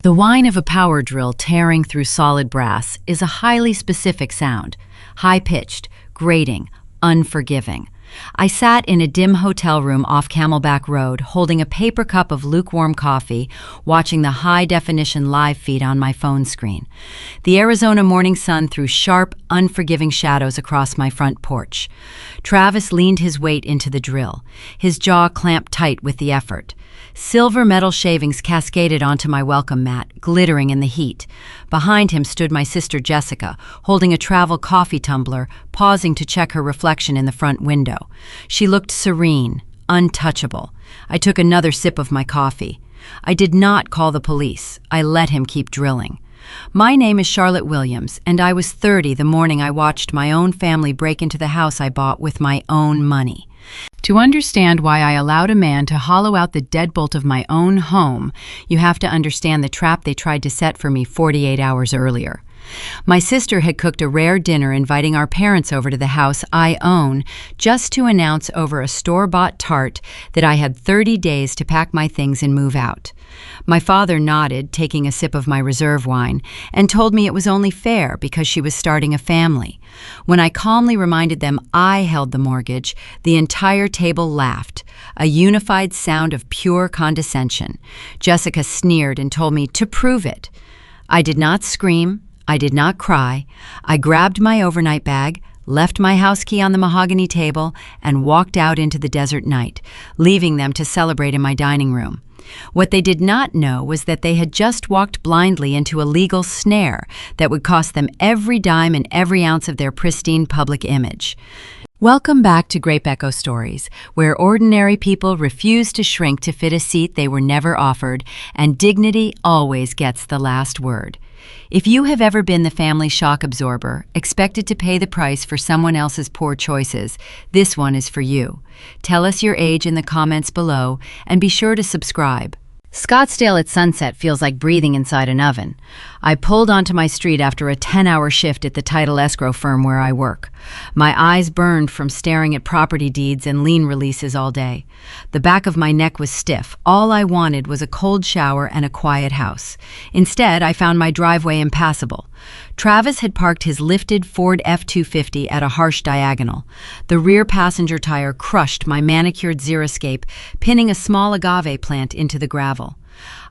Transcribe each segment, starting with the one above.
The whine of a power drill tearing through solid brass is a highly specific sound, high-pitched, grating, unforgiving. I sat in a dim hotel room off Camelback Road, holding a paper cup of lukewarm coffee, watching the high-definition live feed on my phone screen. The Arizona morning sun threw sharp, unforgiving shadows across my front porch. Travis leaned his weight into the drill, his jaw clamped tight with the effort. Silver metal shavings cascaded onto my welcome mat, glittering in the heat. Behind him stood my sister Jessica, holding a travel coffee tumbler, pausing to check her reflection in the front window. She looked serene, untouchable. I took another sip of my coffee. I did not call the police. I let him keep drilling. My name is Charlotte Williams, and I was 30 the morning I watched my own family break into the house I bought with my own money. To understand why I allowed a man to hollow out the deadbolt of my own home, you have to understand the trap they tried to set for me 48 hours earlier. My sister had cooked a rare dinner inviting our parents over to the house I own just to announce over a store-bought tart that I had 30 days to pack my things and move out. My father nodded, taking a sip of my reserve wine, and told me it was only fair because she was starting a family. When I calmly reminded them I held the mortgage, the entire table laughed, a unified sound of pure condescension. Jessica sneered and told me to prove it. I did not scream. I did not cry. I grabbed my overnight bag, left my house key on the mahogany table, and walked out into the desert night, leaving them to celebrate in my dining room. What they did not know was that they had just walked blindly into a legal snare that would cost them every dime and every ounce of their pristine public image. Welcome back to Grape Echo Stories, where ordinary people refuse to shrink to fit a seat they were never offered, and dignity always gets the last word. If you have ever been the family shock absorber, expected to pay the price for someone else's poor choices, this one is for you. Tell us your age in the comments below, and be sure to subscribe. Scottsdale at sunset feels like breathing inside an oven. I pulled onto my street after a 10-hour shift at the title escrow firm where I work. My eyes burned from staring at property deeds and lien releases all day. The back of my neck was stiff. All I wanted was a cold shower and a quiet house. Instead, I found my driveway impassable. Travis had parked his lifted Ford F-250 at a harsh diagonal. The rear passenger tire crushed my manicured Xeriscape, pinning a small agave plant into the gravel.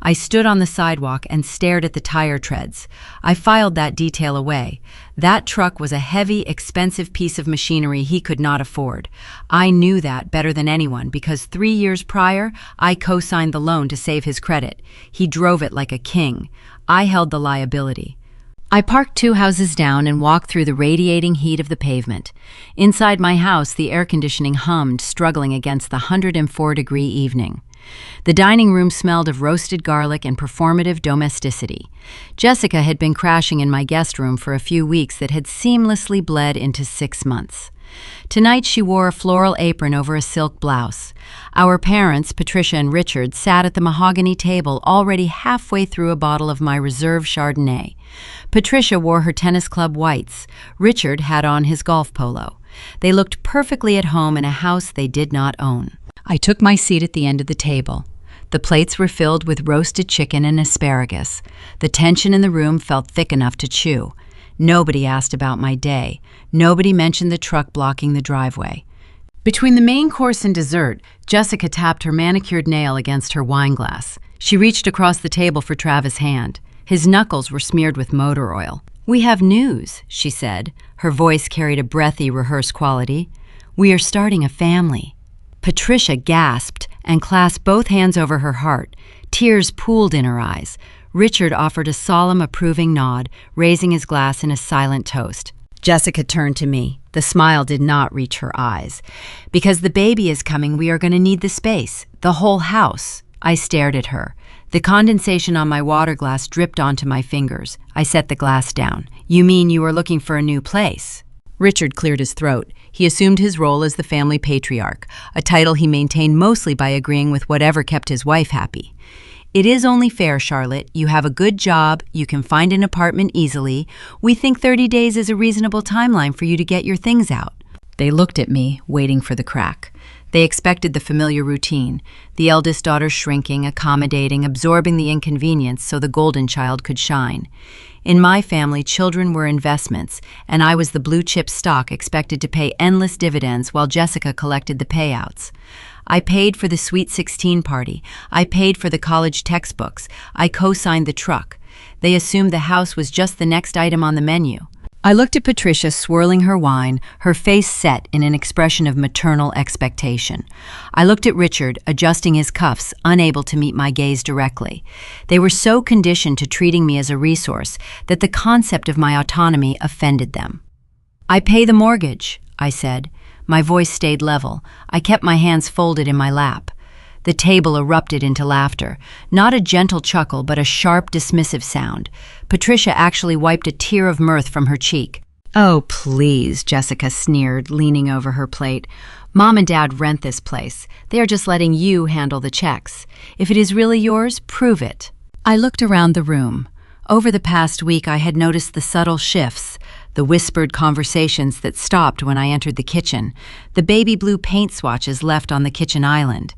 I stood on the sidewalk and stared at the tire treads. I filed that detail away. That truck was a heavy, expensive piece of machinery he could not afford. I knew that better than anyone because 3 years prior, I co-signed the loan to save his credit. He drove it like a king. I held the liability. I parked 2 houses down and walked through the radiating heat of the pavement. Inside my house, the air conditioning hummed, struggling against the 104-degree evening. The dining room smelled of roasted garlic and performative domesticity. Jessica had been crashing in my guest room for a few weeks that had seamlessly bled into 6 months. Tonight she wore a floral apron over a silk blouse. Our parents, Patricia and Richard, sat at the mahogany table already halfway through a bottle of my reserve Chardonnay. Patricia wore her tennis club whites. Richard had on his golf polo. They looked perfectly at home in a house they did not own. I took my seat at the end of the table. The plates were filled with roasted chicken and asparagus. The tension in the room felt thick enough to chew. Nobody asked about my day. Nobody mentioned the truck blocking the driveway. Between the main course and dessert, Jessica tapped her manicured nail against her wine glass. She reached across the table for Travis' hand. His knuckles were smeared with motor oil. "We have news," she said. Her voice carried a breathy, rehearsed quality. "We are starting a family." Patricia gasped and clasped both hands over her heart. Tears pooled in her eyes. Richard offered a solemn, approving nod, raising his glass in a silent toast. Jessica turned to me. The smile did not reach her eyes. "Because the baby is coming, we are going to need the space, the whole house." I stared at her. The condensation on my water glass dripped onto my fingers. I set the glass down. "You mean you are looking for a new place?" Richard cleared his throat. He assumed his role as the family patriarch, a title he maintained mostly by agreeing with whatever kept his wife happy. "It is only fair, Charlotte. You have a good job. You can find an apartment easily. We think 30 days is a reasonable timeline for you to get your things out." They looked at me, waiting for the crack. They expected the familiar routine, the eldest daughter shrinking, accommodating, absorbing the inconvenience so the golden child could shine. In my family, children were investments, and I was the blue-chip stock expected to pay endless dividends while Jessica collected the payouts. I paid for the Sweet 16 party. I paid for the college textbooks. I co-signed the truck. They assumed the house was just the next item on the menu. I looked at Patricia swirling her wine, her face set in an expression of maternal expectation. I looked at Richard, adjusting his cuffs, unable to meet my gaze directly. They were so conditioned to treating me as a resource that the concept of my autonomy offended them. "I pay the mortgage," I said. My voice stayed level. I kept my hands folded in my lap. The table erupted into laughter. Not a gentle chuckle, but a sharp, dismissive sound. Patricia actually wiped a tear of mirth from her cheek. "Oh, please," Jessica sneered, leaning over her plate. "Mom and Dad rent this place. They are just letting you handle the checks. If it is really yours, prove it." I looked around the room. Over the past week, I had noticed the subtle shifts, the whispered conversations that stopped when I entered the kitchen, the baby blue paint swatches left on the kitchen island.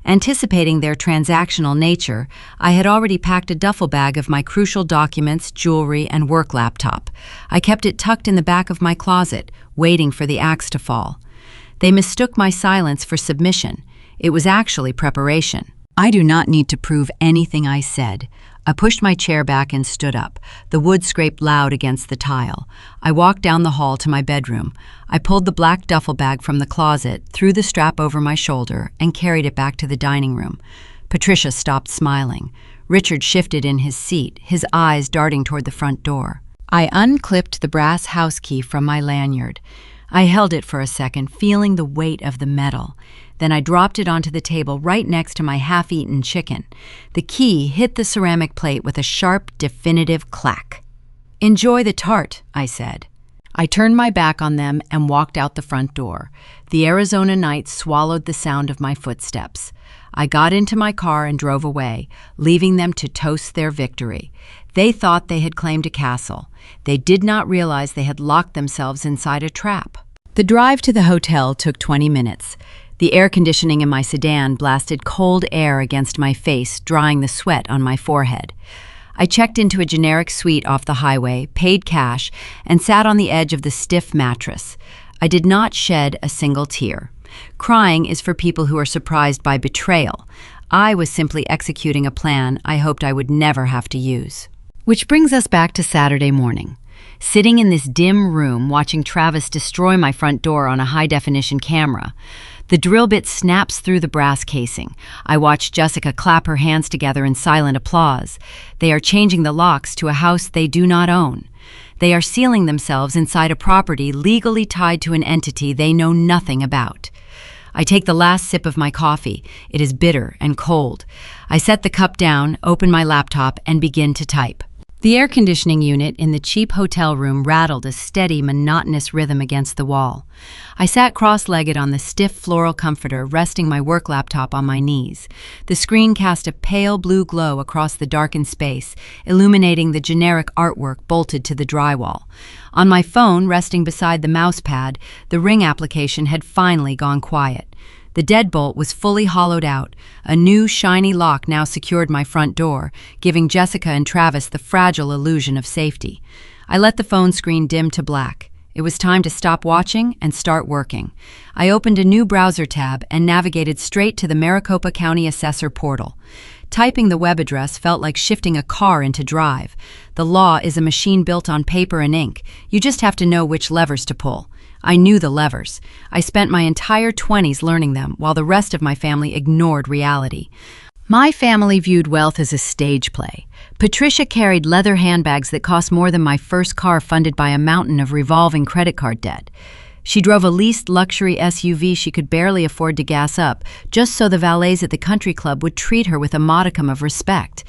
Anticipating their transactional nature, I had already packed a duffel bag of my crucial documents, jewelry, and work laptop. I kept it tucked in the back of my closet, waiting for the axe to fall. They mistook my silence for submission. It was actually preparation. "I do not need to prove anything I said." I pushed my chair back and stood up. The wood scraped loud against the tile. I walked down the hall to my bedroom. I pulled the black duffel bag from the closet, threw the strap over my shoulder, and carried it back to the dining room. Patricia stopped smiling. Richard shifted in his seat, his eyes darting toward the front door. I unclipped the brass house key from my lanyard. I held it for a second, feeling the weight of the metal. Then I dropped it onto the table right next to my half-eaten chicken. The key hit the ceramic plate with a sharp, definitive clack. "Enjoy the tart," I said. I turned my back on them and walked out the front door. The Arizona night swallowed the sound of my footsteps. I got into my car and drove away, leaving them to toast their victory. They thought they had claimed a castle. They did not realize they had locked themselves inside a trap. The drive to the hotel took 20 minutes. The air conditioning in my sedan blasted cold air against my face, drying the sweat on my forehead. I checked into a generic suite off the highway, paid cash, and sat on the edge of the stiff mattress. I did not shed a single tear. Crying is for people who are surprised by betrayal. I was simply executing a plan I hoped I would never have to use. Which brings us back to Saturday morning. Sitting in this dim room, watching Travis destroy my front door on a high-definition camera. The drill bit snaps through the brass casing. I watch Jessica clap her hands together in silent applause. They are changing the locks to a house they do not own. They are sealing themselves inside a property legally tied to an entity they know nothing about. I take the last sip of my coffee. It is bitter and cold. I set the cup down, open my laptop, and begin to type. The air conditioning unit in the cheap hotel room rattled a steady, monotonous rhythm against the wall. I sat cross-legged on the stiff floral comforter, resting my work laptop on my knees. The screen cast a pale blue glow across the darkened space, illuminating the generic artwork bolted to the drywall. On my phone, resting beside the mouse pad, the Ring application had finally gone quiet. The deadbolt was fully hollowed out. A new, shiny lock now secured my front door, giving Jessica and Travis the fragile illusion of safety. I let the phone screen dim to black. It was time to stop watching and start working. I opened a new browser tab and navigated straight to the Maricopa County Assessor portal. Typing the web address felt like shifting a car into drive. The law is a machine built on paper and ink. You just have to know which levers to pull. I knew the levers. I spent my entire 20s learning them, while the rest of my family ignored reality. My family viewed wealth as a stage play. Patricia carried leather handbags that cost more than my first car funded by a mountain of revolving credit card debt. She drove a leased luxury SUV she could barely afford to gas up, just so the valets at the country club would treat her with a modicum of respect.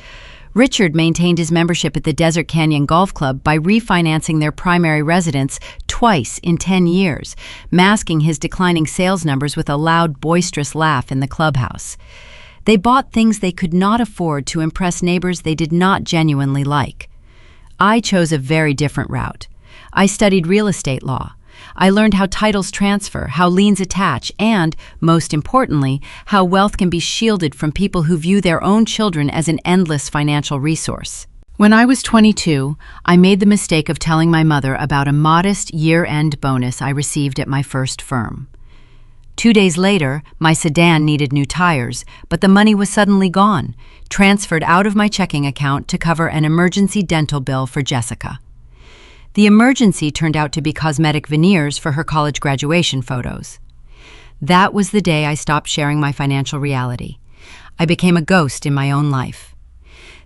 Richard maintained his membership at the Desert Canyon Golf Club by refinancing their primary residence twice in 10 years, masking his declining sales numbers with a loud, boisterous laugh in the clubhouse. They bought things they could not afford to impress neighbors they did not genuinely like. I chose a very different route. I studied real estate law. I learned how titles transfer, how liens attach, and, most importantly, how wealth can be shielded from people who view their own children as an endless financial resource. When I was 22, I made the mistake of telling my mother about a modest year-end bonus I received at my first firm. 2 days later, my sedan needed new tires, but the money was suddenly gone, transferred out of my checking account to cover an emergency dental bill for Jessica. The emergency turned out to be cosmetic veneers for her college graduation photos. That was the day I stopped sharing my financial reality. I became a ghost in my own life.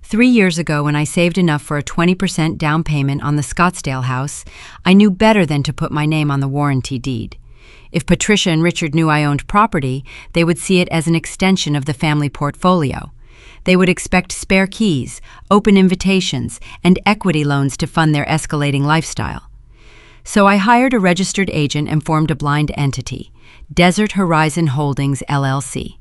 3 years ago, when I saved enough for a 20% down payment on the Scottsdale house, I knew better than to put my name on the warranty deed. If Patricia and Richard knew I owned property, they would see it as an extension of the family portfolio. They would expect spare keys, open invitations, and equity loans to fund their escalating lifestyle. So I hired a registered agent and formed a blind entity, Desert Horizon Holdings, LLC.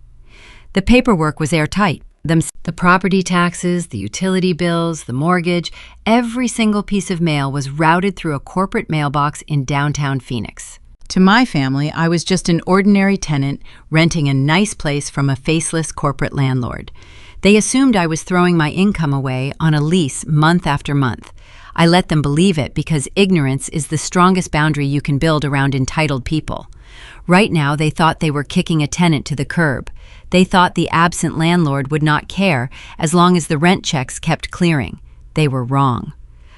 The paperwork was airtight. The property taxes, the utility bills, the mortgage, every single piece of mail was routed through a corporate mailbox in downtown Phoenix. To my family, I was just an ordinary tenant renting a nice place from a faceless corporate landlord. They assumed I was throwing my income away on a lease month after month. I let them believe it because ignorance is the strongest boundary you can build around entitled people. Right now, they thought they were kicking a tenant to the curb. They thought the absent landlord would not care as long as the rent checks kept clearing. They were wrong.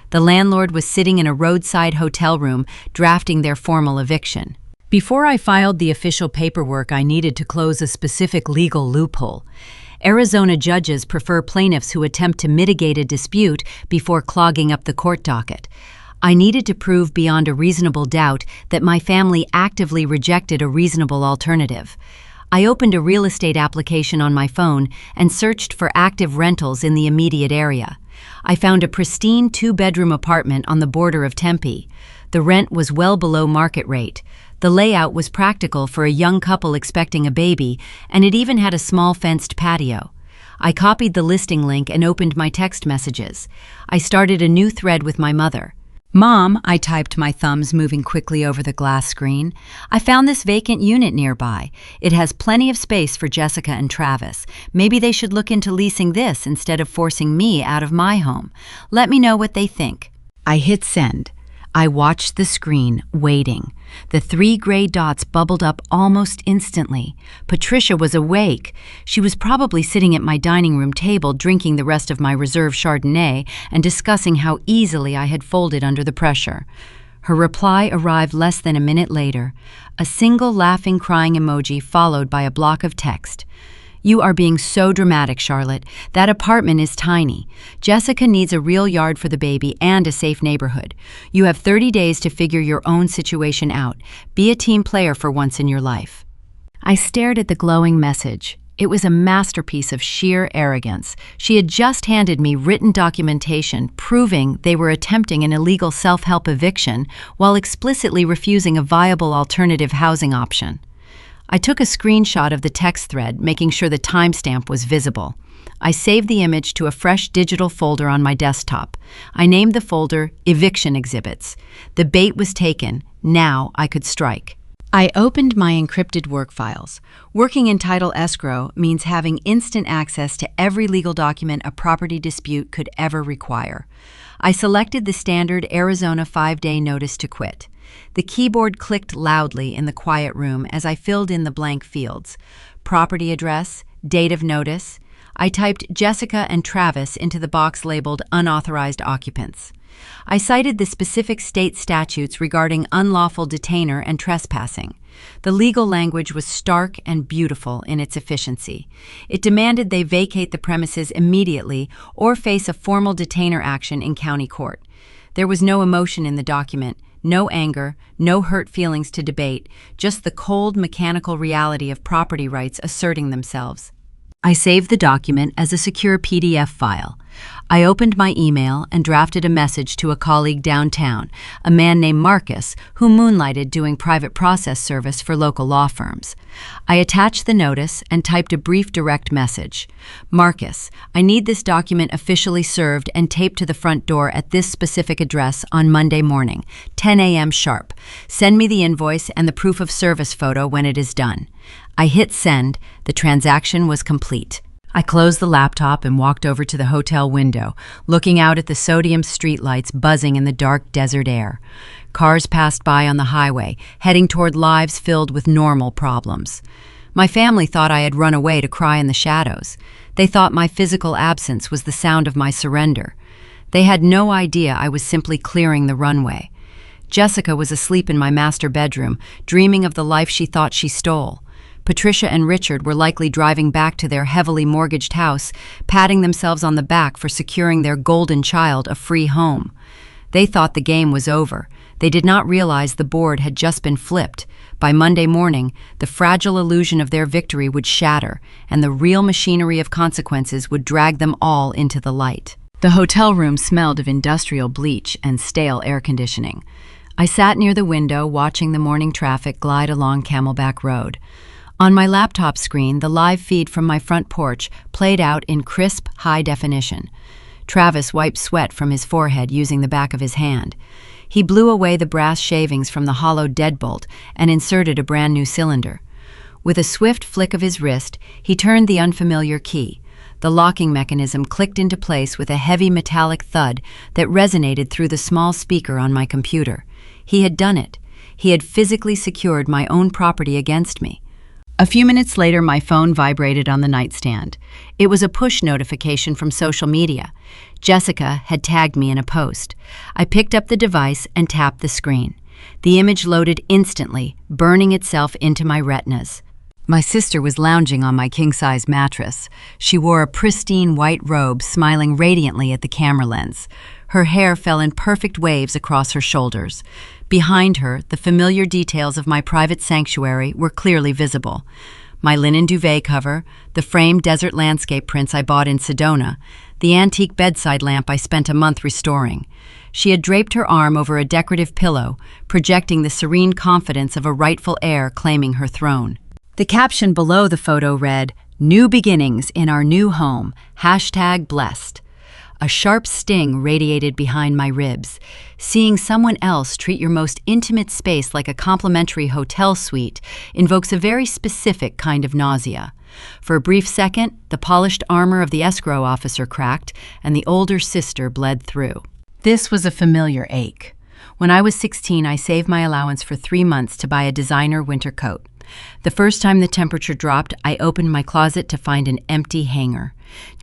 The landlord was sitting in a roadside hotel room drafting their formal eviction. Before I filed the official paperwork, I needed to close a specific legal loophole. Arizona judges prefer plaintiffs who attempt to mitigate a dispute before clogging up the court docket. I needed to prove beyond a reasonable doubt that my family actively rejected a reasonable alternative. I opened a real estate application on my phone and searched for active rentals in the immediate area. I found a pristine 2-bedroom apartment on the border of Tempe. The rent was well below market rate. The layout was practical for a young couple expecting a baby, and it even had a small fenced patio. I copied the listing link and opened my text messages. I started a new thread with my mother. "Mom," I typed, my thumbs moving quickly over the glass screen, "I found this vacant unit nearby. It has plenty of space for Jessica and Travis. Maybe they should look into leasing this instead of forcing me out of my home. Let me know what they think." I hit send. I watched the screen, waiting. The 3 gray dots bubbled up almost instantly. Patricia was awake. She was probably sitting at my dining room table drinking the rest of my reserve Chardonnay and discussing how easily I had folded under the pressure. Her reply arrived less than a minute later, a single laughing, crying emoji followed by a block of text. "You are being so dramatic, Charlotte. That apartment is tiny. Jessica needs a real yard for the baby and a safe neighborhood. You have 30 days to figure your own situation out. Be a team player for once in your life." I stared at the glowing message. It was a masterpiece of sheer arrogance. She had just handed me written documentation proving they were attempting an illegal self-help eviction while explicitly refusing a viable alternative housing option. I took a screenshot of the text thread, making sure the timestamp was visible. I saved the image to a fresh digital folder on my desktop. I named the folder Eviction Exhibits. The bait was taken. Now I could strike. I opened my encrypted work files. Working in title escrow means having instant access to every legal document a property dispute could ever require. I selected the standard Arizona 5-day notice to quit. The keyboard clicked loudly in the quiet room as I filled in the blank fields. Property address, date of notice. I typed Jessica and Travis into the box labeled Unauthorized Occupants. I cited the specific state statutes regarding unlawful detainer and trespassing. The legal language was stark and beautiful in its efficiency. It demanded they vacate the premises immediately or face a formal detainer action in county court. There was no emotion in the document. No anger, no hurt feelings to debate, just the cold mechanical reality of property rights asserting themselves. I saved the document as a secure PDF file. I opened my email and drafted a message to a colleague downtown, a man named Marcus, who moonlighted doing private process service for local law firms. I attached the notice and typed a brief direct message. Marcus, I need this document officially served and taped to the front door at this specific address on Monday morning, 10 a.m. sharp. Send me the invoice and the proof of service photo when it is done. I hit send. The transaction was complete. I closed the laptop and walked over to the hotel window, looking out at the sodium streetlights buzzing in the dark desert air. Cars passed by on the highway, heading toward lives filled with normal problems. My family thought I had run away to cry in the shadows. They thought my physical absence was the sound of my surrender. They had no idea I was simply clearing the runway. Jessica was asleep in my master bedroom, dreaming of the life she thought she stole. Patricia and Richard were likely driving back to their heavily mortgaged house, patting themselves on the back for securing their golden child a free home. They thought the game was over. They did not realize the board had just been flipped. By Monday morning, the fragile illusion of their victory would shatter, and the real machinery of consequences would drag them all into the light. The hotel room smelled of industrial bleach and stale air conditioning. I sat near the window watching the morning traffic glide along Camelback Road. On my laptop screen, the live feed from my front porch played out in crisp, high definition. Travis wiped sweat from his forehead using the back of his hand. He blew away the brass shavings from the hollowed deadbolt and inserted a brand new cylinder. With a swift flick of his wrist, he turned the unfamiliar key. The locking mechanism clicked into place with a heavy metallic thud that resonated through the small speaker on my computer. He had done it. He had physically secured my own property against me. A few minutes later, my phone vibrated on the nightstand. It was a push notification from social media. Jessica had tagged me in a post. I picked up the device and tapped the screen. The image loaded instantly, burning itself into my retinas. My sister was lounging on my king-size mattress. She wore a pristine white robe, smiling radiantly at the camera lens. Her hair fell in perfect waves across her shoulders. Behind her, the familiar details of my private sanctuary were clearly visible. My linen duvet cover, the framed desert landscape prints I bought in Sedona, the antique bedside lamp I spent a month restoring. She had draped her arm over a decorative pillow, projecting the serene confidence of a rightful heir claiming her throne. The caption below the photo read, "New beginnings in our new home, #blessed." A sharp sting radiated behind my ribs. Seeing someone else treat your most intimate space like a complimentary hotel suite invokes a very specific kind of nausea. For a brief second, the polished armor of the escrow officer cracked, and the older sister bled through. This was a familiar ache. When I was 16, I saved my allowance for 3 months to buy a designer winter coat. The first time the temperature dropped, I opened my closet to find an empty hanger.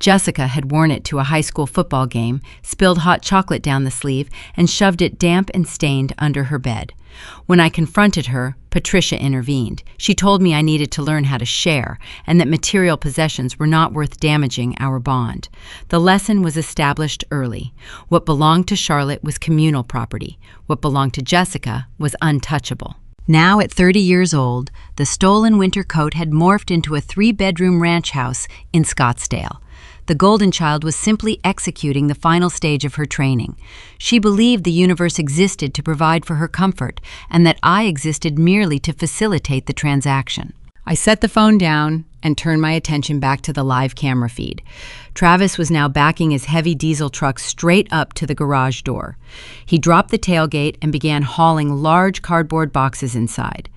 Jessica had worn it to a high school football game, spilled hot chocolate down the sleeve, and shoved it damp and stained under her bed. When I confronted her, Patricia intervened. She told me I needed to learn how to share, and that material possessions were not worth damaging our bond. The lesson was established early. What belonged to Charlotte was communal property. What belonged to Jessica was untouchable. Now, at 30 years old, the stolen winter coat had morphed into a 3-bedroom ranch house in Scottsdale. The golden child was simply executing the final stage of her training. She believed the universe existed to provide for her comfort, and that I existed merely to facilitate the transaction. I set the phone down and turned my attention back to the live camera feed. Travis was now backing his heavy diesel truck straight up to the garage door. He dropped the tailgate and began hauling large cardboard boxes inside.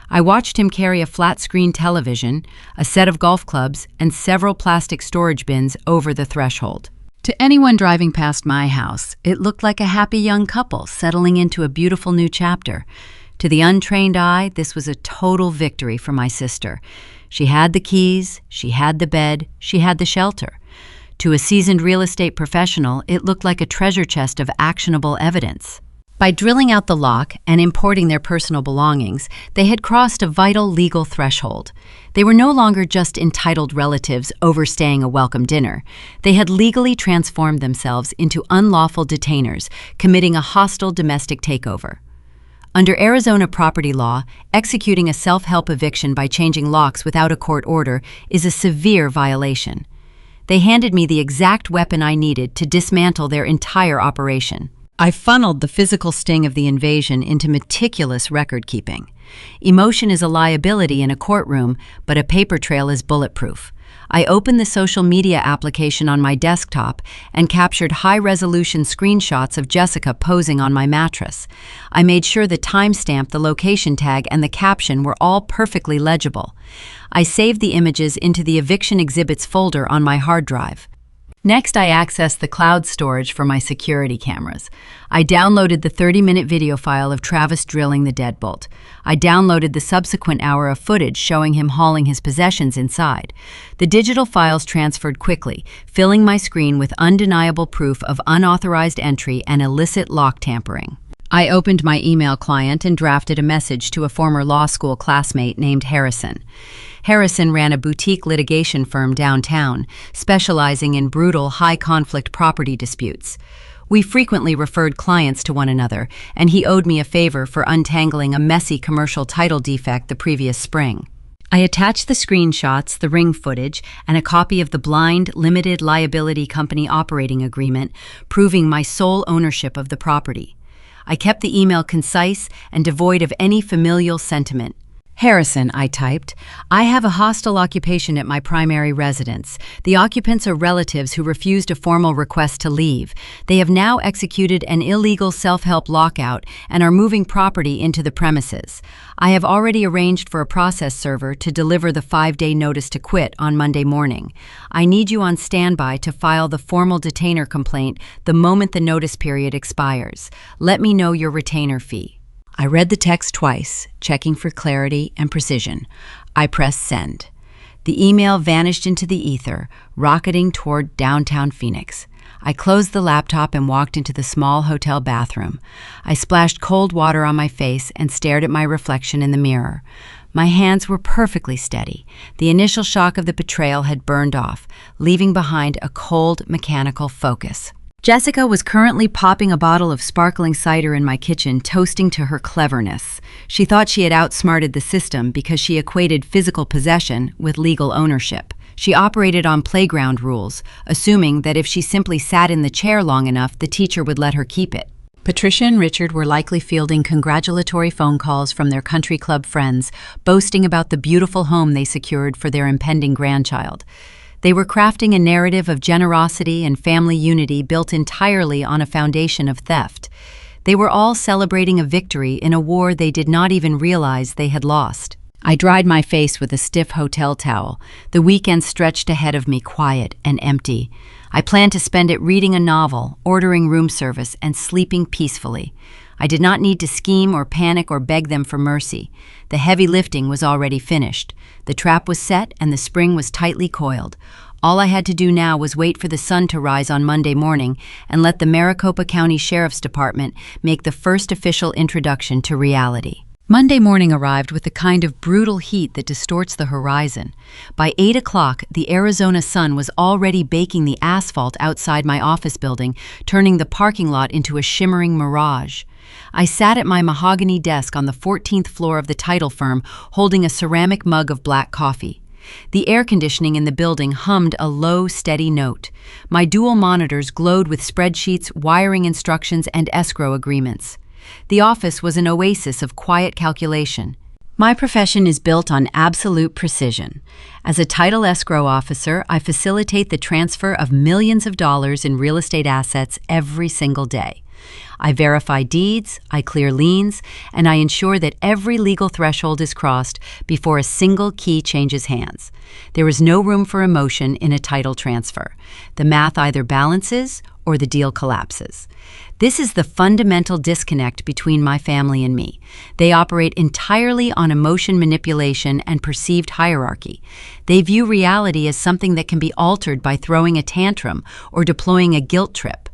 I watched him carry a flat-screen television, a set of golf clubs, and several plastic storage bins over the threshold. To anyone driving past my house, it looked like a happy young couple settling into a beautiful new chapter. To the untrained eye, this was a total victory for my sister. She had the keys, she had the bed, she had the shelter. To a seasoned real estate professional, it looked like a treasure chest of actionable evidence. By drilling out the lock and importing their personal belongings, they had crossed a vital legal threshold. They were no longer just entitled relatives overstaying a welcome dinner. They had legally transformed themselves into unlawful detainers, committing a hostile domestic takeover. Under Arizona property law, executing a self-help eviction by changing locks without a court order is a severe violation. They handed me the exact weapon I needed to dismantle their entire operation. I funneled the physical sting of the invasion into meticulous record-keeping. Emotion is a liability in a courtroom, but a paper trail is bulletproof. I opened the social media application on my desktop and captured high-resolution screenshots of Jessica posing on my mattress. I made sure the timestamp, the location tag, and the caption were all perfectly legible. I saved the images into the eviction exhibits folder on my hard drive. Next, I accessed the cloud storage for my security cameras. I downloaded the 30-minute video file of Travis drilling the deadbolt. I downloaded the subsequent hour of footage showing him hauling his possessions inside. The digital files transferred quickly, filling my screen with undeniable proof of unauthorized entry and illicit lock tampering. I opened my email client and drafted a message to a former law school classmate named Harrison. Harrison ran a boutique litigation firm downtown, specializing in brutal, high-conflict property disputes. We frequently referred clients to one another, and he owed me a favor for untangling a messy commercial title defect the previous spring. I attached the screenshots, the ring footage, and a copy of the Blind Limited Liability Company operating agreement, proving my sole ownership of the property. I kept the email concise and devoid of any familial sentiment. Harrison, I typed, I have a hostile occupation at my primary residence. The occupants are relatives who refused a formal request to leave. They have now executed an illegal self-help lockout and are moving property into the premises. I have already arranged for a process server to deliver the 5-day notice to quit on Monday morning. I need you on standby to file the formal detainer complaint the moment the notice period expires. Let me know your retainer fee. I read the text twice, checking for clarity and precision. I pressed send. The email vanished into the ether, rocketing toward downtown Phoenix. I closed the laptop and walked into the small hotel bathroom. I splashed cold water on my face and stared at my reflection in the mirror. My hands were perfectly steady. The initial shock of the betrayal had burned off, leaving behind a cold, mechanical focus. Jessica was currently popping a bottle of sparkling cider in my kitchen, toasting to her cleverness. She thought she had outsmarted the system because she equated physical possession with legal ownership. She operated on playground rules, assuming that if she simply sat in the chair long enough, the teacher would let her keep it. Patricia and Richard were likely fielding congratulatory phone calls from their country club friends, boasting about the beautiful home they secured for their impending grandchild. They were crafting a narrative of generosity and family unity built entirely on a foundation of theft. They were all celebrating a victory in a war they did not even realize they had lost. I dried my face with a stiff hotel towel. The weekend stretched ahead of me, quiet and empty. I planned to spend it reading a novel, ordering room service, and sleeping peacefully. I did not need to scheme or panic or beg them for mercy. The heavy lifting was already finished. The trap was set and the spring was tightly coiled. All I had to do now was wait for the sun to rise on Monday morning and let the Maricopa County Sheriff's Department make the first official introduction to reality. Monday morning arrived with the kind of brutal heat that distorts the horizon. By 8 o'clock, the Arizona sun was already baking the asphalt outside my office building, turning the parking lot into a shimmering mirage. I sat at my mahogany desk on the 14th floor of the title firm, holding a ceramic mug of black coffee. The air conditioning in the building hummed a low, steady note. My dual monitors glowed with spreadsheets, wiring instructions, and escrow agreements. The office was an oasis of quiet calculation. My profession is built on absolute precision. As a title escrow officer, I facilitate the transfer of millions of dollars in real estate assets every single day. I verify deeds, I clear liens, and I ensure that every legal threshold is crossed before a single key changes hands. There is no room for emotion in a title transfer. The math either balances or the deal collapses. This is the fundamental disconnect between my family and me. They operate entirely on emotion manipulation and perceived hierarchy. They view reality as something that can be altered by throwing a tantrum or deploying a guilt trip.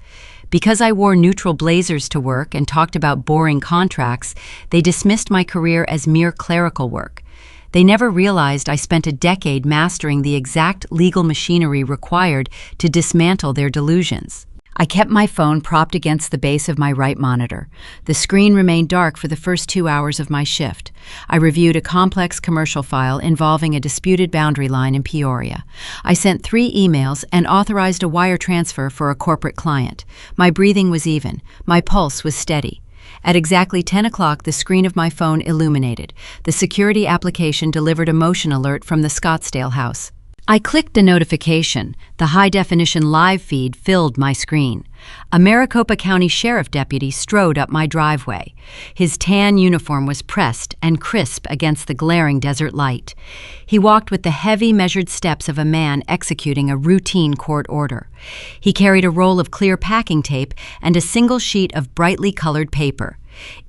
Because I wore neutral blazers to work and talked about boring contracts, they dismissed my career as mere clerical work. They never realized I spent a decade mastering the exact legal machinery required to dismantle their delusions. I kept my phone propped against the base of my right monitor. The screen remained dark for the first 2 hours of my shift. I reviewed a complex commercial file involving a disputed boundary line in Peoria. I sent 3 emails and authorized a wire transfer for a corporate client. My breathing was even. My pulse was steady. At exactly 10 o'clock, the screen of my phone illuminated. The security application delivered a motion alert from the Scottsdale house. I clicked the notification. The high-definition live feed filled my screen. A Maricopa County Sheriff deputy strode up my driveway. His tan uniform was pressed and crisp against the glaring desert light. He walked with the heavy, measured steps of a man executing a routine court order. He carried a roll of clear packing tape and a single sheet of brightly colored paper.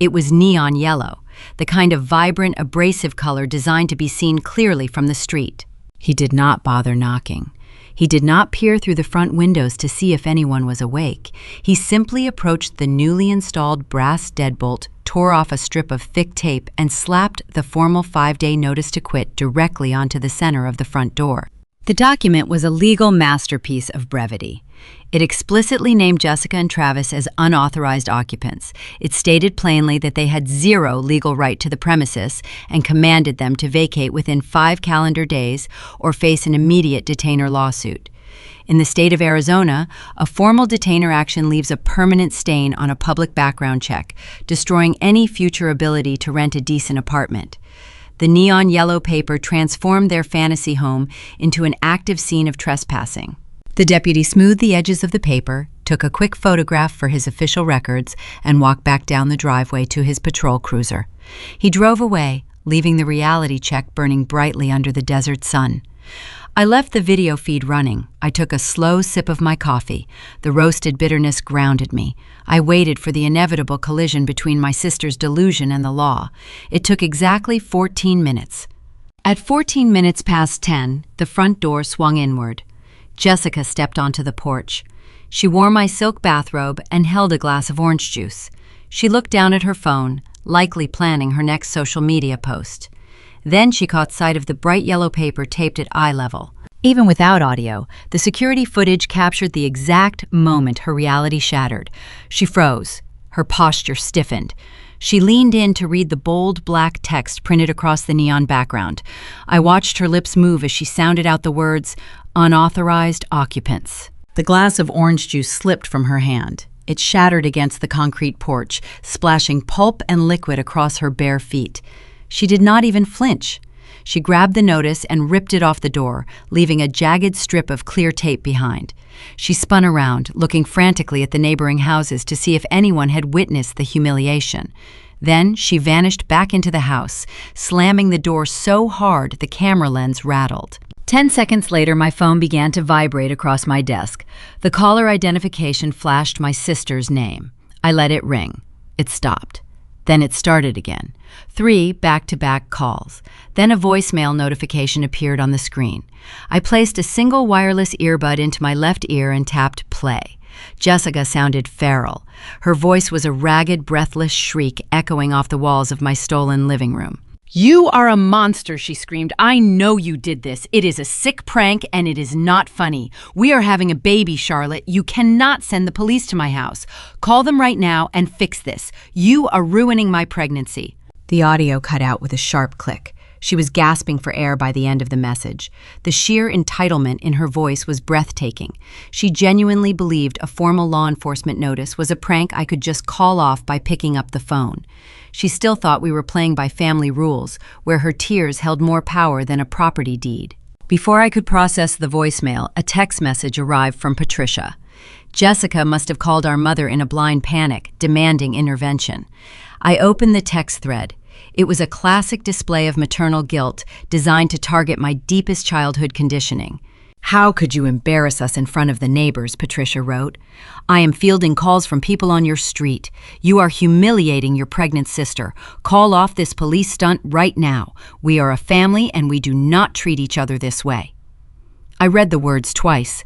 It was neon yellow, the kind of vibrant, abrasive color designed to be seen clearly from the street. He did not bother knocking. He did not peer through the front windows to see if anyone was awake. He simply approached the newly installed brass deadbolt, tore off a strip of thick tape, and slapped the formal 5-day notice to quit directly onto the center of the front door. The document was a legal masterpiece of brevity. It explicitly named Jessica and Travis as unauthorized occupants. It stated plainly that they had 0 legal right to the premises and commanded them to vacate within 5 calendar days or face an immediate detainer lawsuit. In the state of Arizona, a formal detainer action leaves a permanent stain on a public background check, destroying any future ability to rent a decent apartment. The neon yellow paper transformed their fantasy home into an active scene of trespassing. The deputy smoothed the edges of the paper, took a quick photograph for his official records, and walked back down the driveway to his patrol cruiser. He drove away, leaving the reality check burning brightly under the desert sun. I left the video feed running. I took a slow sip of my coffee. The roasted bitterness grounded me. I waited for the inevitable collision between my sister's delusion and the law. It took exactly 14 minutes. At 14 minutes past 10, the front door swung inward. Jessica stepped onto the porch. She wore my silk bathrobe and held a glass of orange juice. She looked down at her phone, likely planning her next social media post. Then she caught sight of the bright yellow paper taped at eye level. Even without audio, the security footage captured the exact moment her reality shattered. She froze. Her posture stiffened. She leaned in to read the bold black text printed across the neon background. I watched her lips move as she sounded out the words, "Unauthorized occupants." The glass of orange juice slipped from her hand. It shattered against the concrete porch, splashing pulp and liquid across her bare feet. She did not even flinch. She grabbed the notice and ripped it off the door, leaving a jagged strip of clear tape behind. She spun around, looking frantically at the neighboring houses to see if anyone had witnessed the humiliation. Then she vanished back into the house, slamming the door so hard the camera lens rattled. 10 seconds later, my phone began to vibrate across my desk. The caller identification flashed my sister's name. I let it ring. It stopped. Then it started again. 3 back-to-back calls. Then a voicemail notification appeared on the screen. I placed a single wireless earbud into my left ear and tapped play. Jessica sounded feral. Her voice was a ragged, breathless shriek echoing off the walls of my stolen living room. "You are a monster," she screamed. "I know you did this. It is a sick prank and it is not funny. We are having a baby, Charlotte. You cannot send the police to my house. Call them right now and fix this. You are ruining my pregnancy." The audio cut out with a sharp click. She was gasping for air by the end of the message. The sheer entitlement in her voice was breathtaking. She genuinely believed a formal law enforcement notice was a prank I could just call off by picking up the phone. She still thought we were playing by family rules, where her tears held more power than a property deed. Before I could process the voicemail, a text message arrived from Patricia. Jessica must have called our mother in a blind panic, demanding intervention. I opened the text thread. It was a classic display of maternal guilt designed to target my deepest childhood conditioning. "How could you embarrass us in front of the neighbors?" Patricia wrote. "I am fielding calls from people on your street. You are humiliating your pregnant sister. Call off this police stunt right now. We are a family and we do not treat each other this way." I read the words twice.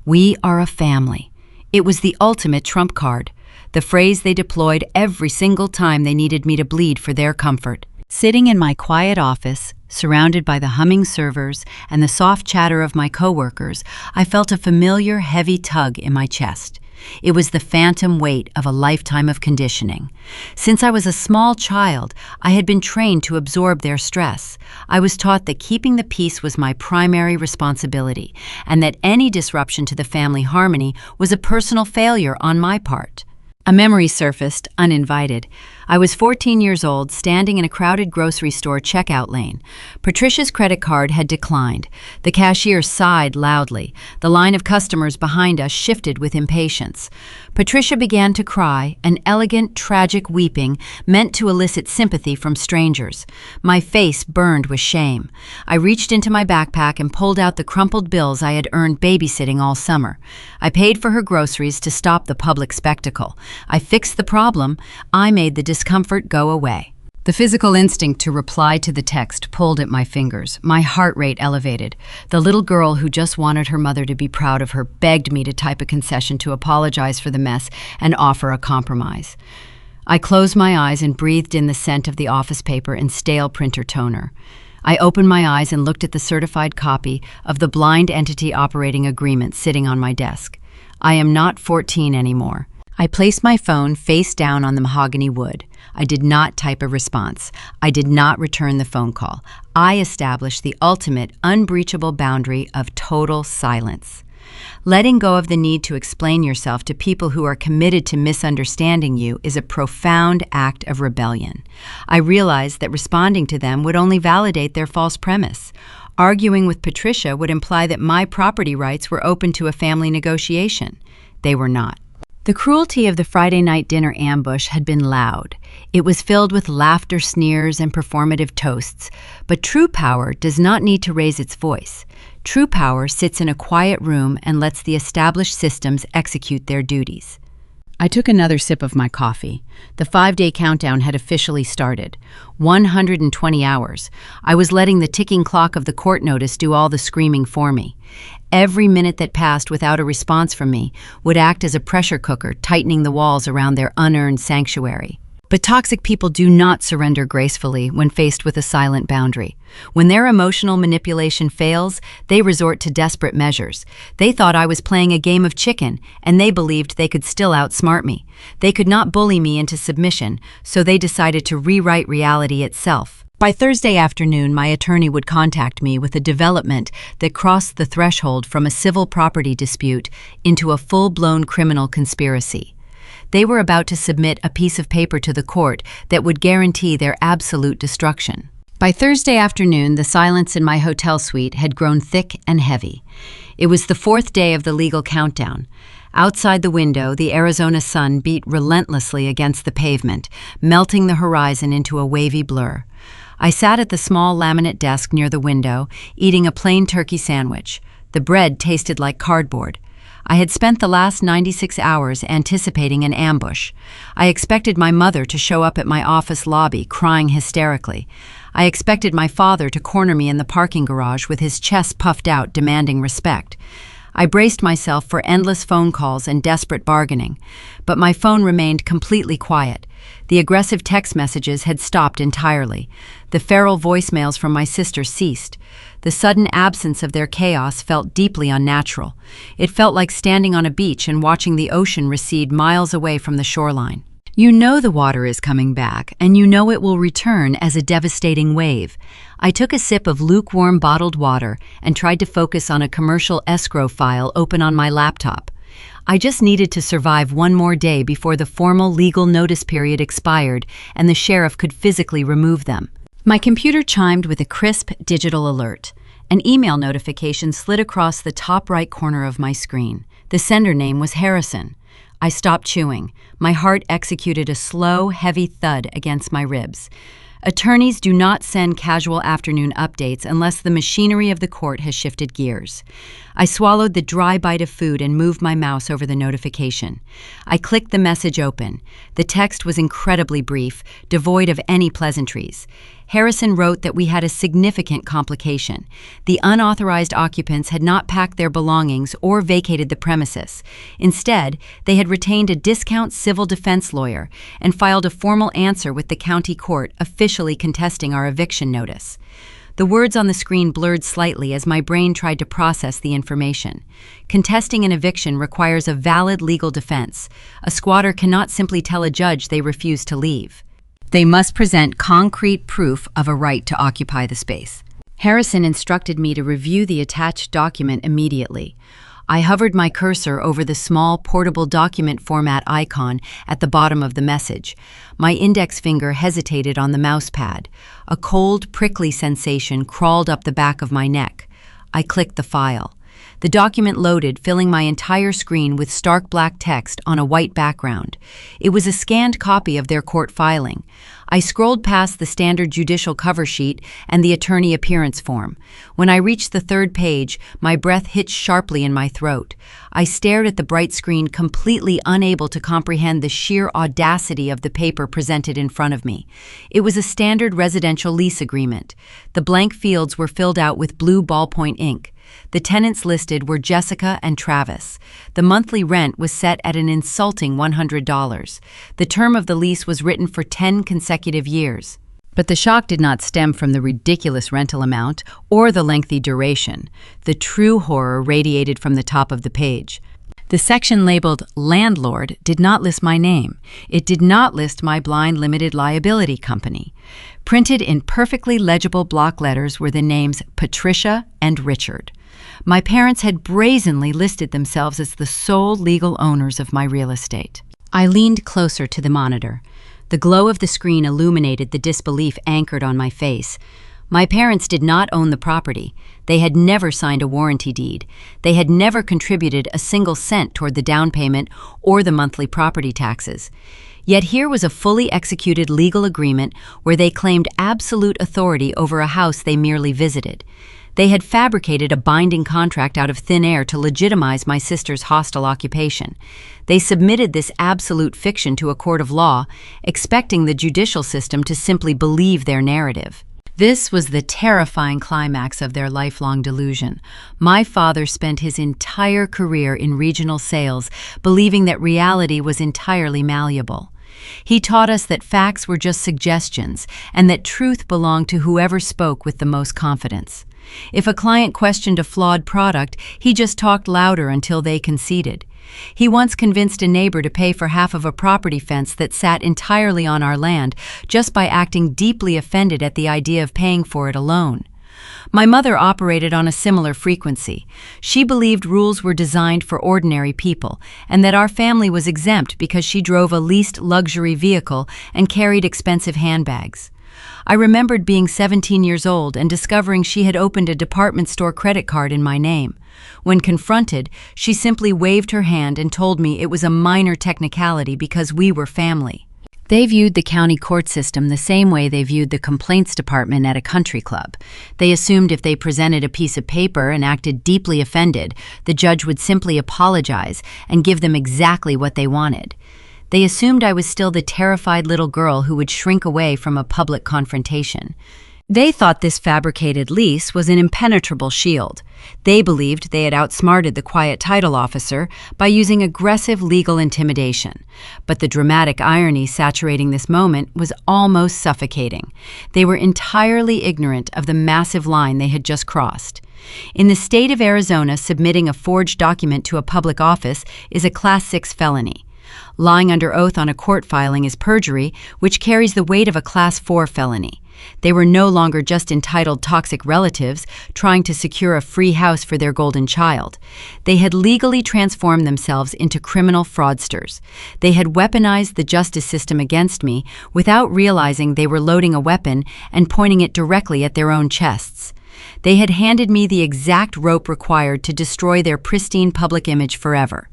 We are a family. It was the ultimate trump card. The phrase they deployed every single time they needed me to bleed for their comfort. Sitting in my quiet office, surrounded by the humming servers and the soft chatter of my coworkers, I felt a familiar, heavy tug in my chest. It was the phantom weight of a lifetime of conditioning. Since I was a small child, I had been trained to absorb their stress. I was taught that keeping the peace was my primary responsibility, and that any disruption to the family harmony was a personal failure on my part. A memory surfaced, uninvited. I was 14 years old, standing in a crowded grocery store checkout lane. Patricia's credit card had declined. The cashier sighed loudly. The line of customers behind us shifted with impatience. Patricia began to cry, an elegant, tragic weeping meant to elicit sympathy from strangers. My face burned with shame. I reached into my backpack and pulled out the crumpled bills I had earned babysitting all summer. I paid for her groceries to stop the public spectacle. I fixed the problem. I made the discomfort go away. The physical instinct to reply to the text pulled at my fingers. My heart rate elevated. The little girl who just wanted her mother to be proud of her begged me to type a concession to apologize for the mess and offer a compromise. I closed my eyes and breathed in the scent of the office paper and stale printer toner. I opened my eyes and looked at the certified copy of the blind entity operating agreement sitting on my desk. I am not 14 anymore. I placed my phone face down on the mahogany wood. I did not type a response. I did not return the phone call. I established the ultimate, unbreachable boundary of total silence. Letting go of the need to explain yourself to people who are committed to misunderstanding you is a profound act of rebellion. I realized that responding to them would only validate their false premise. Arguing with Patricia would imply that my property rights were open to a family negotiation. They were not. The cruelty of the Friday night dinner ambush had been loud. It was filled with laughter, sneers, and performative toasts. But true power does not need to raise its voice. True power sits in a quiet room and lets the established systems execute their duties. I took another sip of my coffee. The 5-day countdown had officially started. 120 hours. I was letting the ticking clock of the court notice do all the screaming for me. Every minute that passed without a response from me would act as a pressure cooker, tightening the walls around their unearned sanctuary. But toxic people do not surrender gracefully when faced with a silent boundary. When their emotional manipulation fails, they resort to desperate measures. They thought I was playing a game of chicken, and they believed they could still outsmart me. They could not bully me into submission, so they decided to rewrite reality itself. By Thursday afternoon, my attorney would contact me with a development that crossed the threshold from a civil property dispute into a full-blown criminal conspiracy. They were about to submit a piece of paper to the court that would guarantee their absolute destruction. By Thursday afternoon, the silence in my hotel suite had grown thick and heavy. It was the 4th day of the legal countdown. Outside the window, the Arizona sun beat relentlessly against the pavement, melting the horizon into a wavy blur. I sat at the small laminate desk near the window, eating a plain turkey sandwich. The bread tasted like cardboard. I had spent the last 96 hours anticipating an ambush. I expected my mother to show up at my office lobby, crying hysterically. I expected my father to corner me in the parking garage with his chest puffed out, demanding respect. I braced myself for endless phone calls and desperate bargaining, but my phone remained completely quiet. The aggressive text messages had stopped entirely. The feral voicemails from my sister ceased. The sudden absence of their chaos felt deeply unnatural. It felt like standing on a beach and watching the ocean recede miles away from the shoreline. You know the water is coming back, and you know it will return as a devastating wave. I took a sip of lukewarm bottled water and tried to focus on a commercial escrow file open on my laptop. I just needed to survive one more day before the formal legal notice period expired and the sheriff could physically remove them. My computer chimed with a crisp digital alert. An email notification slid across the top right corner of my screen. The sender name was Harrison. I stopped chewing. My heart executed a slow, heavy thud against my ribs. Attorneys do not send casual afternoon updates unless the machinery of the court has shifted gears. I swallowed the dry bite of food and moved my mouse over the notification. I clicked the message open. The text was incredibly brief, devoid of any pleasantries. Harrison wrote that we had a significant complication. The unauthorized occupants had not packed their belongings or vacated the premises. Instead, they had retained a discount civil defense lawyer and filed a formal answer with the county court officially contesting our eviction notice. The words on the screen blurred slightly as my brain tried to process the information. Contesting an eviction requires a valid legal defense. A squatter cannot simply tell a judge they refuse to leave. They must present concrete proof of a right to occupy the space. Harrison instructed me to review the attached document immediately. I hovered my cursor over the small portable document format icon at the bottom of the message. My index finger hesitated on the mouse pad. A cold, prickly sensation crawled up the back of my neck. I clicked the file. The document loaded, filling my entire screen with stark black text on a white background. It was a scanned copy of their court filing. I scrolled past the standard judicial cover sheet and the attorney appearance form. When I reached the third page, my breath hitched sharply in my throat. I stared at the bright screen, completely unable to comprehend the sheer audacity of the paper presented in front of me. It was a standard residential lease agreement. The blank fields were filled out with blue ballpoint ink. The tenants listed were Jessica and Travis. The monthly rent was set at an insulting $100. The term of the lease was written for 10 consecutive years. But the shock did not stem from the ridiculous rental amount or the lengthy duration. The true horror radiated from the top of the page. The section labeled Landlord did not list my name. It did not list my blind limited liability company. Printed in perfectly legible block letters were the names Patricia and Richard. My parents had brazenly listed themselves as the sole legal owners of my real estate. I leaned closer to the monitor. The glow of the screen illuminated the disbelief anchored on my face. My parents did not own the property. They had never signed a warranty deed. They had never contributed a single cent toward the down payment or the monthly property taxes. Yet here was a fully executed legal agreement where they claimed absolute authority over a house they merely visited. They had fabricated a binding contract out of thin air to legitimize my sister's hostile occupation. They submitted this absolute fiction to a court of law, expecting the judicial system to simply believe their narrative. This was the terrifying climax of their lifelong delusion. My father spent his entire career in regional sales, believing that reality was entirely malleable. He taught us that facts were just suggestions and that truth belonged to whoever spoke with the most confidence. If a client questioned a flawed product, he just talked louder until they conceded. He once convinced a neighbor to pay for half of a property fence that sat entirely on our land just by acting deeply offended at the idea of paying for it alone. My mother operated on a similar frequency. She believed rules were designed for ordinary people and that our family was exempt because she drove a leased luxury vehicle and carried expensive handbags. I remembered being 17 years old and discovering she had opened a department store credit card in my name. When confronted, she simply waved her hand and told me it was a minor technicality because we were family. They viewed the county court system the same way they viewed the complaints department at a country club. They assumed if they presented a piece of paper and acted deeply offended, the judge would simply apologize and give them exactly what they wanted. They assumed I was still the terrified little girl who would shrink away from a public confrontation. They thought this fabricated lease was an impenetrable shield. They believed they had outsmarted the quiet title officer by using aggressive legal intimidation. But the dramatic irony saturating this moment was almost suffocating. They were entirely ignorant of the massive line they had just crossed. In the state of Arizona, submitting a forged document to a public office is a Class 6 felony. Lying under oath on a court filing is perjury, which carries the weight of a Class 4 felony. They were no longer just entitled toxic relatives trying to secure a free house for their golden child. They had legally transformed themselves into criminal fraudsters. They had weaponized the justice system against me without realizing they were loading a weapon and pointing it directly at their own chests. They had handed me the exact rope required to destroy their pristine public image forever.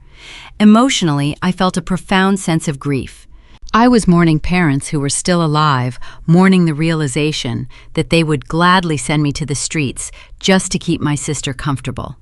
Emotionally, I felt a profound sense of grief. I was mourning parents who were still alive, mourning the realization that they would gladly send me to the streets just to keep my sister comfortable.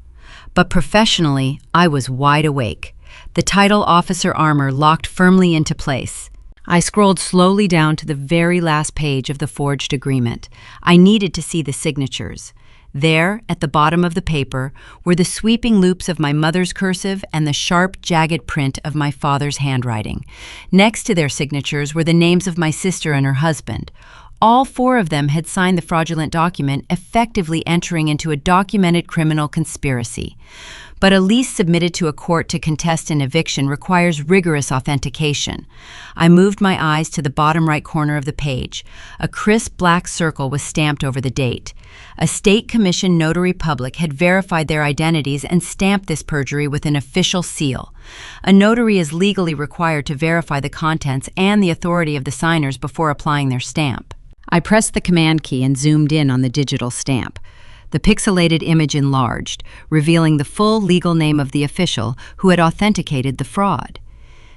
But professionally, I was wide awake. The title officer armor locked firmly into place. I scrolled slowly down to the very last page of the forged agreement. I needed to see the signatures. There, at the bottom of the paper, were the sweeping loops of my mother's cursive and the sharp, jagged print of my father's handwriting. Next to their signatures were the names of my sister and her husband. All four of them had signed the fraudulent document, effectively entering into a documented criminal conspiracy. But a lease submitted to a court to contest an eviction requires rigorous authentication. I moved my eyes to the bottom right corner of the page. A crisp black circle was stamped over the date. A state commission notary public had verified their identities and stamped this perjury with an official seal. A notary is legally required to verify the contents and the authority of the signers before applying their stamp. I pressed the command key and zoomed in on the digital stamp. The pixelated image enlarged, revealing the full legal name of the official who had authenticated the fraud.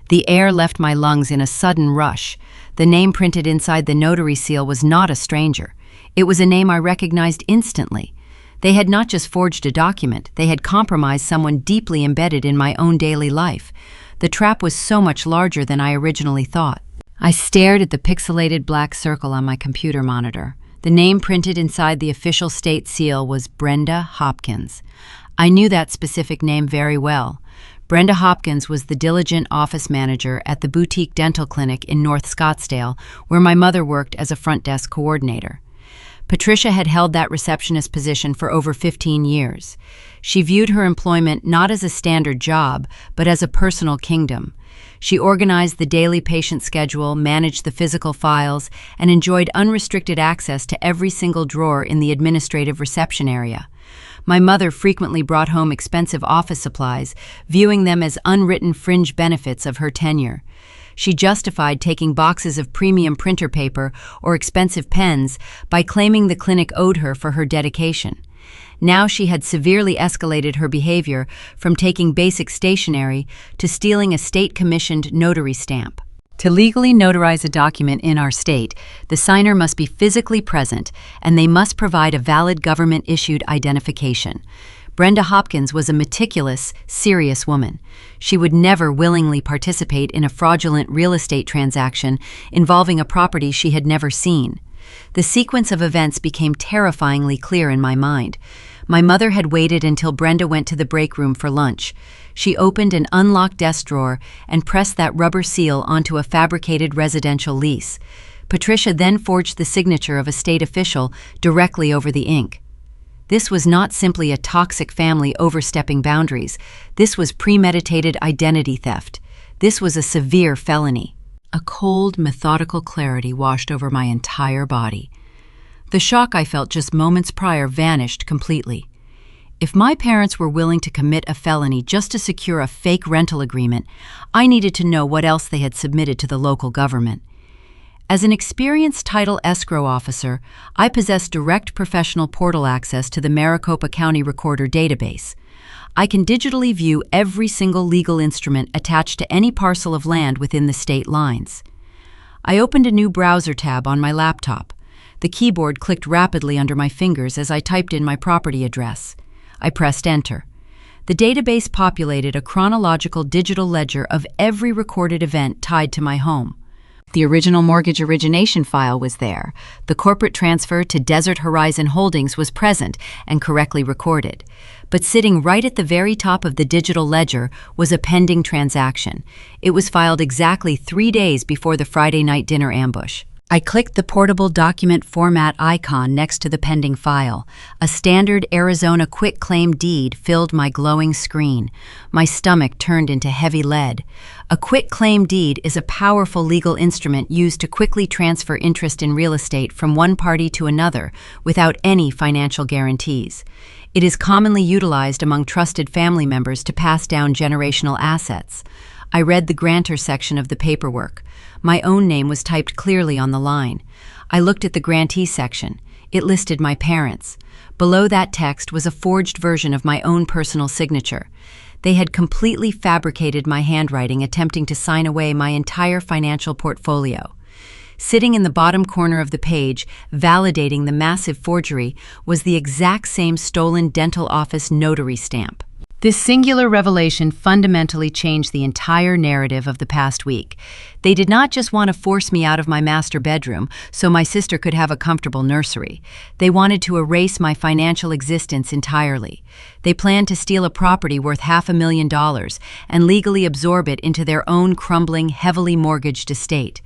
The air left my lungs in a sudden rush. The name printed inside the notary seal was not a stranger. It was a name I recognized instantly. They had not just forged a document, they had compromised someone deeply embedded in my own daily life. The trap was so much larger than I originally thought. I stared at the pixelated black circle on my computer monitor. The name printed inside the official state seal was Brenda Hopkins. I knew that specific name very well. Brenda Hopkins was the diligent office manager at the boutique dental clinic in North Scottsdale, where my mother worked as a front desk coordinator. Patricia had held that receptionist position for over 15 years. She viewed her employment not as a standard job, but as a personal kingdom. She organized the daily patient schedule, managed the physical files, and enjoyed unrestricted access to every single drawer in the administrative reception area. My mother frequently brought home expensive office supplies, viewing them as unwritten fringe benefits of her tenure. She justified taking boxes of premium printer paper or expensive pens by claiming the clinic owed her for her dedication. Now she had severely escalated her behavior from taking basic stationery to stealing a state-commissioned notary stamp. To legally notarize a document in our state, the signer must be physically present and they must provide a valid government-issued identification. Brenda Hopkins was a meticulous, serious woman. She would never willingly participate in a fraudulent real estate transaction involving a property she had never seen. The sequence of events became terrifyingly clear in my mind. My mother had waited until Brenda went to the break room for lunch. She opened an unlocked desk drawer and pressed that rubber seal onto a fabricated residential lease. Patricia then forged the signature of a state official directly over the ink. This was not simply a toxic family overstepping boundaries. This was premeditated identity theft. This was a severe felony. A cold, methodical clarity washed over my entire body. The shock I felt just moments prior vanished completely. If my parents were willing to commit a felony just to secure a fake rental agreement, I needed to know what else they had submitted to the local government. As an experienced title escrow officer, I possessed direct professional portal access to the Maricopa County Recorder database. I can digitally view every single legal instrument attached to any parcel of land within the state lines. I opened a new browser tab on my laptop. The keyboard clicked rapidly under my fingers as I typed in my property address. I pressed enter. The database populated a chronological digital ledger of every recorded event tied to my home. The original mortgage origination file was there. The corporate transfer to Desert Horizon Holdings was present and correctly recorded. But sitting right at the very top of the digital ledger was a pending transaction. It was filed exactly 3 days before the Friday night dinner ambush. I clicked the portable document format icon next to the pending file. A standard Arizona quitclaim deed filled my glowing screen. My stomach turned into heavy lead. A quitclaim deed is a powerful legal instrument used to quickly transfer interest in real estate from one party to another without any financial guarantees. It is commonly utilized among trusted family members to pass down generational assets. I read the grantor section of the paperwork. My own name was typed clearly on the line. I looked at the grantee section. It listed my parents. Below that text was a forged version of my own personal signature. They had completely fabricated my handwriting, attempting to sign away my entire financial portfolio. Sitting in the bottom corner of the page, validating the massive forgery, was the exact same stolen dental office notary stamp. This singular revelation fundamentally changed the entire narrative of the past week. They did not just want to force me out of my master bedroom so my sister could have a comfortable nursery. They wanted to erase my financial existence entirely. They planned to steal a property worth $500,000 and legally absorb it into their own crumbling, heavily mortgaged estate.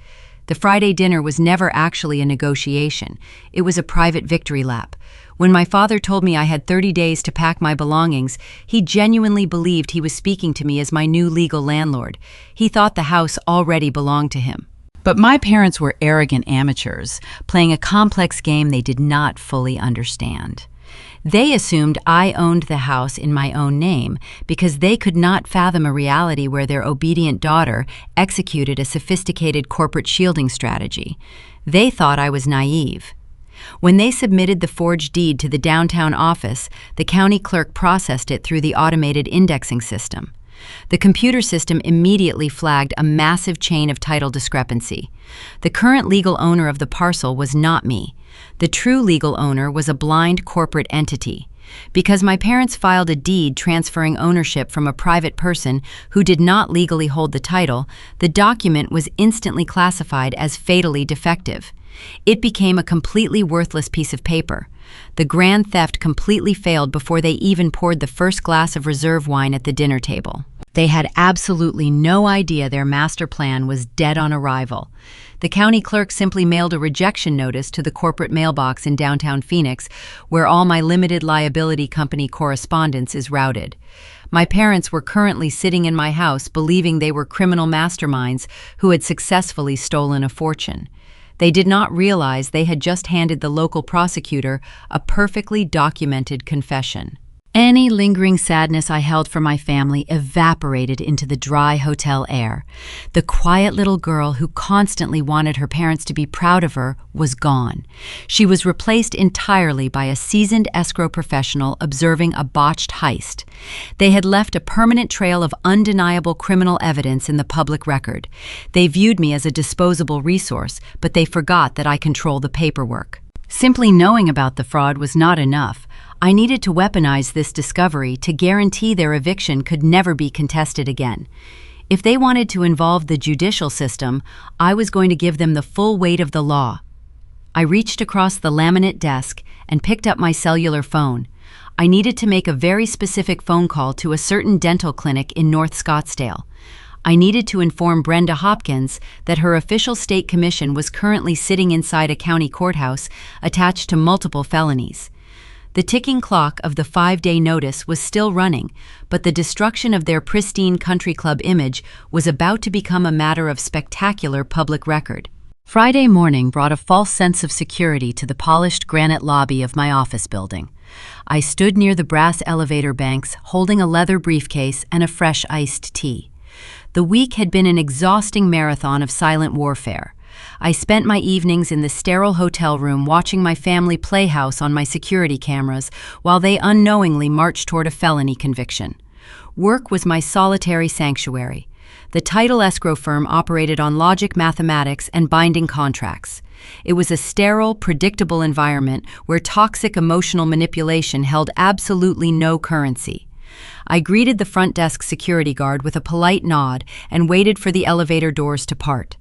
The Friday dinner was never actually a negotiation. It was a private victory lap. When my father told me I had 30 days to pack my belongings, he genuinely believed he was speaking to me as my new legal landlord. He thought the house already belonged to him. But my parents were arrogant amateurs, playing a complex game they did not fully understand. They assumed I owned the house in my own name because they could not fathom a reality where their obedient daughter executed a sophisticated corporate shielding strategy. They thought I was naive. When they submitted the forged deed to the downtown office, the county clerk processed it through the automated indexing system. The computer system immediately flagged a massive chain of title discrepancy. The current legal owner of the parcel was not me. The true legal owner was a blind corporate entity. Because my parents filed a deed transferring ownership from a private person who did not legally hold the title, the document was instantly classified as fatally defective. It became a completely worthless piece of paper. The grand theft completely failed before they even poured the first glass of reserve wine at the dinner table. They had absolutely no idea their master plan was dead on arrival. The county clerk simply mailed a rejection notice to the corporate mailbox in downtown Phoenix, where all my limited liability company correspondence is routed. My parents were currently sitting in my house believing they were criminal masterminds who had successfully stolen a fortune. They did not realize they had just handed the local prosecutor a perfectly documented confession. Any lingering sadness I held for my family evaporated into the dry hotel air. The quiet little girl who constantly wanted her parents to be proud of her was gone. She was replaced entirely by a seasoned escrow professional observing a botched heist. They had left a permanent trail of undeniable criminal evidence in the public record. They viewed me as a disposable resource, but they forgot that I control the paperwork. Simply knowing about the fraud was not enough. I needed to weaponize this discovery to guarantee their eviction could never be contested again. If they wanted to involve the judicial system, I was going to give them the full weight of the law. I reached across the laminate desk and picked up my cellular phone. I needed to make a very specific phone call to a certain dental clinic in North Scottsdale. I needed to inform Brenda Hopkins that her official state commission was currently sitting inside a county courthouse attached to multiple felonies. The ticking clock of the 5-day notice was still running, but the destruction of their pristine country club image was about to become a matter of spectacular public record. Friday morning brought a false sense of security to the polished granite lobby of my office building. I stood near the brass elevator banks, holding a leather briefcase and a fresh iced tea. The week had been an exhausting marathon of silent warfare. I spent my evenings in the sterile hotel room watching my family play house on my security cameras while they unknowingly marched toward a felony conviction. Work was my solitary sanctuary. The title escrow firm operated on logic, mathematics, and binding contracts. It was a sterile, predictable environment where toxic emotional manipulation held absolutely no currency. I greeted the front desk security guard with a polite nod and waited for the elevator doors to part.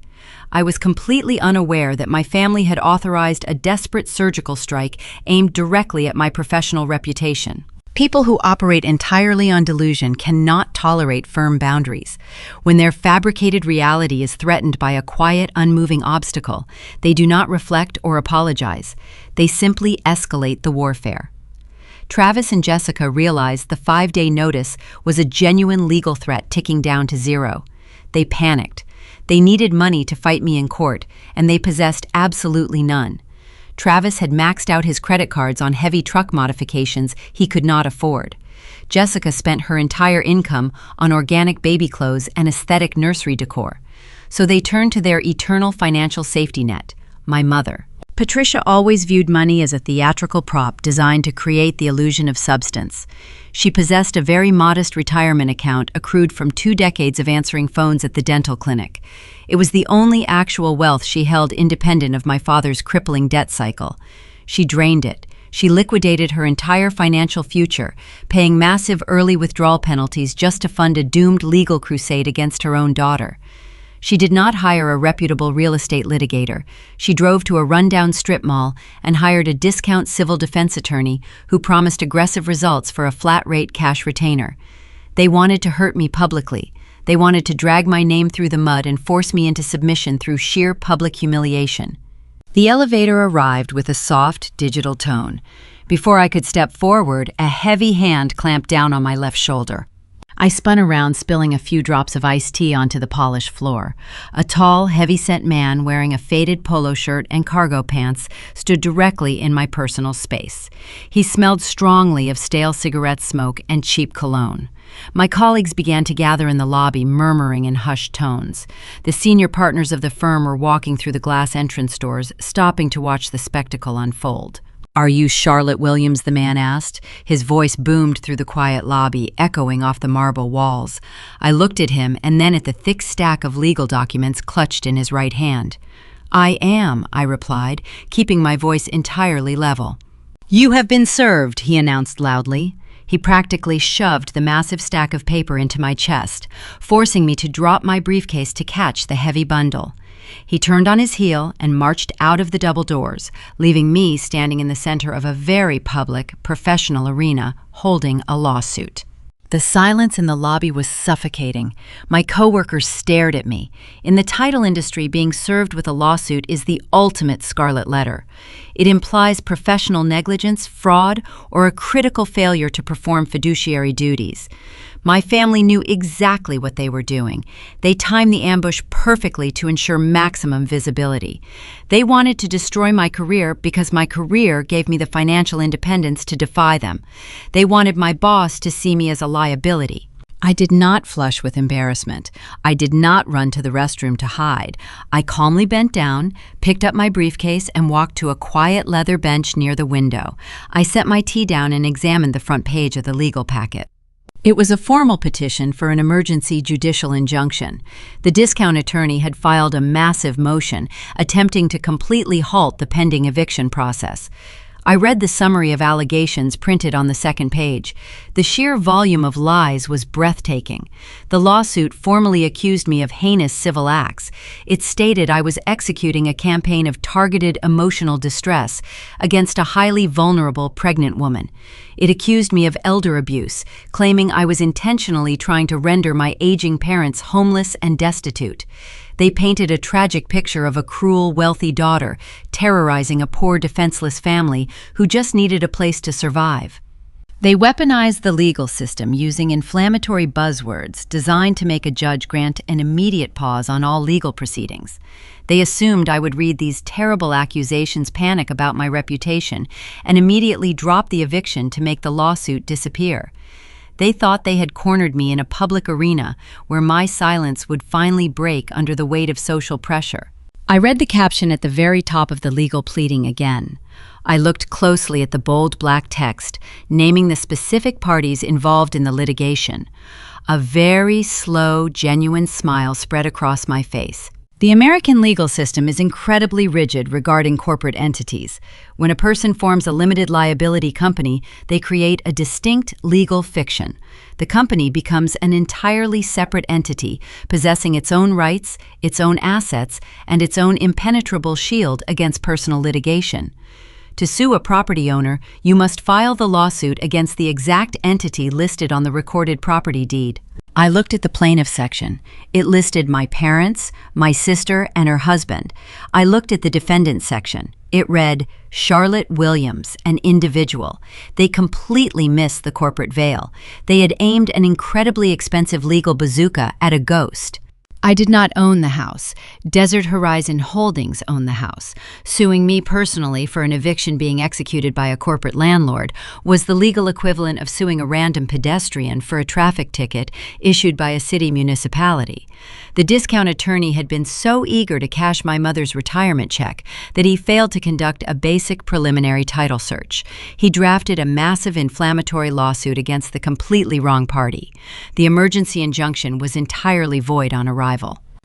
I was completely unaware that my family had authorized a desperate surgical strike aimed directly at my professional reputation. People who operate entirely on delusion cannot tolerate firm boundaries. When their fabricated reality is threatened by a quiet, unmoving obstacle, they do not reflect or apologize. They simply escalate the warfare. Travis and Jessica realized the 5-day notice was a genuine legal threat ticking down to zero. They panicked. They needed money to fight me in court, and they possessed absolutely none. Travis had maxed out his credit cards on heavy truck modifications he could not afford. Jessica spent her entire income on organic baby clothes and aesthetic nursery decor. So they turned to their eternal financial safety net, my mother. Patricia always viewed money as a theatrical prop designed to create the illusion of substance. She possessed a very modest retirement account accrued from 2 decades of answering phones at the dental clinic. It was the only actual wealth she held independent of my father's crippling debt cycle. She drained it. She liquidated her entire financial future, paying massive early withdrawal penalties just to fund a doomed legal crusade against her own daughter. She did not hire a reputable real estate litigator. She drove to a rundown strip mall and hired a discount civil defense attorney who promised aggressive results for a flat-rate cash retainer. They wanted to hurt me publicly. They wanted to drag my name through the mud and force me into submission through sheer public humiliation. The elevator arrived with a soft, digital tone. Before I could step forward, a heavy hand clamped down on my left shoulder. I spun around, spilling a few drops of iced tea onto the polished floor. A tall, heavy-set man wearing a faded polo shirt and cargo pants stood directly in my personal space. He smelled strongly of stale cigarette smoke and cheap cologne. My colleagues began to gather in the lobby, murmuring in hushed tones. The senior partners of the firm were walking through the glass entrance doors, stopping to watch the spectacle unfold. "Are you Charlotte Williams?" the man asked. His voice boomed through the quiet lobby, echoing off the marble walls. I looked at him and then at the thick stack of legal documents clutched in his right hand. "I am," I replied, keeping my voice entirely level. "You have been served," he announced loudly. He practically shoved the massive stack of paper into my chest, forcing me to drop my briefcase to catch the heavy bundle. He turned on his heel and marched out of the double doors, leaving me standing in the center of a very public, professional arena holding a lawsuit. The silence in the lobby was suffocating. My coworkers stared at me. In the title industry, being served with a lawsuit is the ultimate scarlet letter. It implies professional negligence, fraud, or a critical failure to perform fiduciary duties. My family knew exactly what they were doing. They timed the ambush perfectly to ensure maximum visibility. They wanted to destroy my career because my career gave me the financial independence to defy them. They wanted my boss to see me as a liability. I did not flush with embarrassment. I did not run to the restroom to hide. I calmly bent down, picked up my briefcase, and walked to a quiet leather bench near the window. I set my tea down and examined the front page of the legal packet. It was a formal petition for an emergency judicial injunction. The discount attorney had filed a massive motion, attempting to completely halt the pending eviction process. I read the summary of allegations printed on the second page. The sheer volume of lies was breathtaking. The lawsuit formally accused me of heinous civil acts. It stated I was executing a campaign of targeted emotional distress against a highly vulnerable pregnant woman. It accused me of elder abuse, claiming I was intentionally trying to render my aging parents homeless and destitute. They painted a tragic picture of a cruel, wealthy daughter terrorizing a poor, defenseless family who just needed a place to survive. They weaponized the legal system using inflammatory buzzwords designed to make a judge grant an immediate pause on all legal proceedings. They assumed I would read these terrible accusations, panic about my reputation, and immediately drop the eviction to make the lawsuit disappear. They thought they had cornered me in a public arena where my silence would finally break under the weight of social pressure. I read the caption at the very top of the legal pleading again. I looked closely at the bold black text, naming the specific parties involved in the litigation. A very slow, genuine smile spread across my face. The American legal system is incredibly rigid regarding corporate entities. When a person forms a limited liability company, they create a distinct legal fiction. The company becomes an entirely separate entity, possessing its own rights, its own assets, and its own impenetrable shield against personal litigation. To sue a property owner, you must file the lawsuit against the exact entity listed on the recorded property deed. I looked at the plaintiff section. It listed my parents, my sister, and her husband. I looked at the defendant section. It read, Charlotte Williams, an individual. They completely missed the corporate veil. They had aimed an incredibly expensive legal bazooka at a ghost. I did not own the house. Desert Horizon Holdings owned the house. Suing me personally for an eviction being executed by a corporate landlord was the legal equivalent of suing a random pedestrian for a traffic ticket issued by a city municipality. The discount attorney had been so eager to cash my mother's retirement check that he failed to conduct a basic preliminary title search. He drafted a massive inflammatory lawsuit against the completely wrong party. The emergency injunction was entirely void on arrival.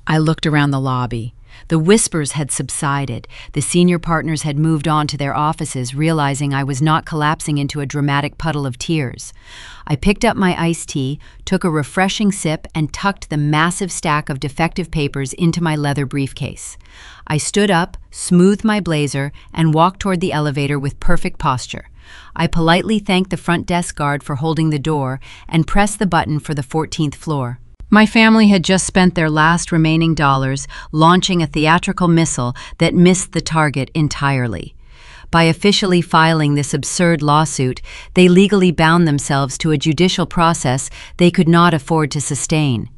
I looked around the lobby. The whispers had subsided. The senior partners had moved on to their offices, realizing I was not collapsing into a dramatic puddle of tears. I picked up my iced tea, took a refreshing sip, and tucked the massive stack of defective papers into my leather briefcase. I stood up, smoothed my blazer, and walked toward the elevator with perfect posture. I politely thanked the front desk guard for holding the door and pressed the button for the 14th floor. My family had just spent their last remaining dollars launching a theatrical missile that missed the target entirely. By officially filing this absurd lawsuit, they legally bound themselves to a judicial process they could not afford to sustain.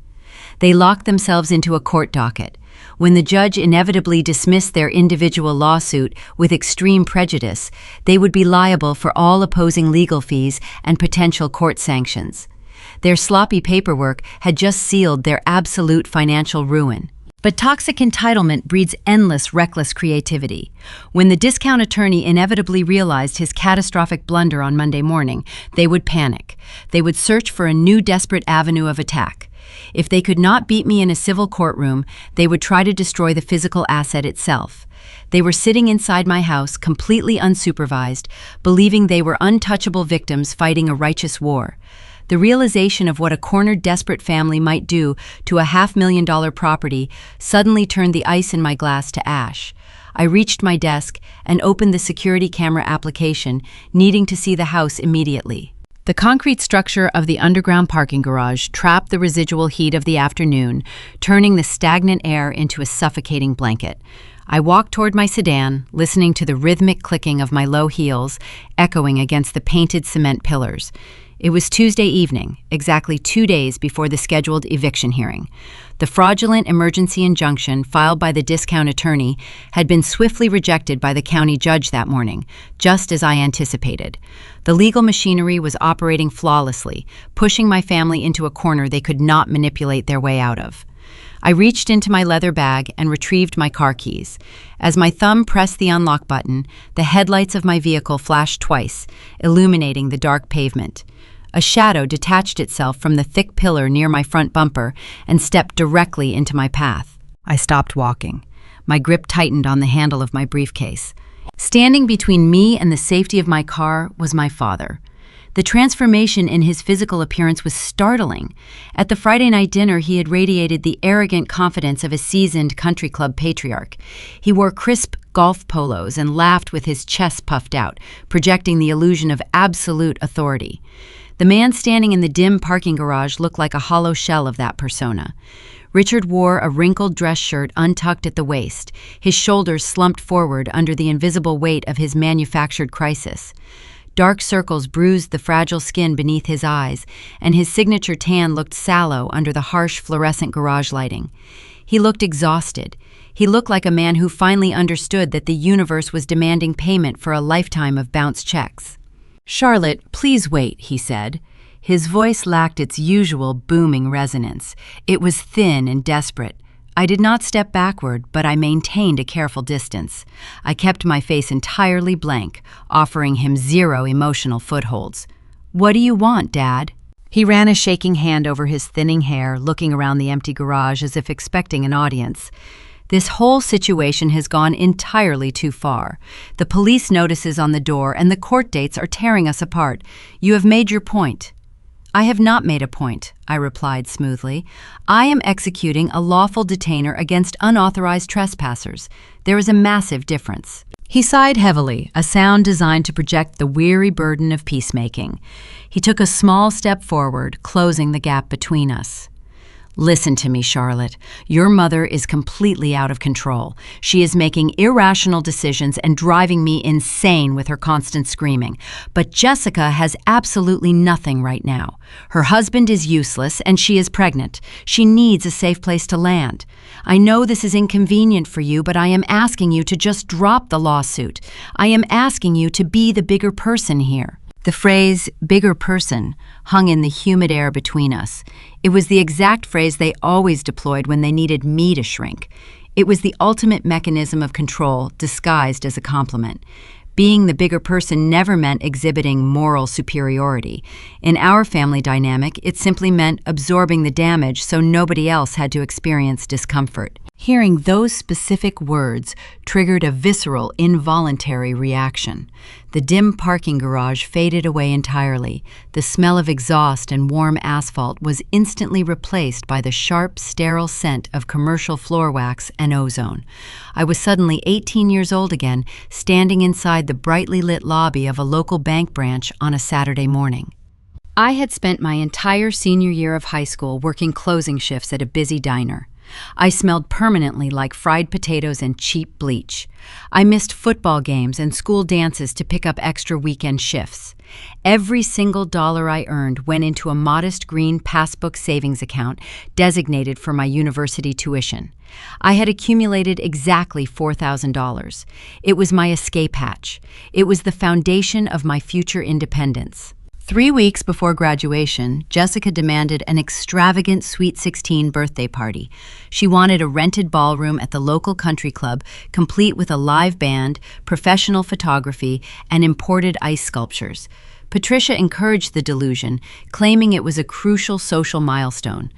They locked themselves into a court docket. When the judge inevitably dismissed their individual lawsuit with extreme prejudice, they would be liable for all opposing legal fees and potential court sanctions. Their sloppy paperwork had just sealed their absolute financial ruin. But toxic entitlement breeds endless, reckless creativity. When the discount attorney inevitably realized his catastrophic blunder on Monday morning, they would panic. They would search for a new desperate avenue of attack. If they could not beat me in a civil courtroom, they would try to destroy the physical asset itself. They were sitting inside my house, completely unsupervised, believing they were untouchable victims fighting a righteous war. The realization of what a cornered, desperate family might do to a $500,000 property suddenly turned the ice in my glass to ash. I reached my desk and opened the security camera application, needing to see the house immediately. The concrete structure of the underground parking garage trapped the residual heat of the afternoon, turning the stagnant air into a suffocating blanket. I walked toward my sedan, listening to the rhythmic clicking of my low heels echoing against the painted cement pillars. It was Tuesday evening, exactly 2 days before the scheduled eviction hearing. The fraudulent emergency injunction filed by the discount attorney had been swiftly rejected by the county judge that morning, just as I anticipated. The legal machinery was operating flawlessly, pushing my family into a corner they could not manipulate their way out of. I reached into my leather bag and retrieved my car keys. As my thumb pressed the unlock button, the headlights of my vehicle flashed twice, illuminating the dark pavement. A shadow detached itself from the thick pillar near my front bumper and stepped directly into my path. I stopped walking. My grip tightened on the handle of my briefcase. Standing between me and the safety of my car was my father. The transformation in his physical appearance was startling. At the Friday night dinner, he had radiated the arrogant confidence of a seasoned country club patriarch. He wore crisp golf polos and laughed with his chest puffed out, projecting the illusion of absolute authority. The man standing in the dim parking garage looked like a hollow shell of that persona. Richard wore a wrinkled dress shirt untucked at the waist, his shoulders slumped forward under the invisible weight of his manufactured crisis. Dark circles bruised the fragile skin beneath his eyes, and his signature tan looked sallow under the harsh fluorescent garage lighting. He looked exhausted. He looked like a man who finally understood that the universe was demanding payment for a lifetime of bounced checks. "Charlotte, please wait," he said. His voice lacked its usual booming resonance. It was thin and desperate. I did not step backward, but I maintained a careful distance. I kept my face entirely blank, offering him zero emotional footholds. "What do you want, Dad?" He ran a shaking hand over his thinning hair, looking around the empty garage as if expecting an audience. This whole situation has gone entirely too far. The police notices on the door and the court dates are tearing us apart. You have made your point. "I have not made a point," I replied smoothly. "I am executing a lawful detainer against unauthorized trespassers. There is a massive difference." He sighed heavily, a sound designed to project the weary burden of peacemaking. He took a small step forward, closing the gap between us. "Listen to me, Charlotte. Your mother is completely out of control. She is making irrational decisions and driving me insane with her constant screaming. But Jessica has absolutely nothing right now. Her husband is useless and she is pregnant. She needs a safe place to land. I know this is inconvenient for you, but I am asking you to just drop the lawsuit. I am asking you to be the bigger person here." The phrase, "bigger person," hung in the humid air between us. It was the exact phrase they always deployed when they needed me to shrink. It was the ultimate mechanism of control disguised as a compliment. Being the bigger person never meant exhibiting moral superiority. In our family dynamic, it simply meant absorbing the damage so nobody else had to experience discomfort. Hearing those specific words triggered a visceral, involuntary reaction. The dim parking garage faded away entirely. The smell of exhaust and warm asphalt was instantly replaced by the sharp, sterile scent of commercial floor wax and ozone. I was suddenly 18 years old again, standing inside the brightly lit lobby of a local bank branch on a Saturday morning. I had spent my entire senior year of high school working closing shifts at a busy diner. I smelled permanently like fried potatoes and cheap bleach. I missed football games and school dances to pick up extra weekend shifts. Every single dollar I earned went into a modest green passbook savings account designated for my university tuition. I had accumulated exactly $4,000. It was my escape hatch. It was the foundation of my future independence. 3 weeks before graduation, Jessica demanded an extravagant Sweet 16 birthday party. She wanted a rented ballroom at the local country club, complete with a live band, professional photography, and imported ice sculptures. Patricia encouraged the delusion, claiming it was a crucial social milestone.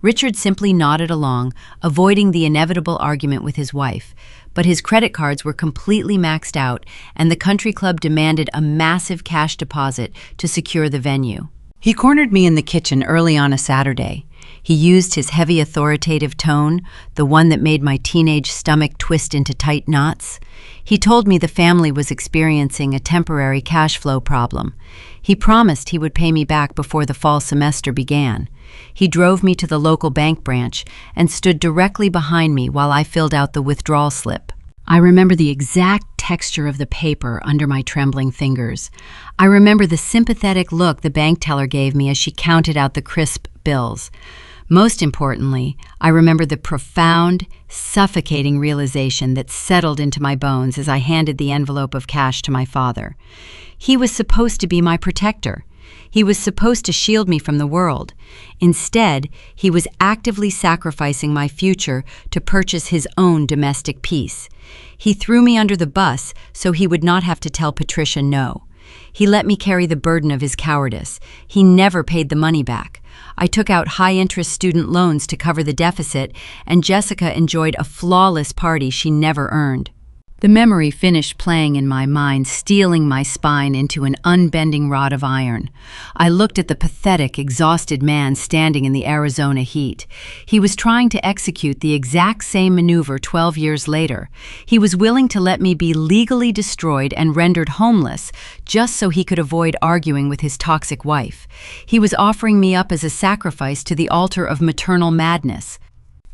Richard simply nodded along, avoiding the inevitable argument with his wife. But his credit cards were completely maxed out, and the country club demanded a massive cash deposit to secure the venue. He cornered me in the kitchen early on a Saturday. He used his heavy authoritative tone, the one that made my teenage stomach twist into tight knots. He told me the family was experiencing a temporary cash flow problem. He promised he would pay me back before the fall semester began. He drove me to the local bank branch and stood directly behind me while I filled out the withdrawal slip. I remember the exact texture of the paper under my trembling fingers. I remember the sympathetic look the bank teller gave me as she counted out the crisp bills. Most importantly, I remember the profound, suffocating realization that settled into my bones as I handed the envelope of cash to my father. He was supposed to be my protector. He was supposed to shield me from the world. Instead, he was actively sacrificing my future to purchase his own domestic peace. He threw me under the bus so he would not have to tell Patricia no. He let me carry the burden of his cowardice. He never paid the money back. I took out high-interest student loans to cover the deficit, and Jessica enjoyed a flawless party she never earned. The memory finished playing in my mind, steeling my spine into an unbending rod of iron. I looked at the pathetic, exhausted man standing in the Arizona heat. He was trying to execute the exact same maneuver 12 years later. He was willing to let me be legally destroyed and rendered homeless just so he could avoid arguing with his toxic wife. He was offering me up as a sacrifice to the altar of maternal madness.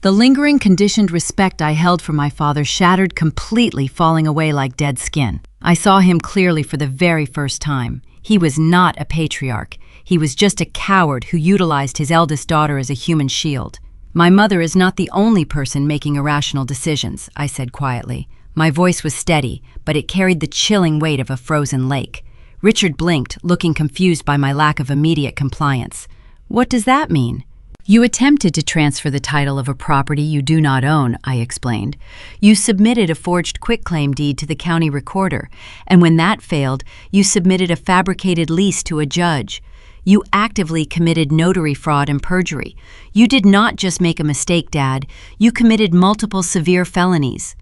The lingering, conditioned respect I held for my father shattered completely, falling away like dead skin. I saw him clearly for the very first time. He was not a patriarch. He was just a coward who utilized his eldest daughter as a human shield. "My mother is not the only person making irrational decisions," I said quietly. My voice was steady, but it carried the chilling weight of a frozen lake. Richard blinked, looking confused by my lack of immediate compliance. "What does that mean?" "You attempted to transfer the title of a property you do not own," I explained. "You submitted a forged quitclaim deed to the county recorder, and when that failed, you submitted a fabricated lease to a judge. You actively committed notary fraud and perjury. You did not just make a mistake, Dad. You committed multiple severe felonies."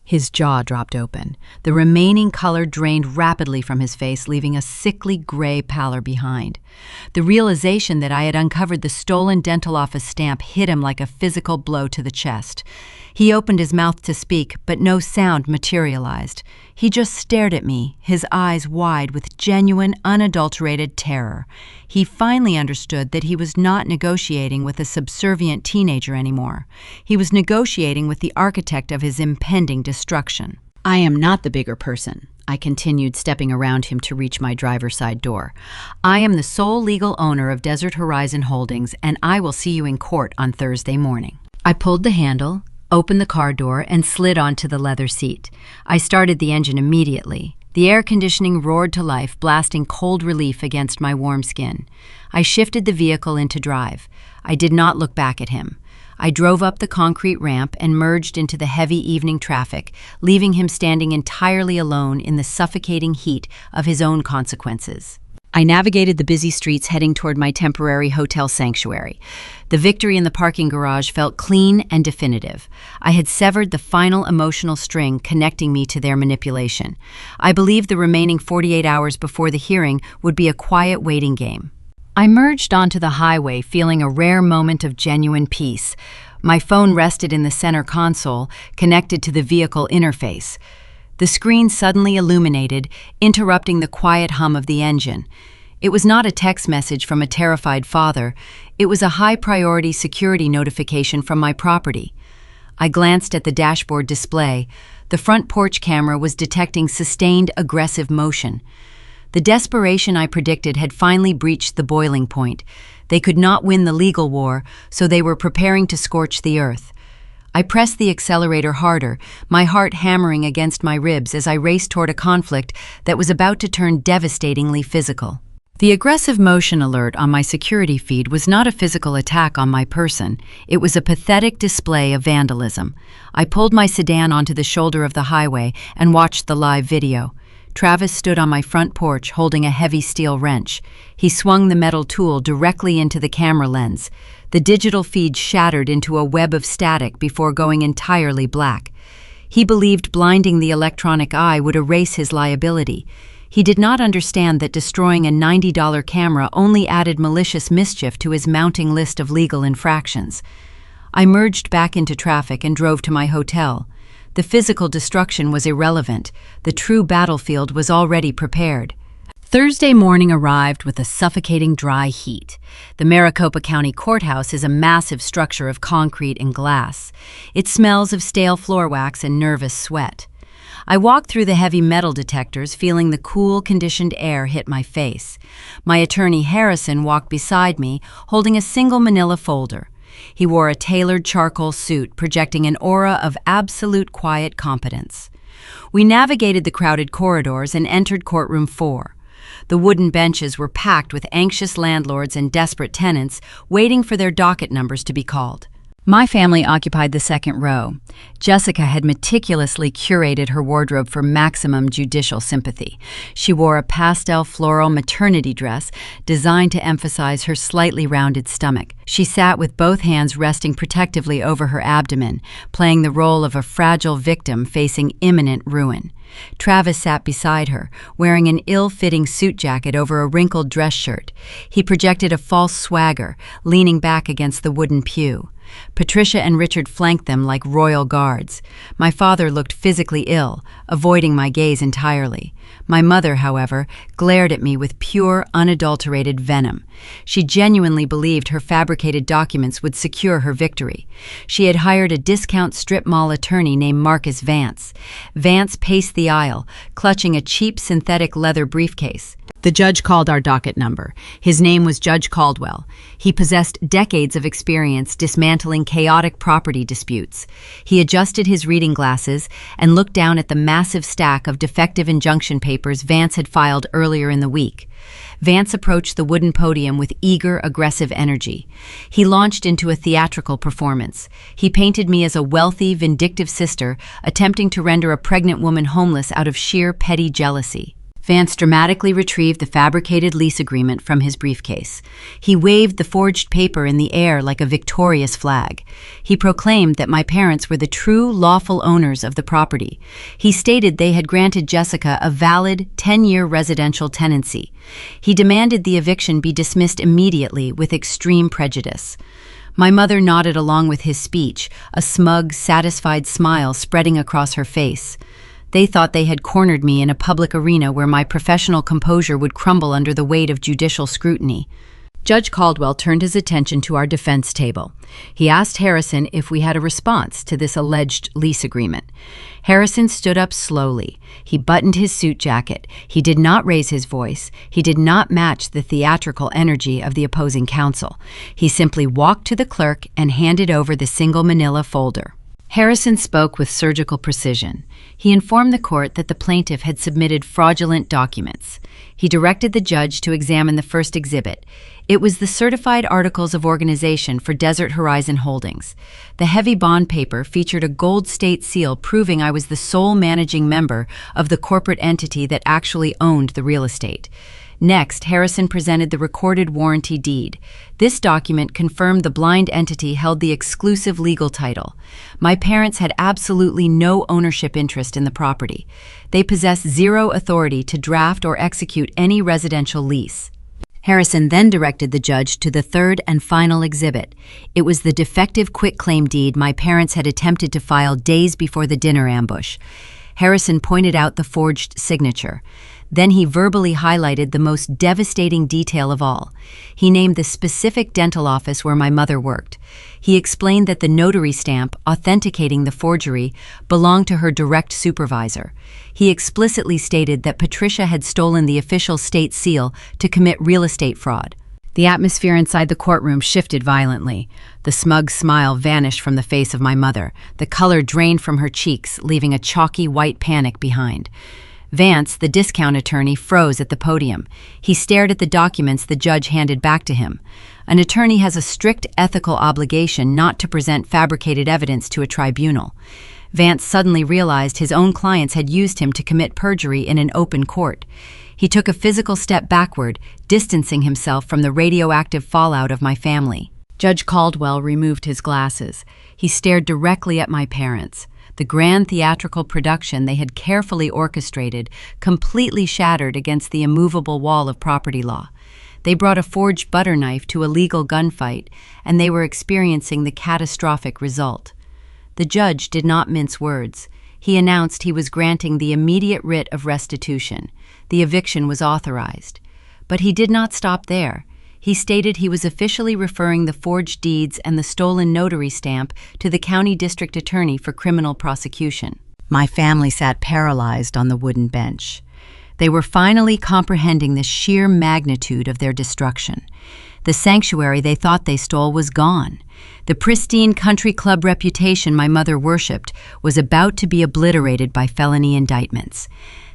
His jaw dropped open. The remaining color drained rapidly from his face, leaving a sickly gray pallor behind. The realization that I had uncovered the stolen dental office stamp hit him like a physical blow to the chest. He opened his mouth to speak, but no sound materialized. He just stared at me, his eyes wide with genuine, unadulterated terror. He finally understood that he was not negotiating with a subservient teenager anymore. He was negotiating with the architect of his impending destruction. "I am not the bigger person," I continued, stepping around him to reach my driver's side door. "I am the sole legal owner of Desert Horizon Holdings, and I will see you in court on Thursday morning." I pulled the handle, opened the car door, and slid onto the leather seat. I started the engine immediately. The air conditioning roared to life, blasting cold relief against my warm skin. I shifted the vehicle into drive. I did not look back at him. I drove up the concrete ramp and merged into the heavy evening traffic, leaving him standing entirely alone in the suffocating heat of his own consequences. I navigated the busy streets heading toward my temporary hotel sanctuary. The victory in the parking garage felt clean and definitive. I had severed the final emotional string connecting me to their manipulation. I believed the remaining 48 hours before the hearing would be a quiet waiting game. I merged onto the highway, feeling a rare moment of genuine peace. My phone rested in the center console, connected to the vehicle interface. The screen suddenly illuminated, interrupting the quiet hum of the engine. It was not a text message from a terrified father. It was a high-priority security notification from my property. I glanced at the dashboard display. The front porch camera was detecting sustained aggressive motion. The desperation I predicted had finally breached the boiling point. They could not win the legal war, so they were preparing to scorch the earth. I pressed the accelerator harder, my heart hammering against my ribs as I raced toward a conflict that was about to turn devastatingly physical. The aggressive motion alert on my security feed was not a physical attack on my person. It was a pathetic display of vandalism. I pulled my sedan onto the shoulder of the highway and watched the live video. Travis stood on my front porch holding a heavy steel wrench. He swung the metal tool directly into the camera lens. The digital feed shattered into a web of static before going entirely black. He believed blinding the electronic eye would erase his liability. He did not understand that destroying a $90 camera only added malicious mischief to his mounting list of legal infractions. I merged back into traffic and drove to my hotel. The physical destruction was irrelevant. The true battlefield was already prepared. Thursday morning arrived with a suffocating dry heat. The Maricopa County Courthouse is a massive structure of concrete and glass. It smells of stale floor wax and nervous sweat. I walked through the heavy metal detectors, feeling the cool, conditioned air hit my face. My attorney Harrison walked beside me, holding a single manila folder. He wore a tailored charcoal suit, projecting an aura of absolute quiet competence. We navigated the crowded corridors and entered courtroom 4. The wooden benches were packed with anxious landlords and desperate tenants waiting for their docket numbers to be called. My family occupied the second row. Jessica had meticulously curated her wardrobe for maximum judicial sympathy. She wore a pastel floral maternity dress designed to emphasize her slightly rounded stomach. She sat with both hands resting protectively over her abdomen, playing the role of a fragile victim facing imminent ruin. Travis sat beside her, wearing an ill-fitting suit jacket over a wrinkled dress shirt. He projected a false swagger, leaning back against the wooden pew. Patricia and Richard flanked them like royal guards. My father looked physically ill, avoiding my gaze entirely. My mother, however, glared at me with pure, unadulterated venom. She genuinely believed her fabricated documents would secure her victory. She had hired a discount strip mall attorney named Marcus Vance. Vance paced the aisle, clutching a cheap synthetic leather briefcase. The judge called our docket number. His name was Judge Caldwell. He possessed decades of experience dismantling chaotic property disputes. He adjusted his reading glasses and looked down at the massive stack of defective injunction papers Vance had filed earlier in the week. Vance approached the wooden podium with eager, aggressive energy. He launched into a theatrical performance. He painted me as a wealthy, vindictive sister attempting to render a pregnant woman homeless out of sheer petty jealousy. Vance dramatically retrieved the fabricated lease agreement from his briefcase. He waved the forged paper in the air like a victorious flag. He proclaimed that my parents were the true lawful owners of the property. He stated they had granted Jessica a valid 10-year residential tenancy. He demanded the eviction be dismissed immediately with extreme prejudice. My mother nodded along with his speech, a smug, satisfied smile spreading across her face. They thought they had cornered me in a public arena where my professional composure would crumble under the weight of judicial scrutiny. Judge Caldwell turned his attention to our defense table. He asked Harrison if we had a response to this alleged lease agreement. Harrison stood up slowly. He buttoned his suit jacket. He did not raise his voice. He did not match the theatrical energy of the opposing counsel. He simply walked to the clerk and handed over the single manila folder. Harrison spoke with surgical precision. He informed the court that the plaintiff had submitted fraudulent documents. He directed the judge to examine the first exhibit. It was the certified articles of organization for Desert Horizon Holdings. The heavy bond paper featured a gold state seal proving I was the sole managing member of the corporate entity that actually owned the real estate. Next, Harrison presented the recorded warranty deed. This document confirmed the blind entity held the exclusive legal title. My parents had absolutely no ownership interest in the property. They possessed zero authority to draft or execute any residential lease. Harrison then directed the judge to the third and final exhibit. It was the defective quitclaim deed my parents had attempted to file days before the dinner ambush. Harrison pointed out the forged signature. Then he verbally highlighted the most devastating detail of all. He named the specific dental office where my mother worked. He explained that the notary stamp authenticating the forgery belonged to her direct supervisor. He explicitly stated that Patricia had stolen the official state seal to commit real estate fraud. The atmosphere inside the courtroom shifted violently. The smug smile vanished from the face of my mother. The color drained from her cheeks, leaving a chalky white panic behind. Vance, the discount attorney, froze at the podium. He stared at the documents the judge handed back to him. An attorney has a strict ethical obligation not to present fabricated evidence to a tribunal. Vance suddenly realized his own clients had used him to commit perjury in an open court. He took a physical step backward, distancing himself from the radioactive fallout of my family. Judge Caldwell removed his glasses. He stared directly at my parents. The grand theatrical production they had carefully orchestrated completely shattered against the immovable wall of property law. They brought a forged butter knife to a legal gunfight, and they were experiencing the catastrophic result. The judge did not mince words. He announced he was granting the immediate writ of restitution. The eviction was authorized. But he did not stop there. He stated he was officially referring the forged deeds and the stolen notary stamp to the county district attorney for criminal prosecution. My family sat paralyzed on the wooden bench. They were finally comprehending the sheer magnitude of their destruction. The sanctuary they thought they stole was gone. The pristine country club reputation my mother worshipped was about to be obliterated by felony indictments.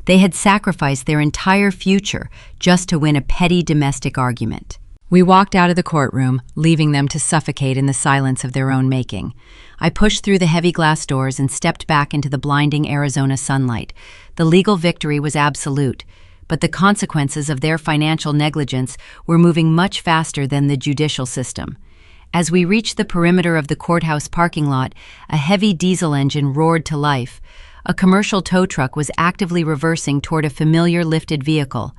They had sacrificed their entire future just to win a petty domestic argument. We walked out of the courtroom, leaving them to suffocate in the silence of their own making. I pushed through the heavy glass doors and stepped back into the blinding Arizona sunlight. The legal victory was absolute, but the consequences of their financial negligence were moving much faster than the judicial system. As we reached the perimeter of the courthouse parking lot, a heavy diesel engine roared to life. A commercial tow truck was actively reversing toward a familiar lifted vehicle.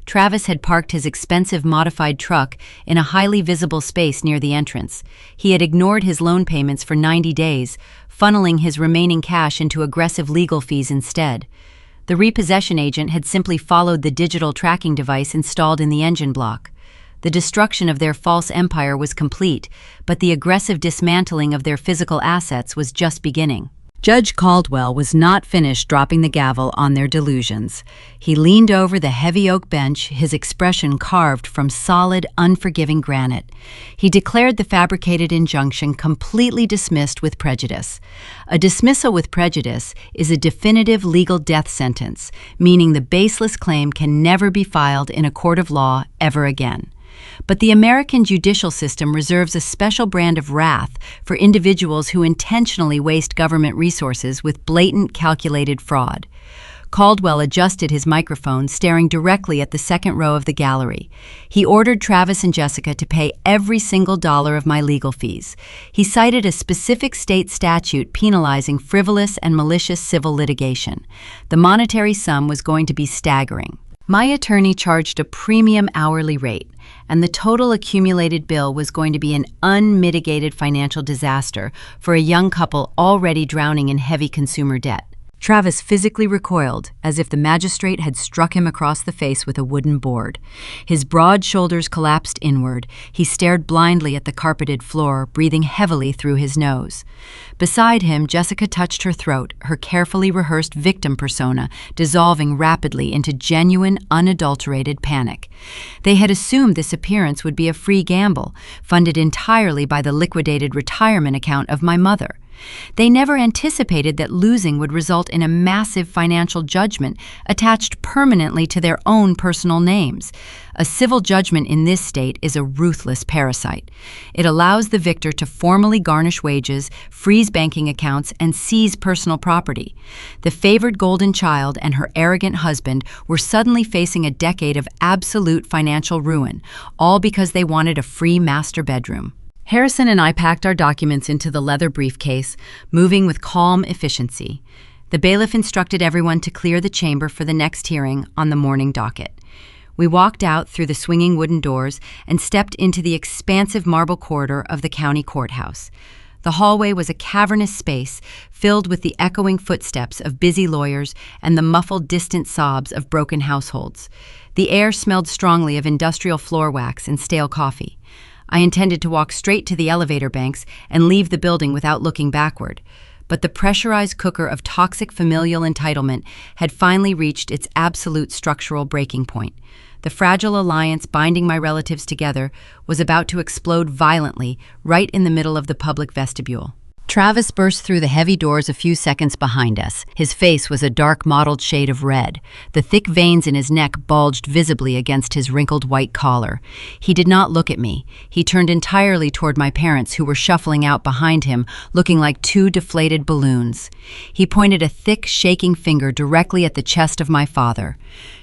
Travis had parked his expensive modified truck in a highly visible space near the entrance. He had ignored his loan payments for 90 days, funneling his remaining cash into aggressive legal fees instead. The repossession agent had simply followed the digital tracking device installed in the engine block. The destruction of their false empire was complete, but the aggressive dismantling of their physical assets was just beginning. Judge Caldwell was not finished dropping the gavel on their delusions. He leaned over the heavy oak bench, his expression carved from solid, unforgiving granite. He declared the fabricated injunction completely dismissed with prejudice. A dismissal with prejudice is a definitive legal death sentence, meaning the baseless claim can never be filed in a court of law ever again. But the American judicial system reserves a special brand of wrath for individuals who intentionally waste government resources with blatant, calculated fraud. Caldwell adjusted his microphone, staring directly at the second row of the gallery. He ordered Travis and Jessica to pay every single dollar of my legal fees. He cited a specific state statute penalizing frivolous and malicious civil litigation. The monetary sum was going to be staggering. My attorney charged a premium hourly rate, and the total accumulated bill was going to be an unmitigated financial disaster for a young couple already drowning in heavy consumer debt. Travis physically recoiled, as if the magistrate had struck him across the face with a wooden board. His broad shoulders collapsed inward. He stared blindly at the carpeted floor, breathing heavily through his nose. Beside him, Jessica touched her throat, her carefully rehearsed victim persona dissolving rapidly into genuine, unadulterated panic. They had assumed this appearance would be a free gamble, funded entirely by the liquidated retirement account of my mother. They never anticipated that losing would result in a massive financial judgment attached permanently to their own personal names. A civil judgment in this state is a ruthless parasite. It allows the victor to formally garnish wages, freeze banking accounts, and seize personal property. The favored golden child and her arrogant husband were suddenly facing a decade of absolute financial ruin, all because they wanted a free master bedroom. Harrison and I packed our documents into the leather briefcase, moving with calm efficiency. The bailiff instructed everyone to clear the chamber for the next hearing on the morning docket. We walked out through the swinging wooden doors and stepped into the expansive marble corridor of the county courthouse. The hallway was a cavernous space filled with the echoing footsteps of busy lawyers and the muffled distant sobs of broken households. The air smelled strongly of industrial floor wax and stale coffee. I intended to walk straight to the elevator banks and leave the building without looking backward. But the pressurized cooker of toxic familial entitlement had finally reached its absolute structural breaking point. The fragile alliance binding my relatives together was about to explode violently right in the middle of the public vestibule. Travis burst through the heavy doors a few seconds behind us. His face was a dark mottled shade of red. The thick veins in his neck bulged visibly against his wrinkled white collar. He did not look at me. He turned entirely toward my parents, who were shuffling out behind him, looking like two deflated balloons. He pointed a thick, shaking finger directly at the chest of my father.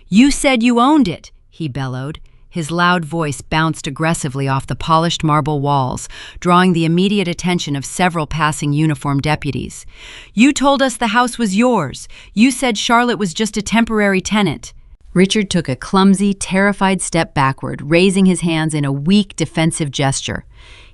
"You said you owned it," he bellowed. His loud voice bounced aggressively off the polished marble walls, drawing the immediate attention of several passing uniformed deputies. "You told us the house was yours. You said Charlotte was just a temporary tenant." Richard took a clumsy, terrified step backward, raising his hands in a weak, defensive gesture.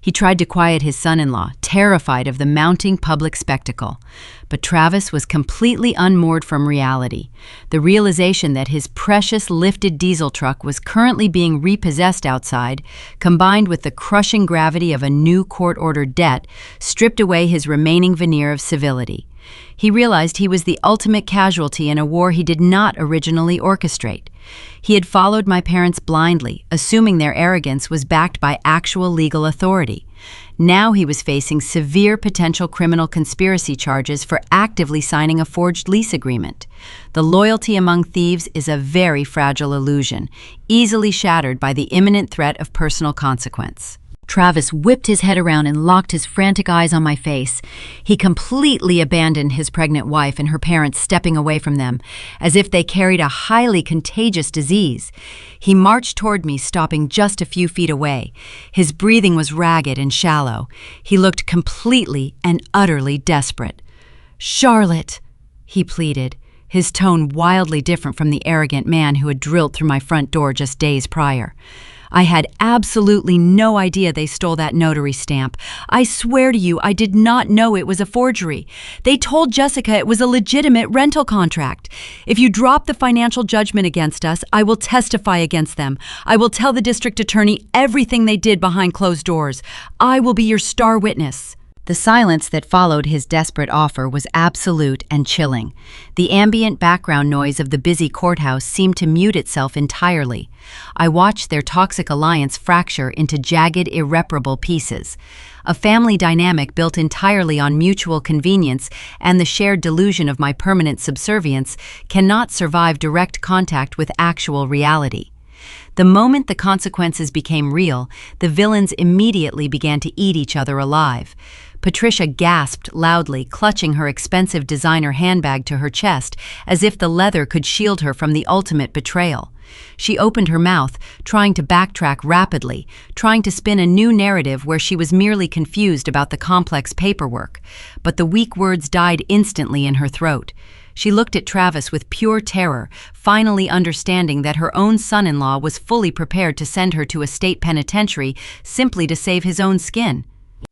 He tried to quiet his son-in-law, terrified of the mounting public spectacle. But Travis was completely unmoored from reality. The realization that his precious lifted diesel truck was currently being repossessed outside, combined with the crushing gravity of a new court-ordered debt, stripped away his remaining veneer of civility. He realized he was the ultimate casualty in a war he did not originally orchestrate. He had followed my parents blindly, assuming their arrogance was backed by actual legal authority. Now he was facing severe potential criminal conspiracy charges for actively signing a forged lease agreement. The loyalty among thieves is a very fragile illusion, easily shattered by the imminent threat of personal consequence. Travis whipped his head around and locked his frantic eyes on my face. He completely abandoned his pregnant wife and her parents, stepping away from them, as if they carried a highly contagious disease. He marched toward me, stopping just a few feet away. His breathing was ragged and shallow. He looked completely and utterly desperate. "Charlotte," he pleaded, his tone wildly different from the arrogant man who had drilled through my front door just days prior. "I had absolutely no idea they stole that notary stamp. I swear to you, I did not know it was a forgery. They told Jessica it was a legitimate rental contract. If you drop the financial judgment against us, I will testify against them. I will tell the district attorney everything they did behind closed doors. I will be your star witness." The silence that followed his desperate offer was absolute and chilling. The ambient background noise of the busy courthouse seemed to mute itself entirely. I watched their toxic alliance fracture into jagged, irreparable pieces. A family dynamic built entirely on mutual convenience and the shared delusion of my permanent subservience cannot survive direct contact with actual reality. The moment the consequences became real, the villains immediately began to eat each other alive. Patricia gasped loudly, clutching her expensive designer handbag to her chest, as if the leather could shield her from the ultimate betrayal. She opened her mouth, trying to backtrack rapidly, trying to spin a new narrative where she was merely confused about the complex paperwork. But the weak words died instantly in her throat. She looked at Travis with pure terror, finally understanding that her own son-in-law was fully prepared to send her to a state penitentiary simply to save his own skin.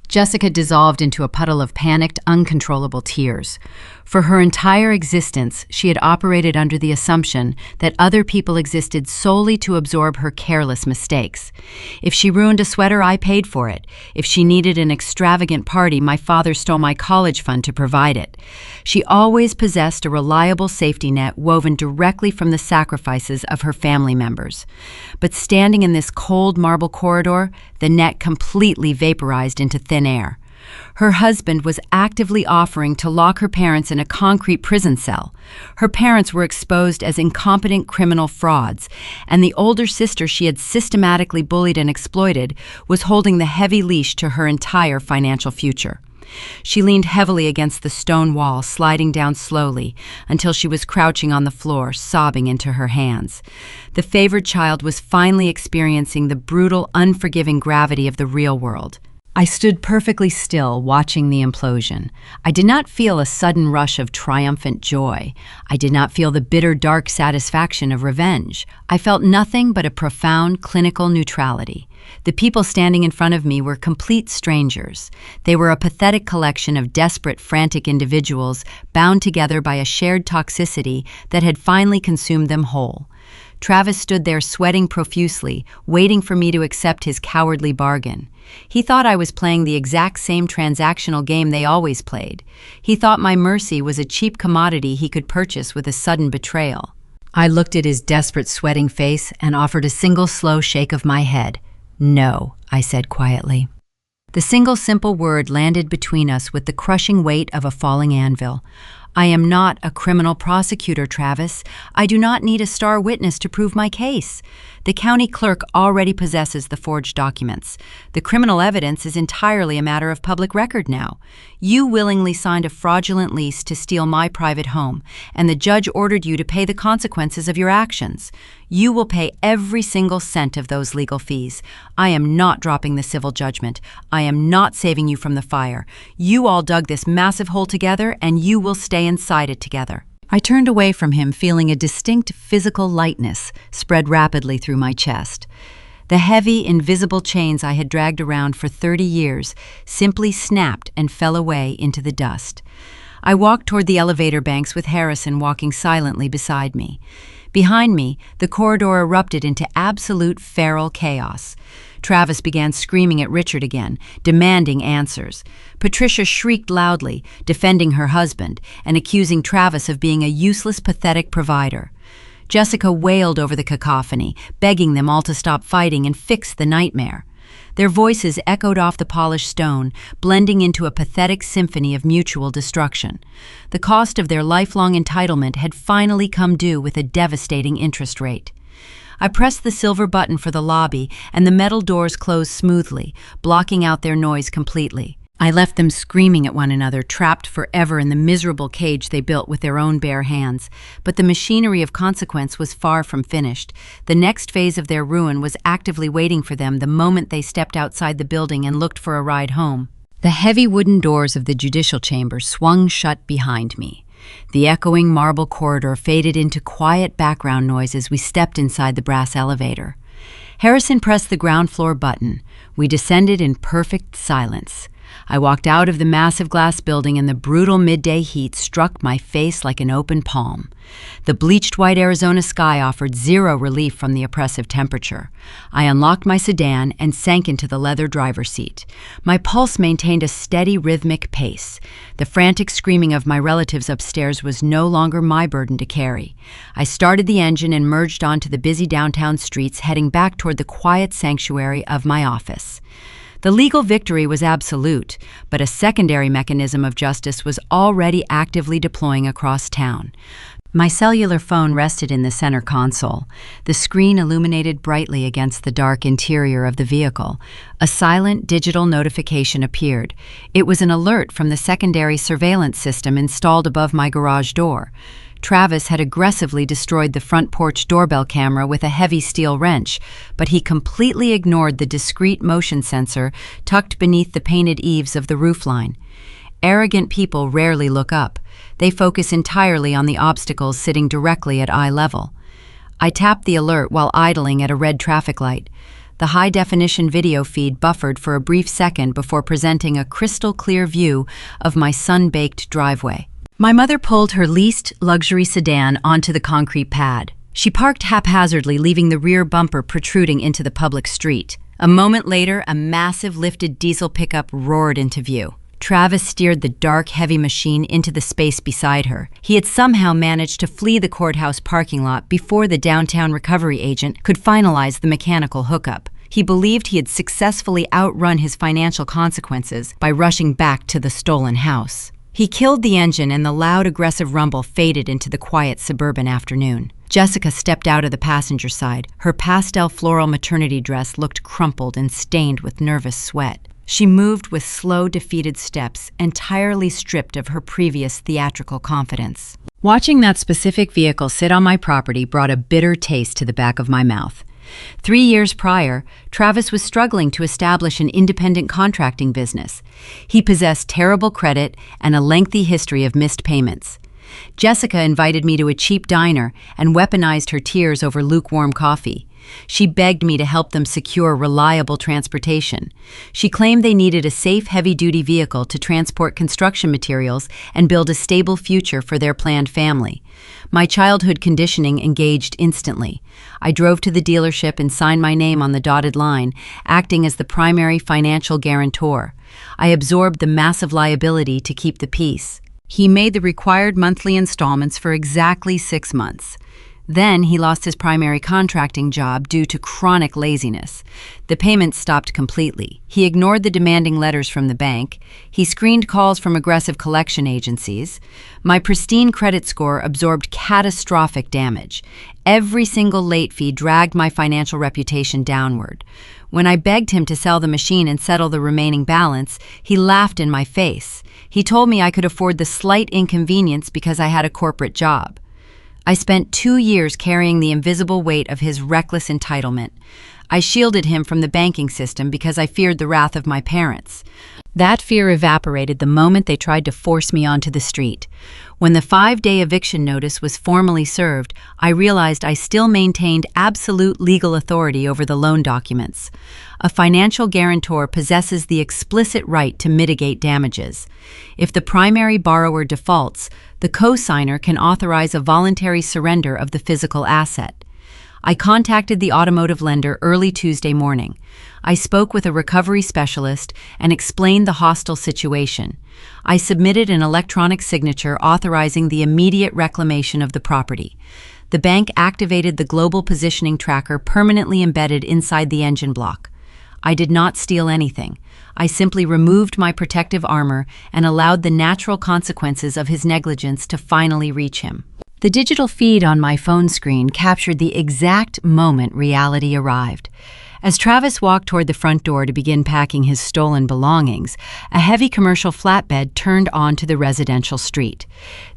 Jessica dissolved into a puddle of panicked, uncontrollable tears. For her entire existence, she had operated under the assumption that other people existed solely to absorb her careless mistakes. If she ruined a sweater, I paid for it. If she needed an extravagant party, my father stole my college fund to provide it. She always possessed a reliable safety net woven directly from the sacrifices of her family members. But standing in this cold marble corridor, the net completely vaporized into thin air. Her husband was actively offering to lock her parents in a concrete prison cell. Her parents were exposed as incompetent criminal frauds, and the older sister she had systematically bullied and exploited was holding the heavy leash to her entire financial future. She leaned heavily against the stone wall, sliding down slowly until she was crouching on the floor, sobbing into her hands. The favored child was finally experiencing the brutal, unforgiving gravity of the real world. I stood perfectly still, watching the implosion. I did not feel a sudden rush of triumphant joy. I did not feel the bitter, dark satisfaction of revenge. I felt nothing but a profound clinical neutrality. The people standing in front of me were complete strangers. They were a pathetic collection of desperate, frantic individuals bound together by a shared toxicity that had finally consumed them whole. Travis stood there sweating profusely, waiting for me to accept his cowardly bargain. He thought I was playing the exact same transactional game they always played. He thought my mercy was a cheap commodity he could purchase with a sudden betrayal. I looked at his desperate, sweating face and offered a single slow shake of my head. "No," I said quietly. The single simple word landed between us with the crushing weight of a falling anvil. "I am not a criminal prosecutor, Travis. I do not need a star witness to prove my case. The county clerk already possesses the forged documents. The criminal evidence is entirely a matter of public record now. You willingly signed a fraudulent lease to steal my private home, and the judge ordered you to pay the consequences of your actions. You will pay every single cent of those legal fees. I am not dropping the civil judgment. I am not saving you from the fire. You all dug this massive hole together, and you will stay inside it together." I turned away from him, feeling a distinct physical lightness spread rapidly through my chest. The heavy, invisible chains I had dragged around for 30 years simply snapped and fell away into the dust. I walked toward the elevator banks with Harrison walking silently beside me. Behind me, the corridor erupted into absolute feral chaos. Travis began screaming at Richard again, demanding answers. Patricia shrieked loudly, defending her husband and accusing Travis of being a useless, pathetic provider. Jessica wailed over the cacophony, begging them all to stop fighting and fix the nightmare. Their voices echoed off the polished stone, blending into a pathetic symphony of mutual destruction. The cost of their lifelong entitlement had finally come due with a devastating interest rate. I pressed the silver button for the lobby, and the metal doors closed smoothly, blocking out their noise completely. I left them screaming at one another, trapped forever in the miserable cage they built with their own bare hands. But the machinery of consequence was far from finished. The next phase of their ruin was actively waiting for them the moment they stepped outside the building and looked for a ride home. The heavy wooden doors of the judicial chamber swung shut behind me. The echoing marble corridor faded into quiet background noise as we stepped inside the brass elevator. Harrison pressed the ground floor button. We descended in perfect silence. I walked out of the massive glass building and the brutal midday heat struck my face like an open palm. The bleached white Arizona sky offered zero relief from the oppressive temperature. I unlocked my sedan and sank into the leather driver's seat. My pulse maintained a steady, rhythmic pace. The frantic screaming of my relatives upstairs was no longer my burden to carry. I started the engine and merged onto the busy downtown streets, heading back toward the quiet sanctuary of my office. The legal victory was absolute, but a secondary mechanism of justice was already actively deploying across town. My cellular phone rested in the center console. The screen illuminated brightly against the dark interior of the vehicle. A silent digital notification appeared. It was an alert from the secondary surveillance system installed above my garage door. Travis had aggressively destroyed the front porch doorbell camera with a heavy steel wrench, but he completely ignored the discreet motion sensor tucked beneath the painted eaves of the roofline. Arrogant people rarely look up. They focus entirely on the obstacles sitting directly at eye level. I tapped the alert while idling at a red traffic light. The high-definition video feed buffered for a brief second before presenting a crystal-clear view of my sun-baked driveway. My mother pulled her leased luxury sedan onto the concrete pad. She parked haphazardly, leaving the rear bumper protruding into the public street. A moment later, a massive lifted diesel pickup roared into view. Travis steered the dark, heavy machine into the space beside her. He had somehow managed to flee the courthouse parking lot before the downtown recovery agent could finalize the mechanical hookup. He believed he had successfully outrun his financial consequences by rushing back to the stolen house. He killed the engine and the loud, aggressive rumble faded into the quiet suburban afternoon. Jessica stepped out of the passenger side. Her pastel floral maternity dress looked crumpled and stained with nervous sweat. She moved with slow, defeated steps, entirely stripped of her previous theatrical confidence. Watching that specific vehicle sit on my property brought a bitter taste to the back of my mouth. 3 years prior, Travis was struggling to establish an independent contracting business. He possessed terrible credit and a lengthy history of missed payments. Jessica invited me to a cheap diner and weaponized her tears over lukewarm coffee. She begged me to help them secure reliable transportation. She claimed they needed a safe, heavy-duty vehicle to transport construction materials and build a stable future for their planned family. My childhood conditioning engaged instantly. I drove to the dealership and signed my name on the dotted line, acting as the primary financial guarantor. I absorbed the massive liability to keep the peace. He made the required monthly installments for exactly 6 months. Then he lost his primary contracting job due to chronic laziness. The payments stopped completely. He ignored the demanding letters from the bank. He screened calls from aggressive collection agencies. My pristine credit score absorbed catastrophic damage. Every single late fee dragged my financial reputation downward. When I begged him to sell the machine and settle the remaining balance, he laughed in my face. He told me I could afford the slight inconvenience because I had a corporate job. I spent 2 years carrying the invisible weight of his reckless entitlement. I shielded him from the banking system because I feared the wrath of my parents. That fear evaporated the moment they tried to force me onto the street. When the 5-day eviction notice was formally served, I realized I still maintained absolute legal authority over the loan documents. A financial guarantor possesses the explicit right to mitigate damages. If the primary borrower defaults, the co-signer can authorize a voluntary surrender of the physical asset. I contacted the automotive lender early Tuesday morning. I spoke with a recovery specialist and explained the hostile situation. I submitted an electronic signature authorizing the immediate reclamation of the property. The bank activated the global positioning tracker permanently embedded inside the engine block. I did not steal anything. I simply removed my protective armor and allowed the natural consequences of his negligence to finally reach him. The digital feed on my phone screen captured the exact moment reality arrived. As Travis walked toward the front door to begin packing his stolen belongings, a heavy commercial flatbed turned onto the residential street.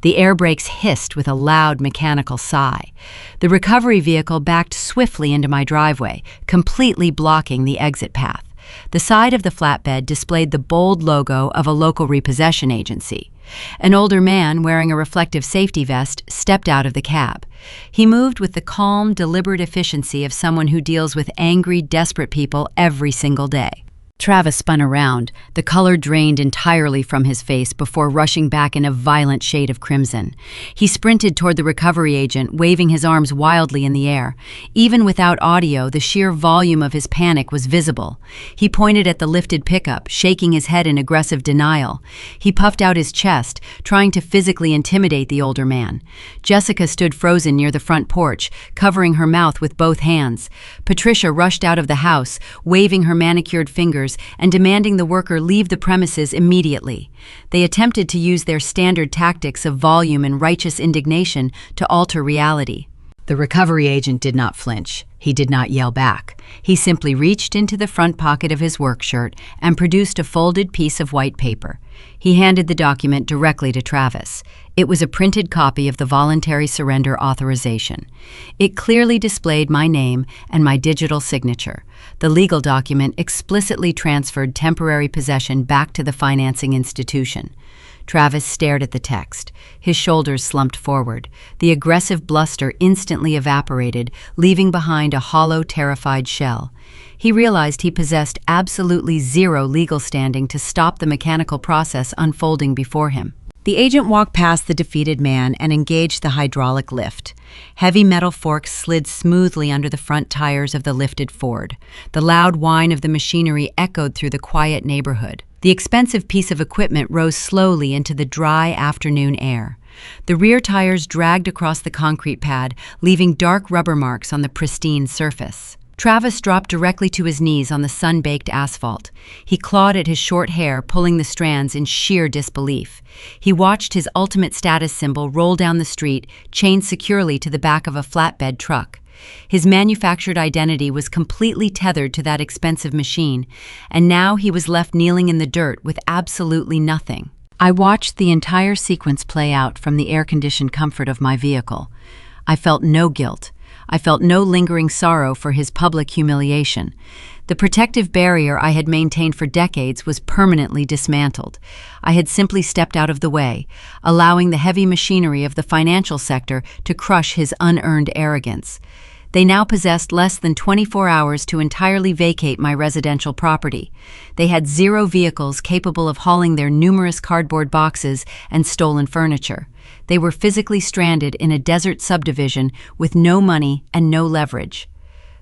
The air brakes hissed with a loud mechanical sigh. The recovery vehicle backed swiftly into my driveway, completely blocking the exit path. The side of the flatbed displayed the bold logo of a local repossession agency. An older man wearing a reflective safety vest stepped out of the cab. He moved with the calm, deliberate efficiency of someone who deals with angry, desperate people every single day. Travis spun around, the color drained entirely from his face before rushing back in a violent shade of crimson. He sprinted toward the recovery agent, waving his arms wildly in the air. Even without audio, the sheer volume of his panic was visible. He pointed at the lifted pickup, shaking his head in aggressive denial. He puffed out his chest, trying to physically intimidate the older man. Jessica stood frozen near the front porch, covering her mouth with both hands. Patricia rushed out of the house, waving her manicured fingers and demanding the worker leave the premises immediately. They attempted to use their standard tactics of volume and righteous indignation to alter reality. The recovery agent did not flinch. He did not yell back. He simply reached into the front pocket of his work shirt and produced a folded piece of white paper. He handed the document directly to Travis. It was a printed copy of the voluntary surrender authorization. It clearly displayed my name and my digital signature. The legal document explicitly transferred temporary possession back to the financing institution. Travis stared at the text. His shoulders slumped forward. The aggressive bluster instantly evaporated, leaving behind a hollow, terrified shell. He realized he possessed absolutely zero legal standing to stop the mechanical process unfolding before him. The agent walked past the defeated man and engaged the hydraulic lift. Heavy metal forks slid smoothly under the front tires of the lifted Ford. The loud whine of the machinery echoed through the quiet neighborhood. The expensive piece of equipment rose slowly into the dry afternoon air. The rear tires dragged across the concrete pad, leaving dark rubber marks on the pristine surface. Travis dropped directly to his knees on the sun-baked asphalt. He clawed at his short hair, pulling the strands in sheer disbelief. He watched his ultimate status symbol roll down the street, chained securely to the back of a flatbed truck. His manufactured identity was completely tethered to that expensive machine, and now he was left kneeling in the dirt with absolutely nothing. I watched the entire sequence play out from the air-conditioned comfort of my vehicle. I felt no guilt. I felt no lingering sorrow for his public humiliation. The protective barrier I had maintained for decades was permanently dismantled. I had simply stepped out of the way, allowing the heavy machinery of the financial sector to crush his unearned arrogance. They now possessed less than 24 hours to entirely vacate my residential property. They had 0 vehicles capable of hauling their numerous cardboard boxes and stolen furniture. They were physically stranded in a desert subdivision with no money and no leverage.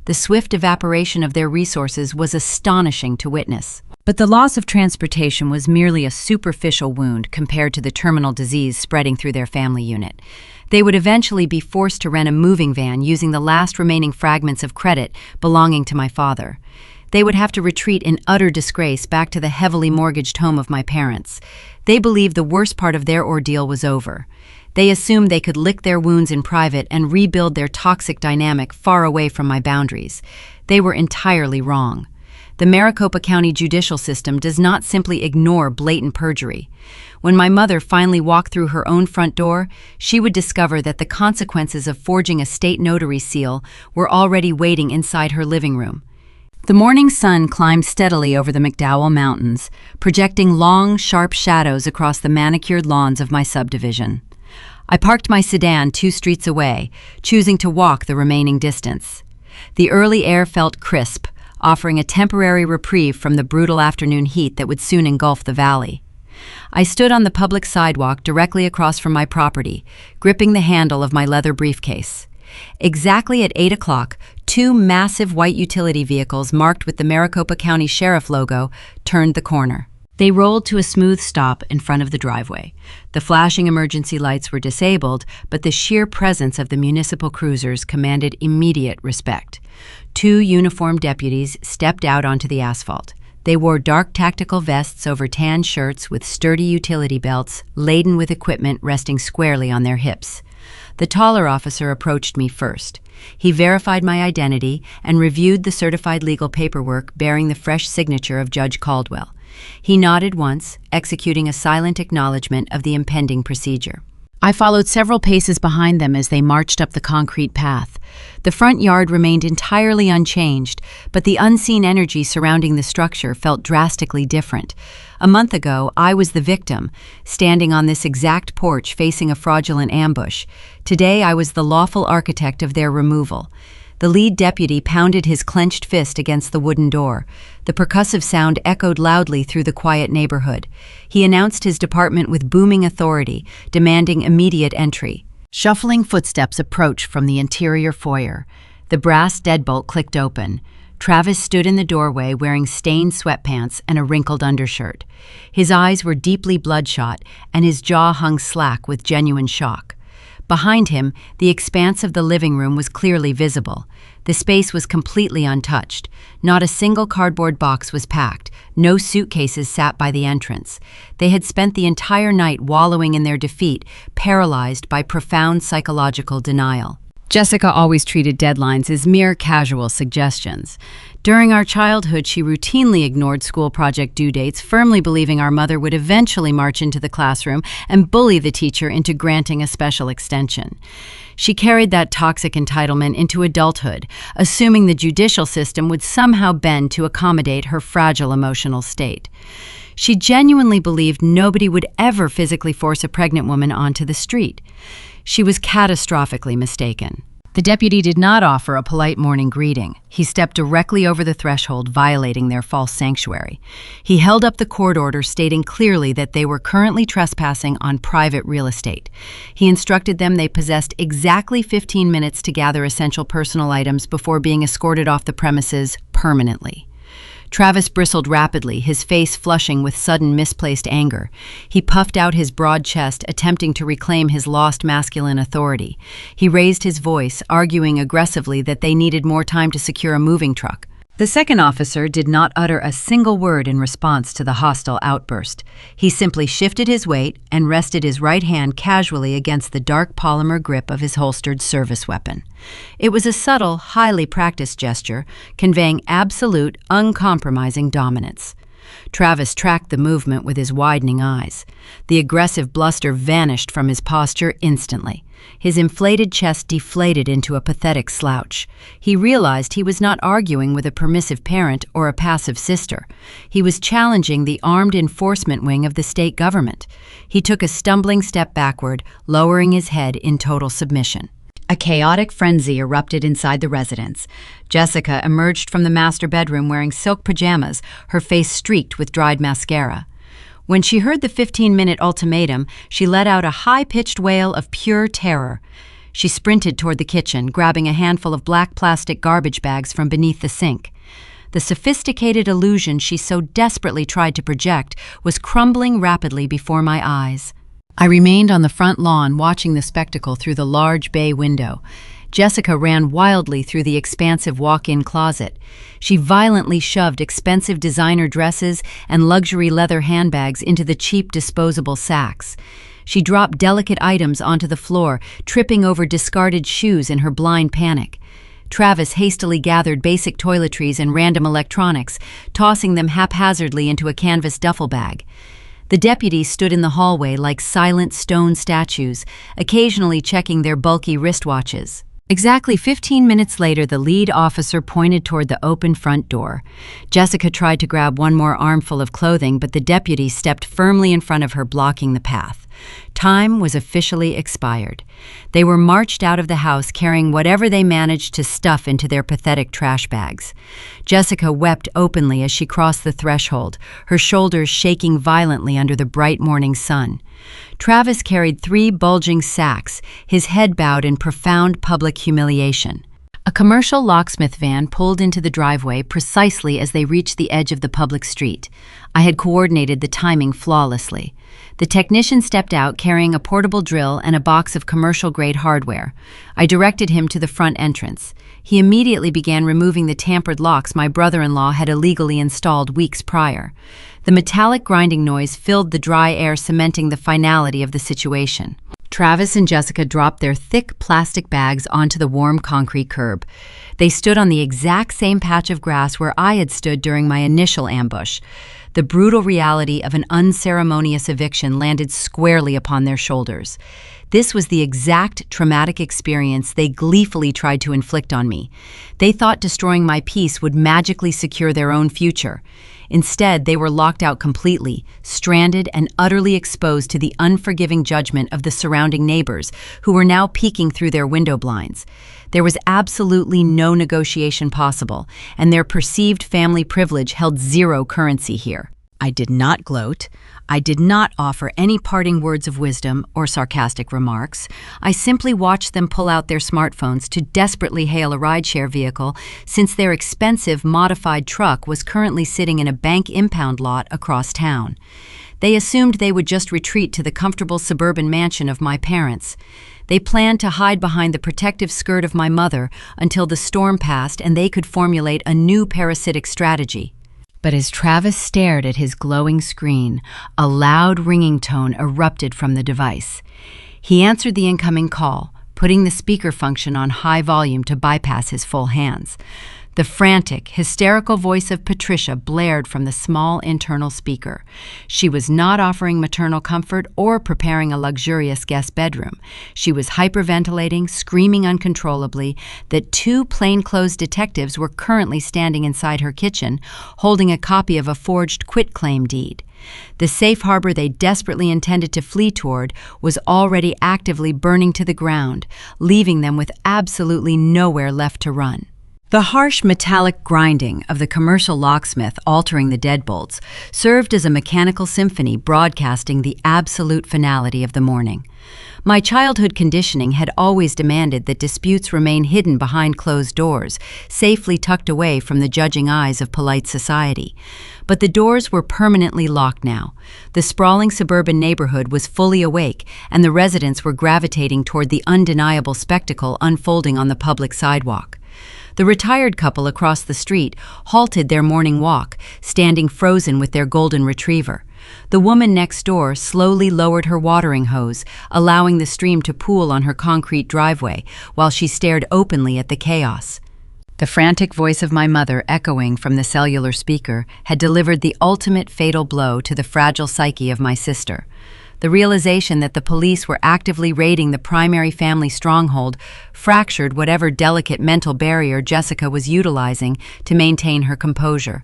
The swift evaporation of their resources was astonishing to witness. But the loss of transportation was merely a superficial wound compared to the terminal disease spreading through their family unit. They would eventually be forced to rent a moving van using the last remaining fragments of credit belonging to my father. They would have to retreat in utter disgrace back to the heavily mortgaged home of my parents. They believed the worst part of their ordeal was over. They assumed they could lick their wounds in private and rebuild their toxic dynamic far away from my boundaries. They were entirely wrong. The Maricopa County judicial system does not simply ignore blatant perjury. When my mother finally walked through her own front door, she would discover that the consequences of forging a state notary seal were already waiting inside her living room. The morning sun climbed steadily over the McDowell Mountains, projecting long, sharp shadows across the manicured lawns of my subdivision. I parked my sedan 2 streets away, choosing to walk the remaining distance. The early air felt crisp, offering a temporary reprieve from the brutal afternoon heat that would soon engulf the valley. I stood on the public sidewalk directly across from my property, gripping the handle of my leather briefcase. Exactly at 8 o'clock, 2 massive white utility vehicles marked with the Maricopa County Sheriff logo turned the corner. They rolled to a smooth stop in front of the driveway. The flashing emergency lights were disabled, but the sheer presence of the municipal cruisers commanded immediate respect. 2 uniformed deputies stepped out onto the asphalt. They wore dark tactical vests over tan shirts with sturdy utility belts laden with equipment resting squarely on their hips. The taller officer approached me first. He verified my identity and reviewed the certified legal paperwork bearing the fresh signature of Judge Caldwell. He nodded once, executing a silent acknowledgement of the impending procedure. I followed several paces behind them as they marched up the concrete path. The front yard remained entirely unchanged, but the unseen energy surrounding the structure felt drastically different. A month ago, I was the victim, standing on this exact porch facing a fraudulent ambush. Today, I was the lawful architect of their removal. The lead deputy pounded his clenched fist against the wooden door. The percussive sound echoed loudly through the quiet neighborhood. He announced his department with booming authority, demanding immediate entry. Shuffling footsteps approached from the interior foyer. The brass deadbolt clicked open. Travis stood in the doorway wearing stained sweatpants and a wrinkled undershirt. His eyes were deeply bloodshot, and his jaw hung slack with genuine shock. Behind him, the expanse of the living room was clearly visible. The space was completely untouched. Not a single cardboard box was packed. No suitcases sat by the entrance. They had spent the entire night wallowing in their defeat, paralyzed by profound psychological denial. Jessica always treated deadlines as mere casual suggestions. During our childhood, she routinely ignored school project due dates, firmly believing our mother would eventually march into the classroom and bully the teacher into granting a special extension. She carried that toxic entitlement into adulthood, assuming the judicial system would somehow bend to accommodate her fragile emotional state. She genuinely believed nobody would ever physically force a pregnant woman onto the street. She was catastrophically mistaken. The deputy did not offer a polite morning greeting. He stepped directly over the threshold, violating their false sanctuary. He held up the court order, stating clearly that they were currently trespassing on private real estate. He instructed them they possessed exactly 15 minutes to gather essential personal items before being escorted off the premises permanently. Travis bristled rapidly, his face flushing with sudden misplaced anger. He puffed out his broad chest, attempting to reclaim his lost masculine authority. He raised his voice, arguing aggressively that they needed more time to secure a moving truck. The second officer did not utter a single word in response to the hostile outburst. He simply shifted his weight and rested his right hand casually against the dark polymer grip of his holstered service weapon. It was a subtle, highly practiced gesture, conveying absolute, uncompromising dominance. Travis tracked the movement with his widening eyes. The aggressive bluster vanished from his posture instantly. His inflated chest deflated into a pathetic slouch. He realized he was not arguing with a permissive parent or a passive sister. He was challenging the armed enforcement wing of the state government. He took a stumbling step backward, lowering his head in total submission. A chaotic frenzy erupted inside the residence. Jessica emerged from the master bedroom wearing silk pajamas, her face streaked with dried mascara. When she heard the 15-minute ultimatum, she let out a high-pitched wail of pure terror. She sprinted toward the kitchen, grabbing a handful of black plastic garbage bags from beneath the sink. The sophisticated illusion she so desperately tried to project was crumbling rapidly before my eyes. I remained on the front lawn watching the spectacle through the large bay window. Jessica ran wildly through the expansive walk-in closet. She violently shoved expensive designer dresses and luxury leather handbags into the cheap disposable sacks. She dropped delicate items onto the floor, tripping over discarded shoes in her blind panic. Travis hastily gathered basic toiletries and random electronics, tossing them haphazardly into a canvas duffel bag. The deputies stood in the hallway like silent stone statues, occasionally checking their bulky wristwatches. Exactly 15 minutes later, the lead officer pointed toward the open front door. Jessica tried to grab one more armful of clothing, but the deputy stepped firmly in front of her, blocking the path. Time was officially expired. They were marched out of the house carrying whatever they managed to stuff into their pathetic trash bags. Jessica wept openly as she crossed the threshold, her shoulders shaking violently under the bright morning sun. Travis carried 3 bulging sacks, his head bowed in profound public humiliation. A commercial locksmith van pulled into the driveway precisely as they reached the edge of the public street. I had coordinated the timing flawlessly. The technician stepped out carrying a portable drill and a box of commercial-grade hardware. I directed him to the front entrance. He immediately began removing the tampered locks my brother-in-law had illegally installed weeks prior. The metallic grinding noise filled the dry air, cementing the finality of the situation. Travis and Jessica dropped their thick plastic bags onto the warm concrete curb. They stood on the exact same patch of grass where I had stood during my initial ambush. The brutal reality of an unceremonious eviction landed squarely upon their shoulders. This was the exact traumatic experience they gleefully tried to inflict on me. They thought destroying my peace would magically secure their own future. Instead, they were locked out completely, stranded and utterly exposed to the unforgiving judgment of the surrounding neighbors, who were now peeking through their window blinds. There was absolutely no negotiation possible, and their perceived family privilege held zero currency here. I did not gloat. I did not offer any parting words of wisdom or sarcastic remarks. I simply watched them pull out their smartphones to desperately hail a rideshare vehicle, since their expensive, modified truck was currently sitting in a bank impound lot across town. They assumed they would just retreat to the comfortable suburban mansion of my parents. They planned to hide behind the protective skirt of my mother until the storm passed and they could formulate a new parasitic strategy. But as Travis stared at his glowing screen, a loud ringing tone erupted from the device. He answered the incoming call, putting the speaker function on high volume to bypass his full hands. The frantic, hysterical voice of Patricia blared from the small internal speaker. She was not offering maternal comfort or preparing a luxurious guest bedroom. She was hyperventilating, screaming uncontrollably that 2 plainclothes detectives were currently standing inside her kitchen, holding a copy of a forged quitclaim deed. The safe harbor they desperately intended to flee toward was already actively burning to the ground, leaving them with absolutely nowhere left to run. The harsh metallic grinding of the commercial locksmith altering the deadbolts served as a mechanical symphony broadcasting the absolute finality of the morning. My childhood conditioning had always demanded that disputes remain hidden behind closed doors, safely tucked away from the judging eyes of polite society. But the doors were permanently locked now. The sprawling suburban neighborhood was fully awake, and the residents were gravitating toward the undeniable spectacle unfolding on the public sidewalk. The retired couple across the street halted their morning walk, standing frozen with their golden retriever. The woman next door slowly lowered her watering hose, allowing the stream to pool on her concrete driveway, while she stared openly at the chaos. The frantic voice of my mother, echoing from the cellular speaker, had delivered the ultimate fatal blow to the fragile psyche of my sister. The realization that the police were actively raiding the primary family stronghold fractured whatever delicate mental barrier Jessica was utilizing to maintain her composure.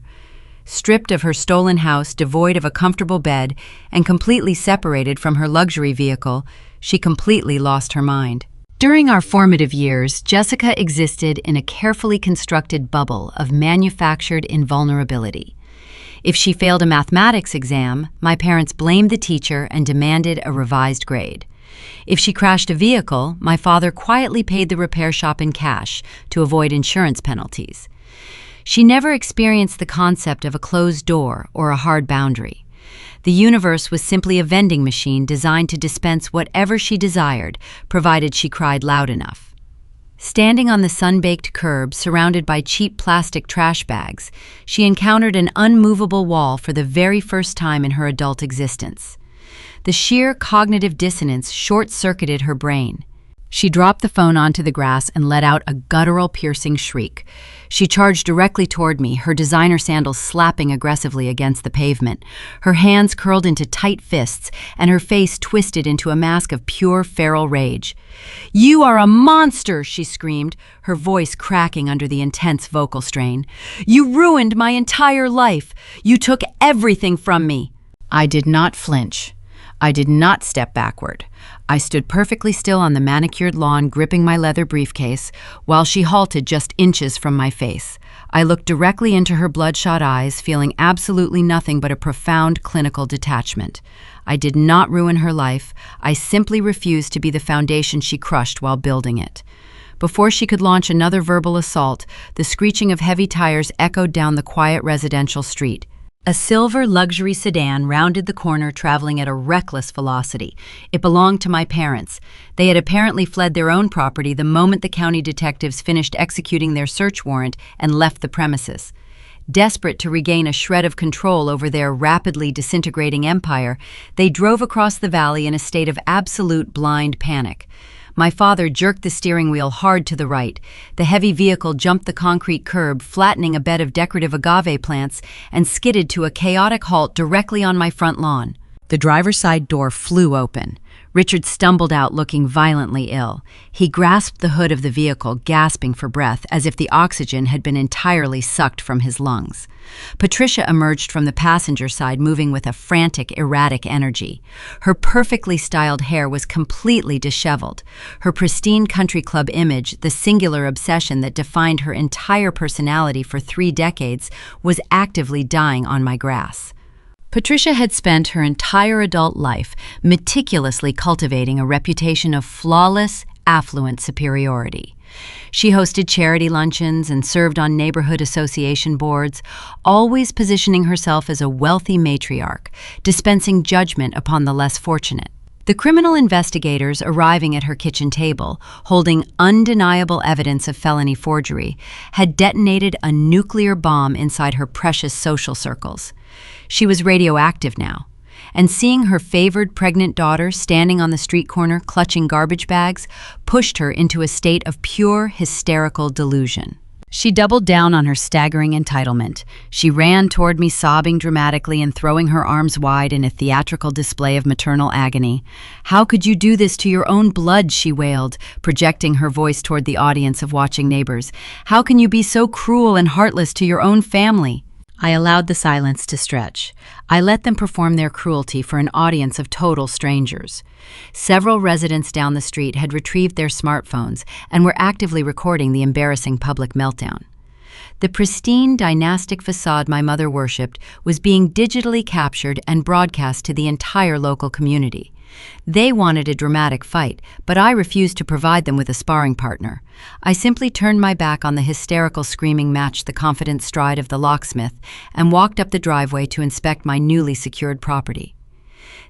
Stripped of her stolen house, devoid of a comfortable bed, and completely separated from her luxury vehicle, she completely lost her mind. During our formative years, Jessica existed in a carefully constructed bubble of manufactured invulnerability. If she failed a mathematics exam, my parents blamed the teacher and demanded a revised grade. If she crashed a vehicle, my father quietly paid the repair shop in cash to avoid insurance penalties. She never experienced the concept of a closed door or a hard boundary. The universe was simply a vending machine designed to dispense whatever she desired, provided she cried loud enough. Standing on the sun-baked curb, surrounded by cheap plastic trash bags, she encountered an unmovable wall for the very first time in her adult existence. The sheer cognitive dissonance short-circuited her brain. She dropped the phone onto the grass and let out a guttural, piercing shriek. She charged directly toward me, her designer sandals slapping aggressively against the pavement. Her hands curled into tight fists, and her face twisted into a mask of pure, feral rage. "You are a monster!" she screamed, her voice cracking under the intense vocal strain. "You ruined my entire life! You took everything from me!" I did not flinch. I did not step backward. I stood perfectly still on the manicured lawn, gripping my leather briefcase, while she halted just inches from my face. I looked directly into her bloodshot eyes, feeling absolutely nothing but a profound clinical detachment. I did not ruin her life. I simply refused to be the foundation she crushed while building it. Before she could launch another verbal assault, the screeching of heavy tires echoed down the quiet residential street. A silver luxury sedan rounded the corner, traveling at a reckless velocity. It belonged to my parents. They had apparently fled their own property the moment the county detectives finished executing their search warrant and left the premises. Desperate to regain a shred of control over their rapidly disintegrating empire, they drove across the valley in a state of absolute blind panic. My father jerked the steering wheel hard to the right. The heavy vehicle jumped the concrete curb, flattening a bed of decorative agave plants, and skidded to a chaotic halt directly on my front lawn. The driver's side door flew open. Richard stumbled out, looking violently ill. He grasped the hood of the vehicle, gasping for breath, as if the oxygen had been entirely sucked from his lungs. Patricia emerged from the passenger side, moving with a frantic, erratic energy. Her perfectly styled hair was completely disheveled. Her pristine country club image, the singular obsession that defined her entire personality for 3 decades, was actively dying on my grass. Patricia had spent her entire adult life meticulously cultivating a reputation of flawless, affluent superiority. She hosted charity luncheons and served on neighborhood association boards, always positioning herself as a wealthy matriarch, dispensing judgment upon the less fortunate. The criminal investigators arriving at her kitchen table, holding undeniable evidence of felony forgery, had detonated a nuclear bomb inside her precious social circles. She was radioactive now, and seeing her favored pregnant daughter standing on the street corner clutching garbage bags pushed her into a state of pure hysterical delusion. She doubled down on her staggering entitlement. She ran toward me, sobbing dramatically and throwing her arms wide in a theatrical display of maternal agony. "How could you do this to your own blood?" she wailed, projecting her voice toward the audience of watching neighbors. "How can you be so cruel and heartless to your own family?" I allowed the silence to stretch. I let them perform their cruelty for an audience of total strangers. Several residents down the street had retrieved their smartphones and were actively recording the embarrassing public meltdown. The pristine, dynastic facade my mother worshipped was being digitally captured and broadcast to the entire local community. They wanted a dramatic fight, but I refused to provide them with a sparring partner. I simply turned my back on the hysterical screaming matched the confident stride of the locksmith and walked up the driveway to inspect my newly secured property.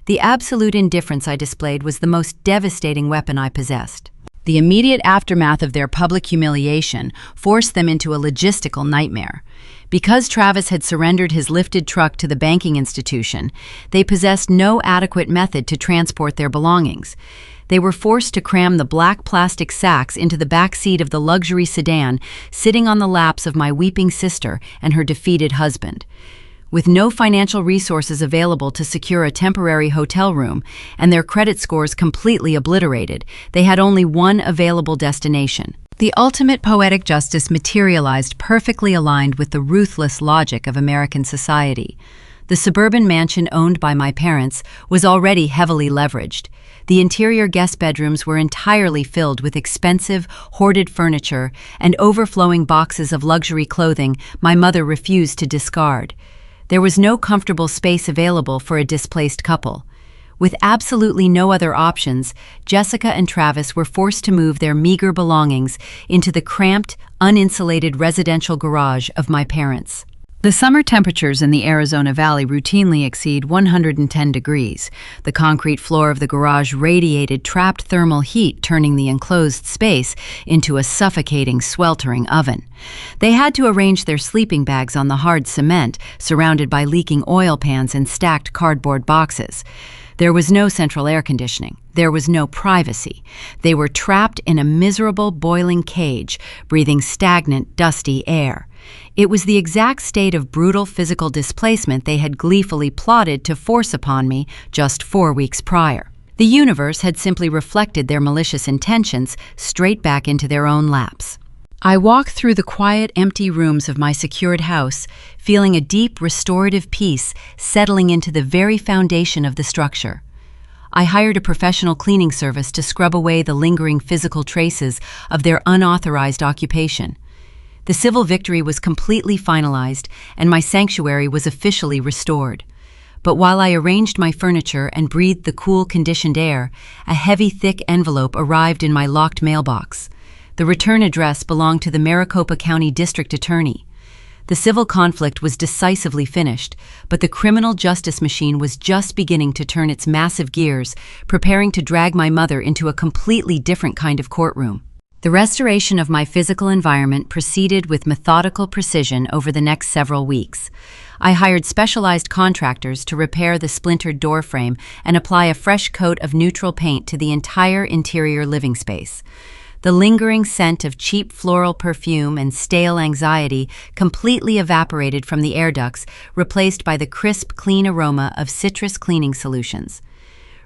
The absolute indifference I displayed was the most devastating weapon I possessed. The immediate aftermath of their public humiliation forced them into a logistical nightmare. Because Travis had surrendered his lifted truck to the banking institution, they possessed no adequate method to transport their belongings. They were forced to cram the black plastic sacks into the back seat of the luxury sedan, sitting on the laps of my weeping sister and her defeated husband. With no financial resources available to secure a temporary hotel room and their credit scores completely obliterated, they had only one available destination. The ultimate poetic justice materialized perfectly aligned with the ruthless logic of American society. The suburban mansion owned by my parents was already heavily leveraged. The interior guest bedrooms were entirely filled with expensive, hoarded furniture and overflowing boxes of luxury clothing my mother refused to discard. There was no comfortable space available for a displaced couple. With absolutely no other options, Jessica and Travis were forced to move their meager belongings into the cramped, uninsulated residential garage of my parents. The summer temperatures in the Arizona Valley routinely exceed 110 degrees. The concrete floor of the garage radiated trapped thermal heat, turning the enclosed space into a suffocating, sweltering oven. They had to arrange their sleeping bags on the hard cement, surrounded by leaking oil pans and stacked cardboard boxes. There was no central air conditioning. There was no privacy. They were trapped in a miserable, boiling cage, breathing stagnant, dusty air. It was the exact state of brutal physical displacement they had gleefully plotted to force upon me just 4 weeks prior. The universe had simply reflected their malicious intentions straight back into their own laps. I walked through the quiet, empty rooms of my secured house, feeling a deep, restorative peace settling into the very foundation of the structure. I hired a professional cleaning service to scrub away the lingering physical traces of their unauthorized occupation. The civil victory was completely finalized, and my sanctuary was officially restored. But while I arranged my furniture and breathed the cool, conditioned air, a heavy, thick envelope arrived in my locked mailbox. The return address belonged to the Maricopa County District Attorney. The civil conflict was decisively finished, but the criminal justice machine was just beginning to turn its massive gears, preparing to drag my mother into a completely different kind of courtroom. The restoration of my physical environment proceeded with methodical precision over the next several weeks. I hired specialized contractors to repair the splintered door frame and apply a fresh coat of neutral paint to the entire interior living space. The lingering scent of cheap floral perfume and stale anxiety completely evaporated from the air ducts, replaced by the crisp, clean aroma of citrus cleaning solutions.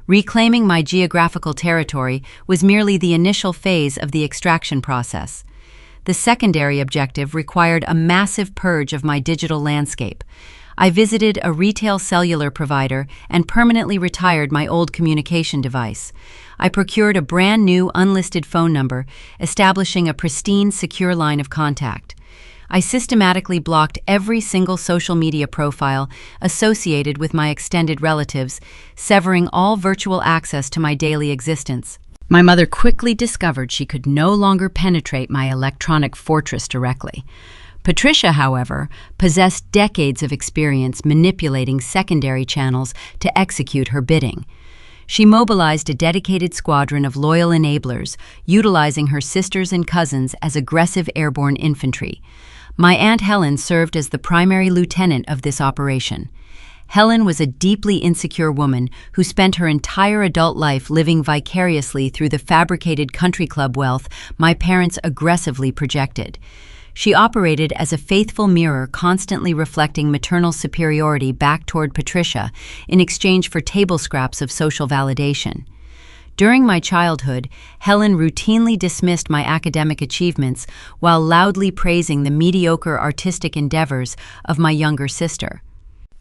Reclaiming my geographical territory was merely the initial phase of the extraction process. The secondary objective required a massive purge of my digital landscape. I visited a retail cellular provider and permanently retired my old communication device. I procured a brand new unlisted phone number, establishing a pristine, secure line of contact. I systematically blocked every single social media profile associated with my extended relatives, severing all virtual access to my daily existence. My mother quickly discovered she could no longer penetrate my electronic fortress directly. Patricia, however, possessed decades of experience manipulating secondary channels to execute her bidding. She mobilized a dedicated squadron of loyal enablers, utilizing her sisters and cousins as aggressive airborne infantry. My Aunt Helen served as the primary lieutenant of this operation. Helen was a deeply insecure woman who spent her entire adult life living vicariously through the fabricated country club wealth my parents aggressively projected. She operated as a faithful mirror, constantly reflecting maternal superiority back toward Patricia in exchange for table scraps of social validation. During my childhood, Helen routinely dismissed my academic achievements while loudly praising the mediocre artistic endeavors of my younger sister.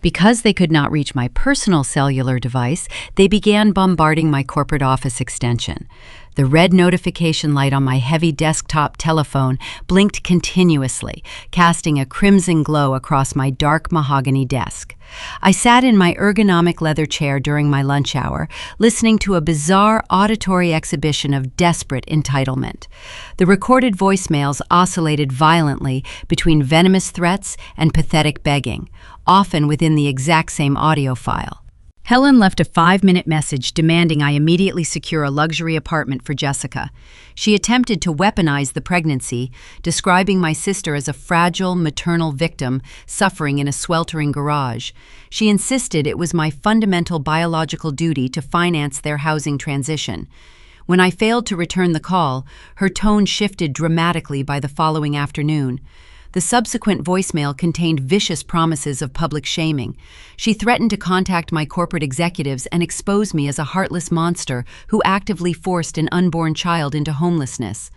Because they could not reach my personal cellular device, they began bombarding my corporate office extension. The red notification light on my heavy desktop telephone blinked continuously, casting a crimson glow across my dark mahogany desk. I sat in my ergonomic leather chair during my lunch hour, listening to a bizarre auditory exhibition of desperate entitlement. The recorded voicemails oscillated violently between venomous threats and pathetic begging, often within the exact same audio file. Helen left a 5-minute message demanding I immediately secure a luxury apartment for Jessica. She attempted to weaponize the pregnancy, describing my sister as a fragile maternal victim suffering in a sweltering garage. She insisted it was my fundamental biological duty to finance their housing transition. When I failed to return the call, her tone shifted dramatically by the following afternoon. The subsequent voicemail contained vicious promises of public shaming. She threatened to contact my corporate executives and expose me as a heartless monster who actively forced an unborn child into homelessness.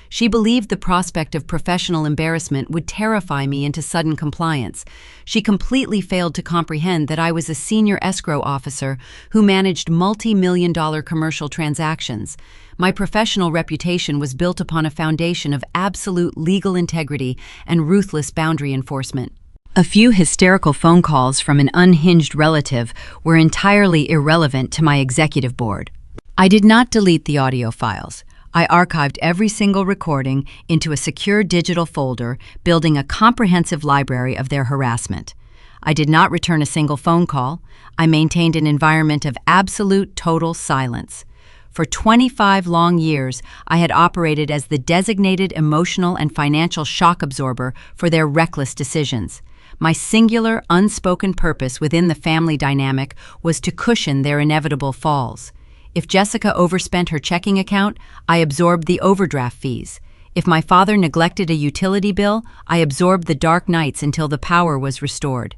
She believed the prospect of professional embarrassment would terrify me into sudden compliance. She completely failed to comprehend that I was a senior escrow officer who managed multi-million-dollar commercial transactions. My professional reputation was built upon a foundation of absolute legal integrity and ruthless boundary enforcement. A few hysterical phone calls from an unhinged relative were entirely irrelevant to my executive board. I did not delete the audio files. I archived every single recording into a secure digital folder, building a comprehensive library of their harassment. I did not return a single phone call. I maintained an environment of absolute total silence. For 25 long years, I had operated as the designated emotional and financial shock absorber for their reckless decisions. My singular, unspoken purpose within the family dynamic was to cushion their inevitable falls. If Jessica overspent her checking account, I absorbed the overdraft fees. If my father neglected a utility bill, I absorbed the dark nights until the power was restored.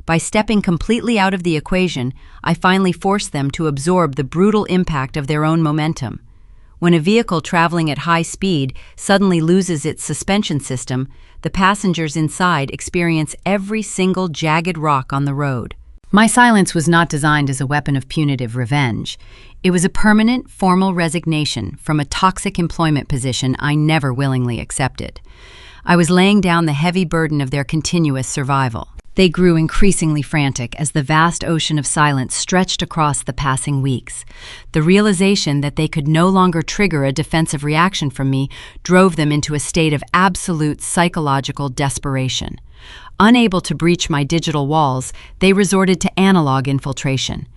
By stepping completely out of the equation, I finally forced them to absorb the brutal impact of their own momentum. When a vehicle traveling at high speed suddenly loses its suspension system, the passengers inside experience every single jagged rock on the road. My silence was not designed as a weapon of punitive revenge. It was a permanent, formal resignation from a toxic employment position I never willingly accepted. I was laying down the heavy burden of their continuous survival. They grew increasingly frantic as the vast ocean of silence stretched across the passing weeks. The realization that they could no longer trigger a defensive reaction from me drove them into a state of absolute psychological desperation. Unable to breach my digital walls, they resorted to analog infiltration.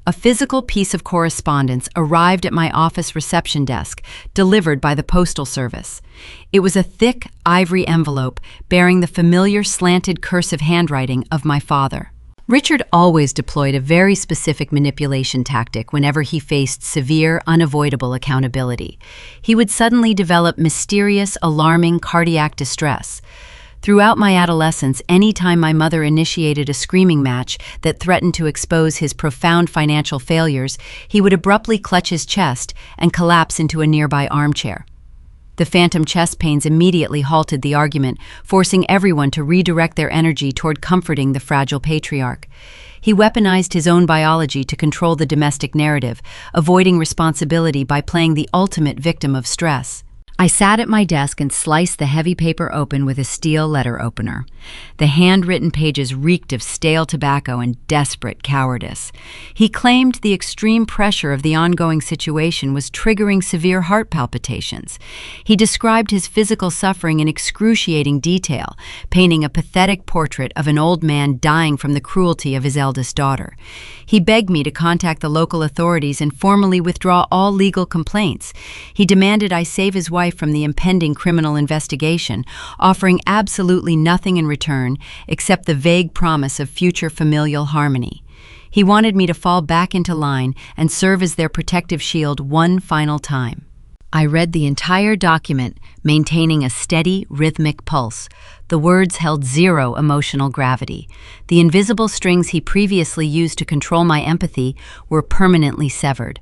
A physical piece of correspondence arrived at my office reception desk, delivered by the Postal Service. It was a thick, ivory envelope bearing the familiar slanted cursive handwriting of my father. Richard always deployed a very specific manipulation tactic whenever he faced severe, unavoidable accountability. He would suddenly develop mysterious, alarming cardiac distress. Throughout my adolescence, any time my mother initiated a screaming match that threatened to expose his profound financial failures, he would abruptly clutch his chest and collapse into a nearby armchair. The phantom chest pains immediately halted the argument, forcing everyone to redirect their energy toward comforting the fragile patriarch. He weaponized his own biology to control the domestic narrative, avoiding responsibility by playing the ultimate victim of stress. I sat at my desk and sliced the heavy paper open with a steel letter opener. The handwritten pages reeked of stale tobacco and desperate cowardice. He claimed the extreme pressure of the ongoing situation was triggering severe heart palpitations. He described his physical suffering in excruciating detail, painting a pathetic portrait of an old man dying from the cruelty of his eldest daughter. He begged me to contact the local authorities and formally withdraw all legal complaints. He demanded I save his wife from the impending criminal investigation, offering absolutely nothing in return except the vague promise of future familial harmony. He wanted me to fall back into line and serve as their protective shield one final time. I read the entire document, maintaining a steady, rhythmic pulse. The words held zero emotional gravity. The invisible strings he previously used to control my empathy were permanently severed.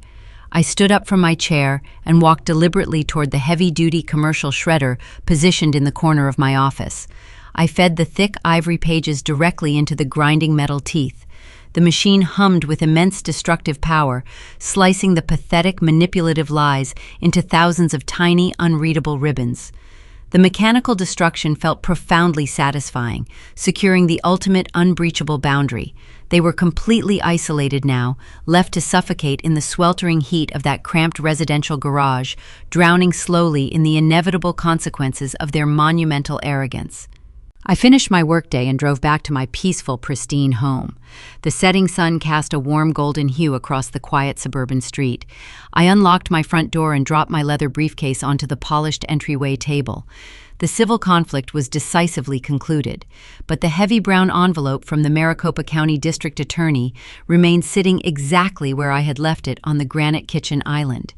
I stood up from my chair and walked deliberately toward the heavy-duty commercial shredder positioned in the corner of my office. I fed the thick ivory pages directly into the grinding metal teeth. The machine hummed with immense destructive power, slicing the pathetic, manipulative lies into thousands of tiny, unreadable ribbons. The mechanical destruction felt profoundly satisfying, securing the ultimate unbreachable boundary. They were completely isolated now, left to suffocate in the sweltering heat of that cramped residential garage, drowning slowly in the inevitable consequences of their monumental arrogance. I finished my workday and drove back to my peaceful, pristine home. The setting sun cast a warm golden hue across the quiet suburban street. I unlocked my front door and dropped my leather briefcase onto the polished entryway table. The civil conflict was decisively concluded, but the heavy brown envelope from the Maricopa County District Attorney remained sitting exactly where I had left it on the granite kitchen island.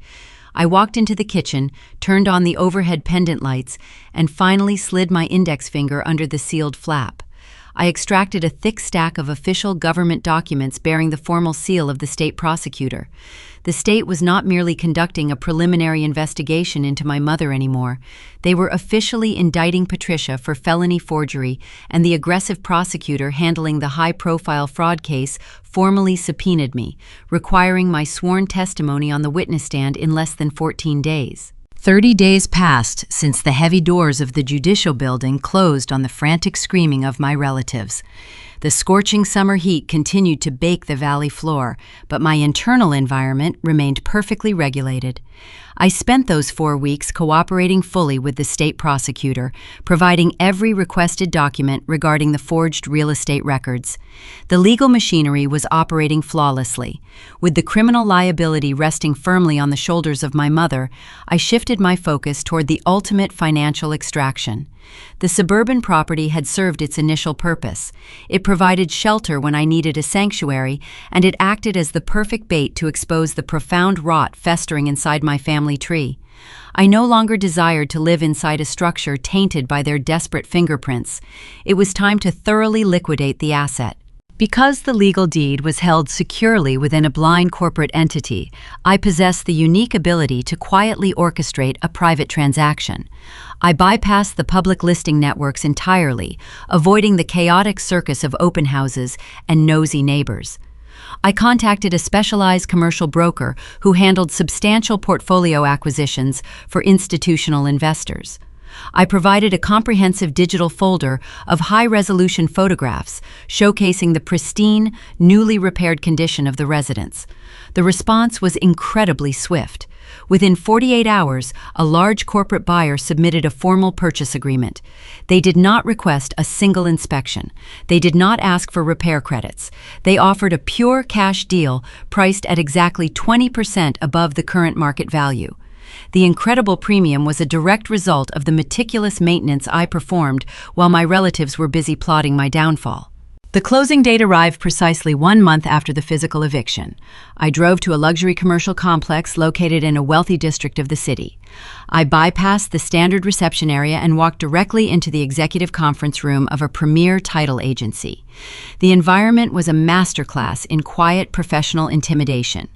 I walked into the kitchen, turned on the overhead pendant lights, and finally slid my index finger under the sealed flap. I extracted a thick stack of official government documents bearing the formal seal of the state prosecutor. The state was not merely conducting a preliminary investigation into my mother anymore. They were officially indicting Patricia for felony forgery, and the aggressive prosecutor handling the high-profile fraud case formally subpoenaed me, requiring my sworn testimony on the witness stand in less than 14 days. 30 days passed since the heavy doors of the judicial building closed on the frantic screaming of my relatives. The scorching summer heat continued to bake the valley floor, but my internal environment remained perfectly regulated. I spent those 4 weeks cooperating fully with the state prosecutor, providing every requested document regarding the forged real estate records. The legal machinery was operating flawlessly. With the criminal liability resting firmly on the shoulders of my mother, I shifted my focus toward the ultimate financial extraction. The suburban property had served its initial purpose. It provided shelter when I needed a sanctuary, and it acted as the perfect bait to expose the profound rot festering inside my family tree. I no longer desired to live inside a structure tainted by their desperate fingerprints. It was time to thoroughly liquidate the asset. Because the legal deed was held securely within a blind corporate entity, I possessed the unique ability to quietly orchestrate a private transaction. I bypassed the public listing networks entirely, avoiding the chaotic circus of open houses and nosy neighbors. I contacted a specialized commercial broker who handled substantial portfolio acquisitions for institutional investors. I provided a comprehensive digital folder of high-resolution photographs showcasing the pristine, newly repaired condition of the residence. The response was incredibly swift. Within 48 hours, a large corporate buyer submitted a formal purchase agreement. They did not request a single inspection. They did not ask for repair credits. They offered a pure cash deal priced at exactly 20% above the current market value. The incredible premium was a direct result of the meticulous maintenance I performed while my relatives were busy plotting my downfall. The closing date arrived precisely 1 month after the physical eviction. I drove to a luxury commercial complex located in a wealthy district of the city. I bypassed the standard reception area and walked directly into the executive conference room of a premier title agency. The environment was a masterclass in quiet professional intimidation.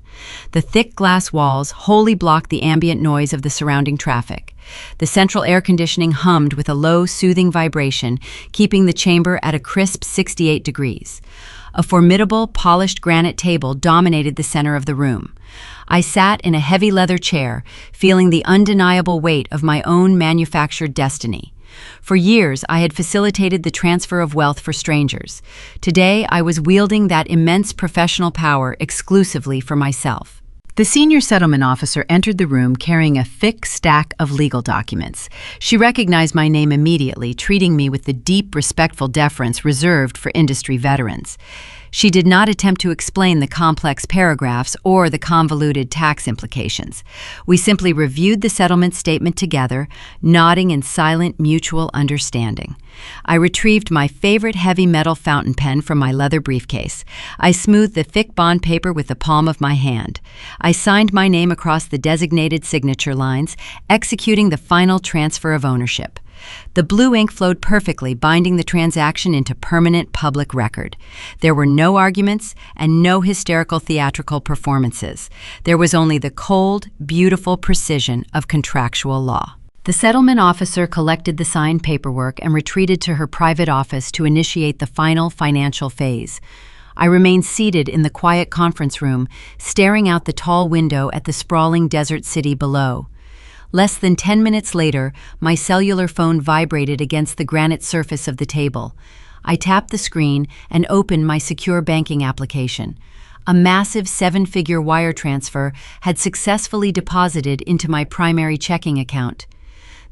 The thick glass walls wholly blocked the ambient noise of the surrounding traffic. The central air conditioning hummed with a low, soothing vibration, keeping the chamber at a crisp 68 degrees. A formidable, polished granite table dominated the center of the room. I sat in a heavy leather chair, feeling the undeniable weight of my own manufactured destiny. For years, I had facilitated the transfer of wealth for strangers. Today, I was wielding that immense professional power exclusively for myself. The senior settlement officer entered the room carrying a thick stack of legal documents. She recognized my name immediately, treating me with the deep, respectful deference reserved for industry veterans. She did not attempt to explain the complex paragraphs or the convoluted tax implications. We simply reviewed the settlement statement together, nodding in silent mutual understanding. I retrieved my favorite heavy metal fountain pen from my leather briefcase. I smoothed the thick bond paper with the palm of my hand. I signed my name across the designated signature lines, executing the final transfer of ownership. The blue ink flowed perfectly, binding the transaction into permanent public record. There were no arguments and no hysterical theatrical performances. There was only the cold, beautiful precision of contractual law. The settlement officer collected the signed paperwork and retreated to her private office to initiate the final financial phase. I remained seated in the quiet conference room, staring out the tall window at the sprawling desert city below. Less than 10 minutes later, my cellular phone vibrated against the granite surface of the table. I tapped the screen and opened my secure banking application. A massive 7-figure wire transfer had successfully deposited into my primary checking account.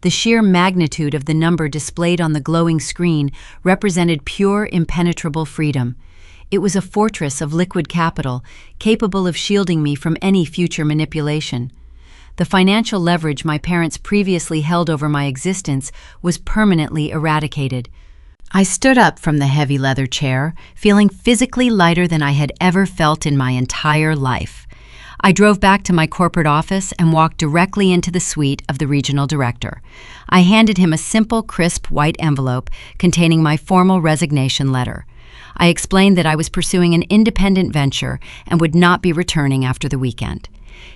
The sheer magnitude of the number displayed on the glowing screen represented pure, impenetrable freedom. It was a fortress of liquid capital, capable of shielding me from any future manipulation. The financial leverage my parents previously held over my existence was permanently eradicated. I stood up from the heavy leather chair, feeling physically lighter than I had ever felt in my entire life. I drove back to my corporate office and walked directly into the suite of the regional director. I handed him a simple, crisp white envelope containing my formal resignation letter. I explained that I was pursuing an independent venture and would not be returning after the weekend.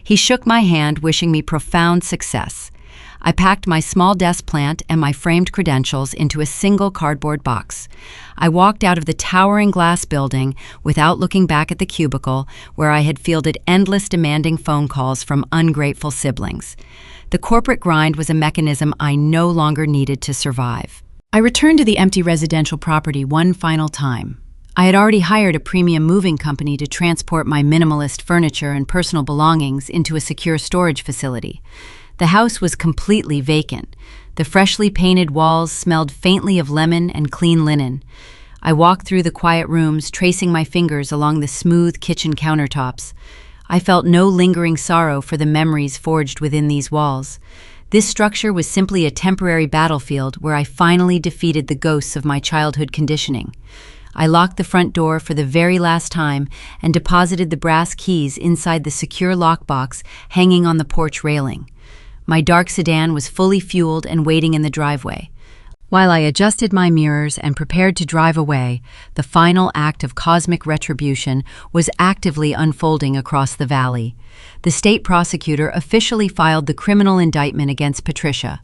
He shook my hand, wishing me profound success. I packed my small desk plant and my framed credentials into a single cardboard box. I walked out of the towering glass building without looking back at the cubicle where I had fielded endless demanding phone calls from ungrateful siblings. The corporate grind was a mechanism I no longer needed to survive. I returned to the empty residential property one final time. I had already hired a premium moving company to transport my minimalist furniture and personal belongings into a secure storage facility. The house was completely vacant. The freshly painted walls smelled faintly of lemon and clean linen. I walked through the quiet rooms, tracing my fingers along the smooth kitchen countertops. I felt no lingering sorrow for the memories forged within these walls. This structure was simply a temporary battlefield where I finally defeated the ghosts of my childhood conditioning. I locked the front door for the very last time and deposited the brass keys inside the secure lockbox hanging on the porch railing. My dark sedan was fully fueled and waiting in the driveway. While I adjusted my mirrors and prepared to drive away, the final act of cosmic retribution was actively unfolding across the valley. The state prosecutor officially filed the criminal indictment against Patricia.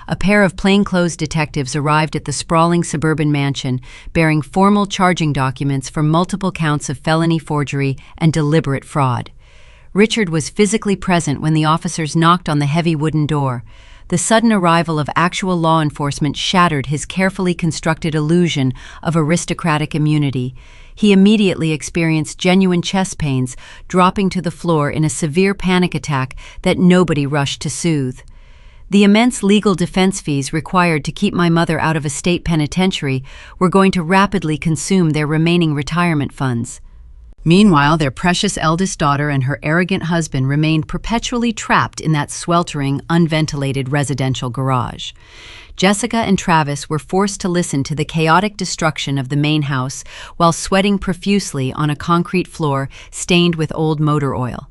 A pair of plainclothes detectives arrived at the sprawling suburban mansion, bearing formal charging documents for multiple counts of felony forgery and deliberate fraud. Richard was physically present when the officers knocked on the heavy wooden door. The sudden arrival of actual law enforcement shattered his carefully constructed illusion of aristocratic immunity. He immediately experienced genuine chest pains, dropping to the floor in a severe panic attack that nobody rushed to soothe. The immense legal defense fees required to keep my mother out of a state penitentiary were going to rapidly consume their remaining retirement funds. Meanwhile, their precious eldest daughter and her arrogant husband remained perpetually trapped in that sweltering, unventilated residential garage. Jessica and Travis were forced to listen to the chaotic destruction of the main house while sweating profusely on a concrete floor stained with old motor oil.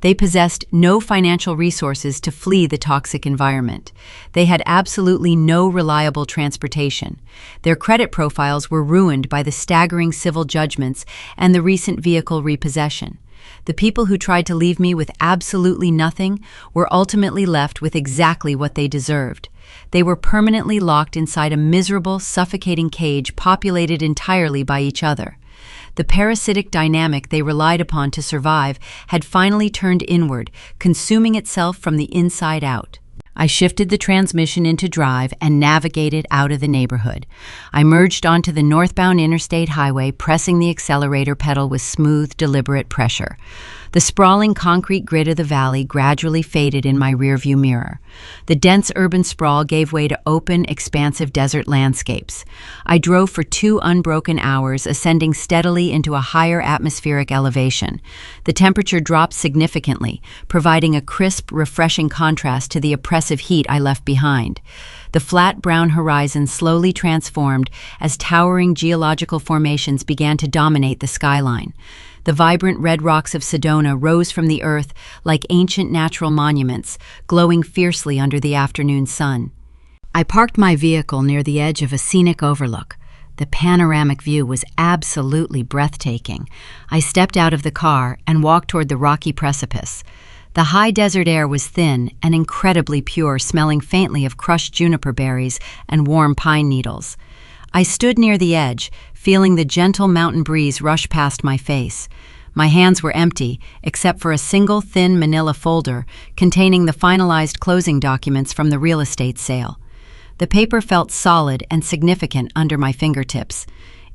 They possessed no financial resources to flee the toxic environment. They had absolutely no reliable transportation. Their credit profiles were ruined by the staggering civil judgments and the recent vehicle repossession. The people who tried to leave me with absolutely nothing were ultimately left with exactly what they deserved. They were permanently locked inside a miserable, suffocating cage populated entirely by each other. The parasitic dynamic they relied upon to survive had finally turned inward, consuming itself from the inside out. I shifted the transmission into drive and navigated out of the neighborhood. I merged onto the northbound interstate highway, pressing the accelerator pedal with smooth, deliberate pressure. The sprawling concrete grid of the valley gradually faded in my rearview mirror. The dense urban sprawl gave way to open, expansive desert landscapes. I drove for 2 unbroken hours, ascending steadily into a higher atmospheric elevation. The temperature dropped significantly, providing a crisp, refreshing contrast to the oppressive heat I left behind. The flat brown horizon slowly transformed as towering geological formations began to dominate the skyline. The vibrant red rocks of Sedona rose from the earth like ancient natural monuments, glowing fiercely under the afternoon sun. I parked my vehicle near the edge of a scenic overlook. The panoramic view was absolutely breathtaking. I stepped out of the car and walked toward the rocky precipice. The high desert air was thin and incredibly pure, smelling faintly of crushed juniper berries and warm pine needles. I stood near the edge, feeling the gentle mountain breeze rush past my face. My hands were empty, except for a single thin manila folder containing the finalized closing documents from the real estate sale. The paper felt solid and significant under my fingertips.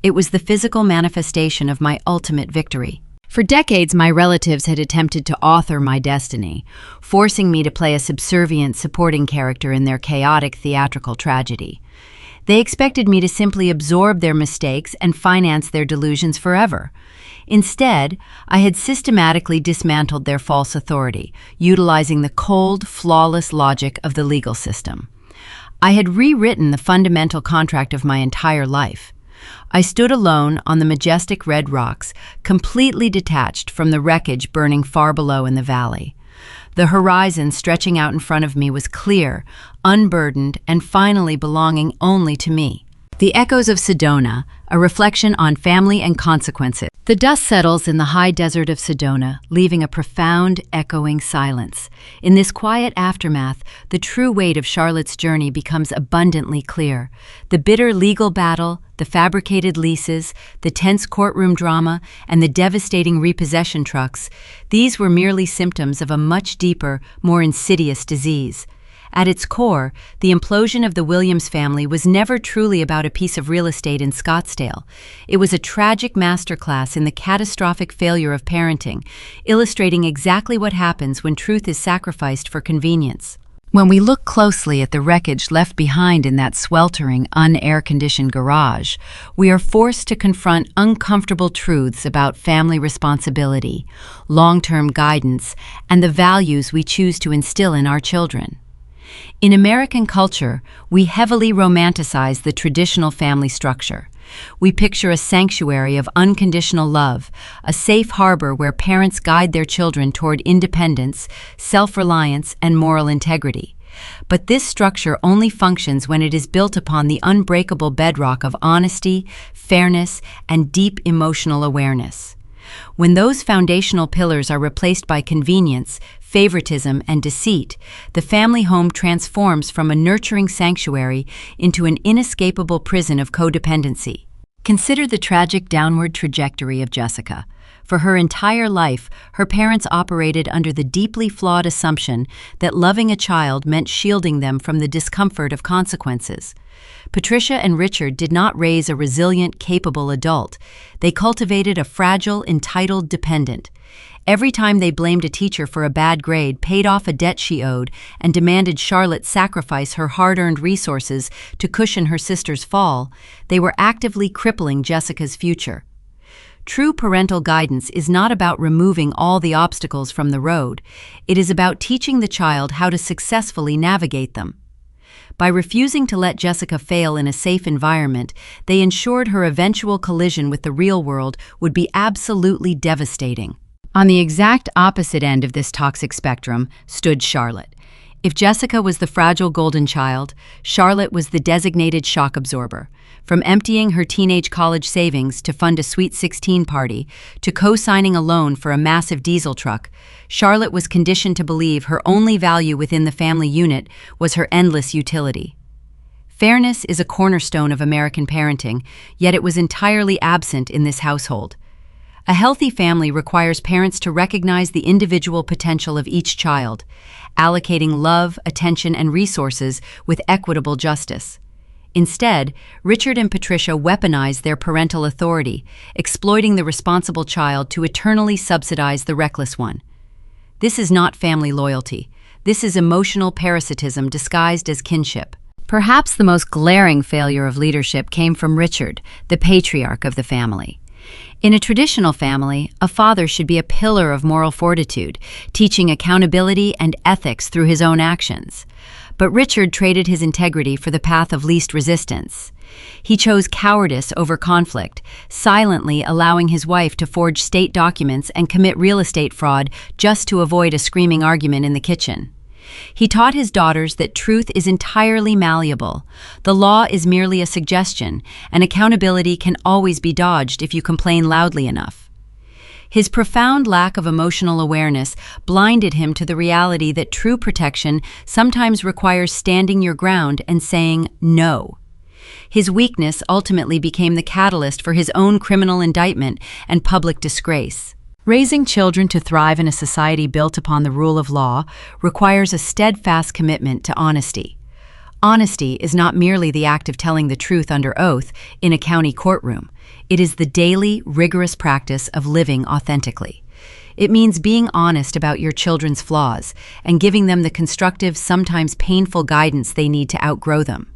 It was the physical manifestation of my ultimate victory. For decades, my relatives had attempted to author my destiny, forcing me to play a subservient supporting character in their chaotic theatrical tragedy. They expected me to simply absorb their mistakes and finance their delusions forever. Instead, I had systematically dismantled their false authority, utilizing the cold, flawless logic of the legal system. I had rewritten the fundamental contract of my entire life. I stood alone on the majestic red rocks, completely detached from the wreckage burning far below in the valley. The horizon stretching out in front of me was clear, unburdened, and finally belonging only to me. The Echoes of Sedona, a reflection on family and consequences. The dust settles in the high desert of Sedona, leaving a profound, echoing silence. In this quiet aftermath, the true weight of Charlotte's journey becomes abundantly clear. The bitter legal battle, the fabricated leases, the tense courtroom drama, and the devastating repossession trucks, these were merely symptoms of a much deeper, more insidious disease. At its core, the implosion of the Williams family was never truly about a piece of real estate in Scottsdale. It was a tragic masterclass in the catastrophic failure of parenting, illustrating exactly what happens when truth is sacrificed for convenience. When we look closely at the wreckage left behind in that sweltering, un-air-conditioned garage, we are forced to confront uncomfortable truths about family responsibility, long-term guidance, and the values we choose to instill in our children. In American culture, we heavily romanticize the traditional family structure. We picture a sanctuary of unconditional love, a safe harbor where parents guide their children toward independence, self-reliance, and moral integrity. But this structure only functions when it is built upon the unbreakable bedrock of honesty, fairness, and deep emotional awareness. When those foundational pillars are replaced by convenience, favoritism, and deceit, the family home transforms from a nurturing sanctuary into an inescapable prison of codependency. Consider the tragic downward trajectory of Jessica. For her entire life, her parents operated under the deeply flawed assumption that loving a child meant shielding them from the discomfort of consequences. Patricia and Richard did not raise a resilient, capable adult. They cultivated a fragile, entitled dependent. Every time they blamed a teacher for a bad grade, paid off a debt she owed, and demanded Charlotte sacrifice her hard-earned resources to cushion her sister's fall, they were actively crippling Jessica's future. True parental guidance is not about removing all the obstacles from the road. It is about teaching the child how to successfully navigate them. By refusing to let Jessica fail in a safe environment, they ensured her eventual collision with the real world would be absolutely devastating. On the exact opposite end of this toxic spectrum stood Charlotte. If Jessica was the fragile golden child, Charlotte was the designated shock absorber. From emptying her teenage college savings to fund a Sweet 16 party, to co-signing a loan for a massive diesel truck, Charlotte was conditioned to believe her only value within the family unit was her endless utility. Fairness is a cornerstone of American parenting, yet it was entirely absent in this household. A healthy family requires parents to recognize the individual potential of each child, allocating love, attention, and resources with equitable justice. Instead, Richard and Patricia weaponized their parental authority, exploiting the responsible child to eternally subsidize the reckless one. This is not family loyalty. This is emotional parasitism disguised as kinship. Perhaps the most glaring failure of leadership came from Richard, the patriarch of the family. In a traditional family, a father should be a pillar of moral fortitude, teaching accountability and ethics through his own actions. But Richard traded his integrity for the path of least resistance. He chose cowardice over conflict, silently allowing his wife to forge state documents and commit real estate fraud just to avoid a screaming argument in the kitchen. He taught his daughters that truth is entirely malleable. The law is merely a suggestion, and accountability can always be dodged if you complain loudly enough. His profound lack of emotional awareness blinded him to the reality that true protection sometimes requires standing your ground and saying no. His weakness ultimately became the catalyst for his own criminal indictment and public disgrace. Raising children to thrive in a society built upon the rule of law requires a steadfast commitment to honesty. Honesty is not merely the act of telling the truth under oath in a county courtroom. It is the daily, rigorous practice of living authentically. It means being honest about your children's flaws and giving them the constructive, sometimes painful guidance they need to outgrow them.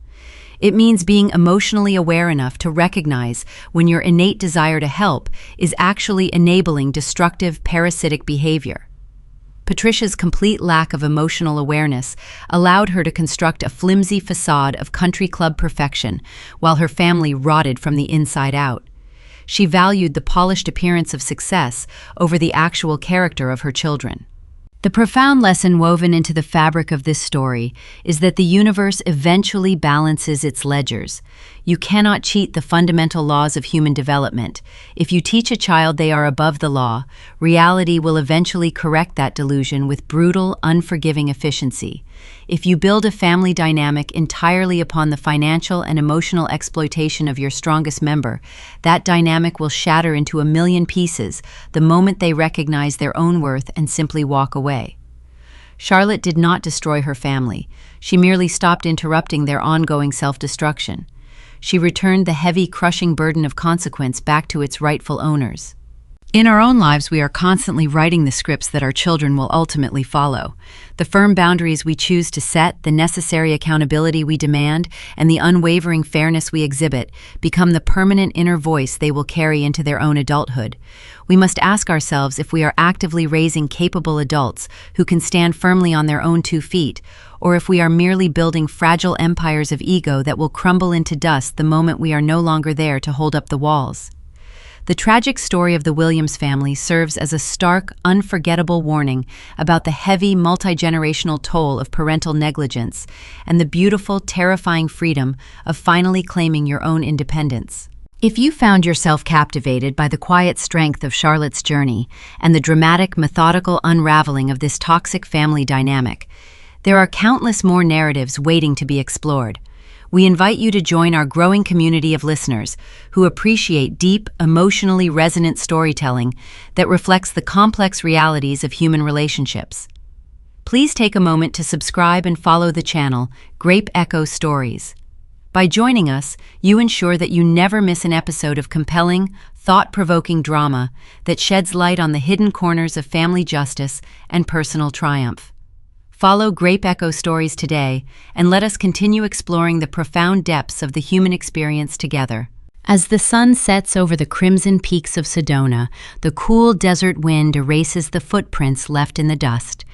It means being emotionally aware enough to recognize when your innate desire to help is actually enabling destructive, parasitic behavior. Patricia's complete lack of emotional awareness allowed her to construct a flimsy facade of country club perfection, while her family rotted from the inside out. She valued the polished appearance of success over the actual character of her children. The profound lesson woven into the fabric of this story is that the universe eventually balances its ledgers. You cannot cheat the fundamental laws of human development. If you teach a child they are above the law, reality will eventually correct that delusion with brutal, unforgiving efficiency. If you build a family dynamic entirely upon the financial and emotional exploitation of your strongest member, that dynamic will shatter into a million pieces the moment they recognize their own worth and simply walk away. Charlotte did not destroy her family. She merely stopped interrupting their ongoing self-destruction. She returned the heavy, crushing burden of consequence back to its rightful owners. In our own lives, we are constantly writing the scripts that our children will ultimately follow. The firm boundaries we choose to set, the necessary accountability we demand, and the unwavering fairness we exhibit become the permanent inner voice they will carry into their own adulthood. We must ask ourselves if we are actively raising capable adults who can stand firmly on their own 2 feet, or if we are merely building fragile empires of ego that will crumble into dust the moment we are no longer there to hold up the walls. The tragic story of the Williams family serves as a stark, unforgettable warning about the heavy, multi-generational toll of parental negligence and the beautiful, terrifying freedom of finally claiming your own independence. If you found yourself captivated by the quiet strength of Charlotte's journey and the dramatic, methodical unraveling of this toxic family dynamic, there are countless more narratives waiting to be explored. We invite you to join our growing community of listeners who appreciate deep, emotionally resonant storytelling that reflects the complex realities of human relationships. Please take a moment to subscribe and follow the channel, Grape Echo Stories. By joining us, you ensure that you never miss an episode of compelling, thought-provoking drama that sheds light on the hidden corners of family justice and personal triumph. Follow Grape Echo Stories today and let us continue exploring the profound depths of the human experience together. As the sun sets over the crimson peaks of Sedona, the cool desert wind erases the footprints left in the dust.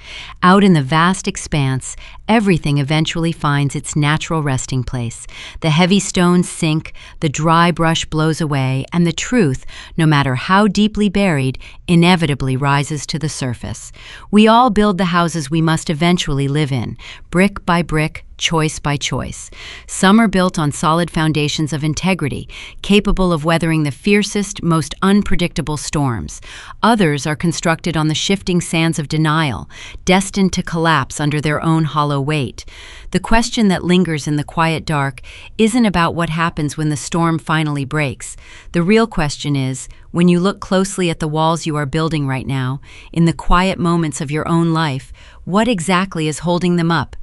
Out in the vast expanse, everything eventually finds its natural resting place. The heavy stones sink, the dry brush blows away, and the truth, no matter how deeply buried, inevitably rises to the surface. We all build the houses we must eventually live in, brick by brick, choice by choice. Some are built on solid foundations of integrity, capable of weathering the fiercest, most unpredictable storms. Others are constructed on the shifting sands of denial, destined to collapse under their own hollow weight. The question that lingers in the quiet dark isn't about what happens when the storm finally breaks. The real question is, when you look closely at the walls you are building right now, in the quiet moments of your own life, what exactly is holding them up?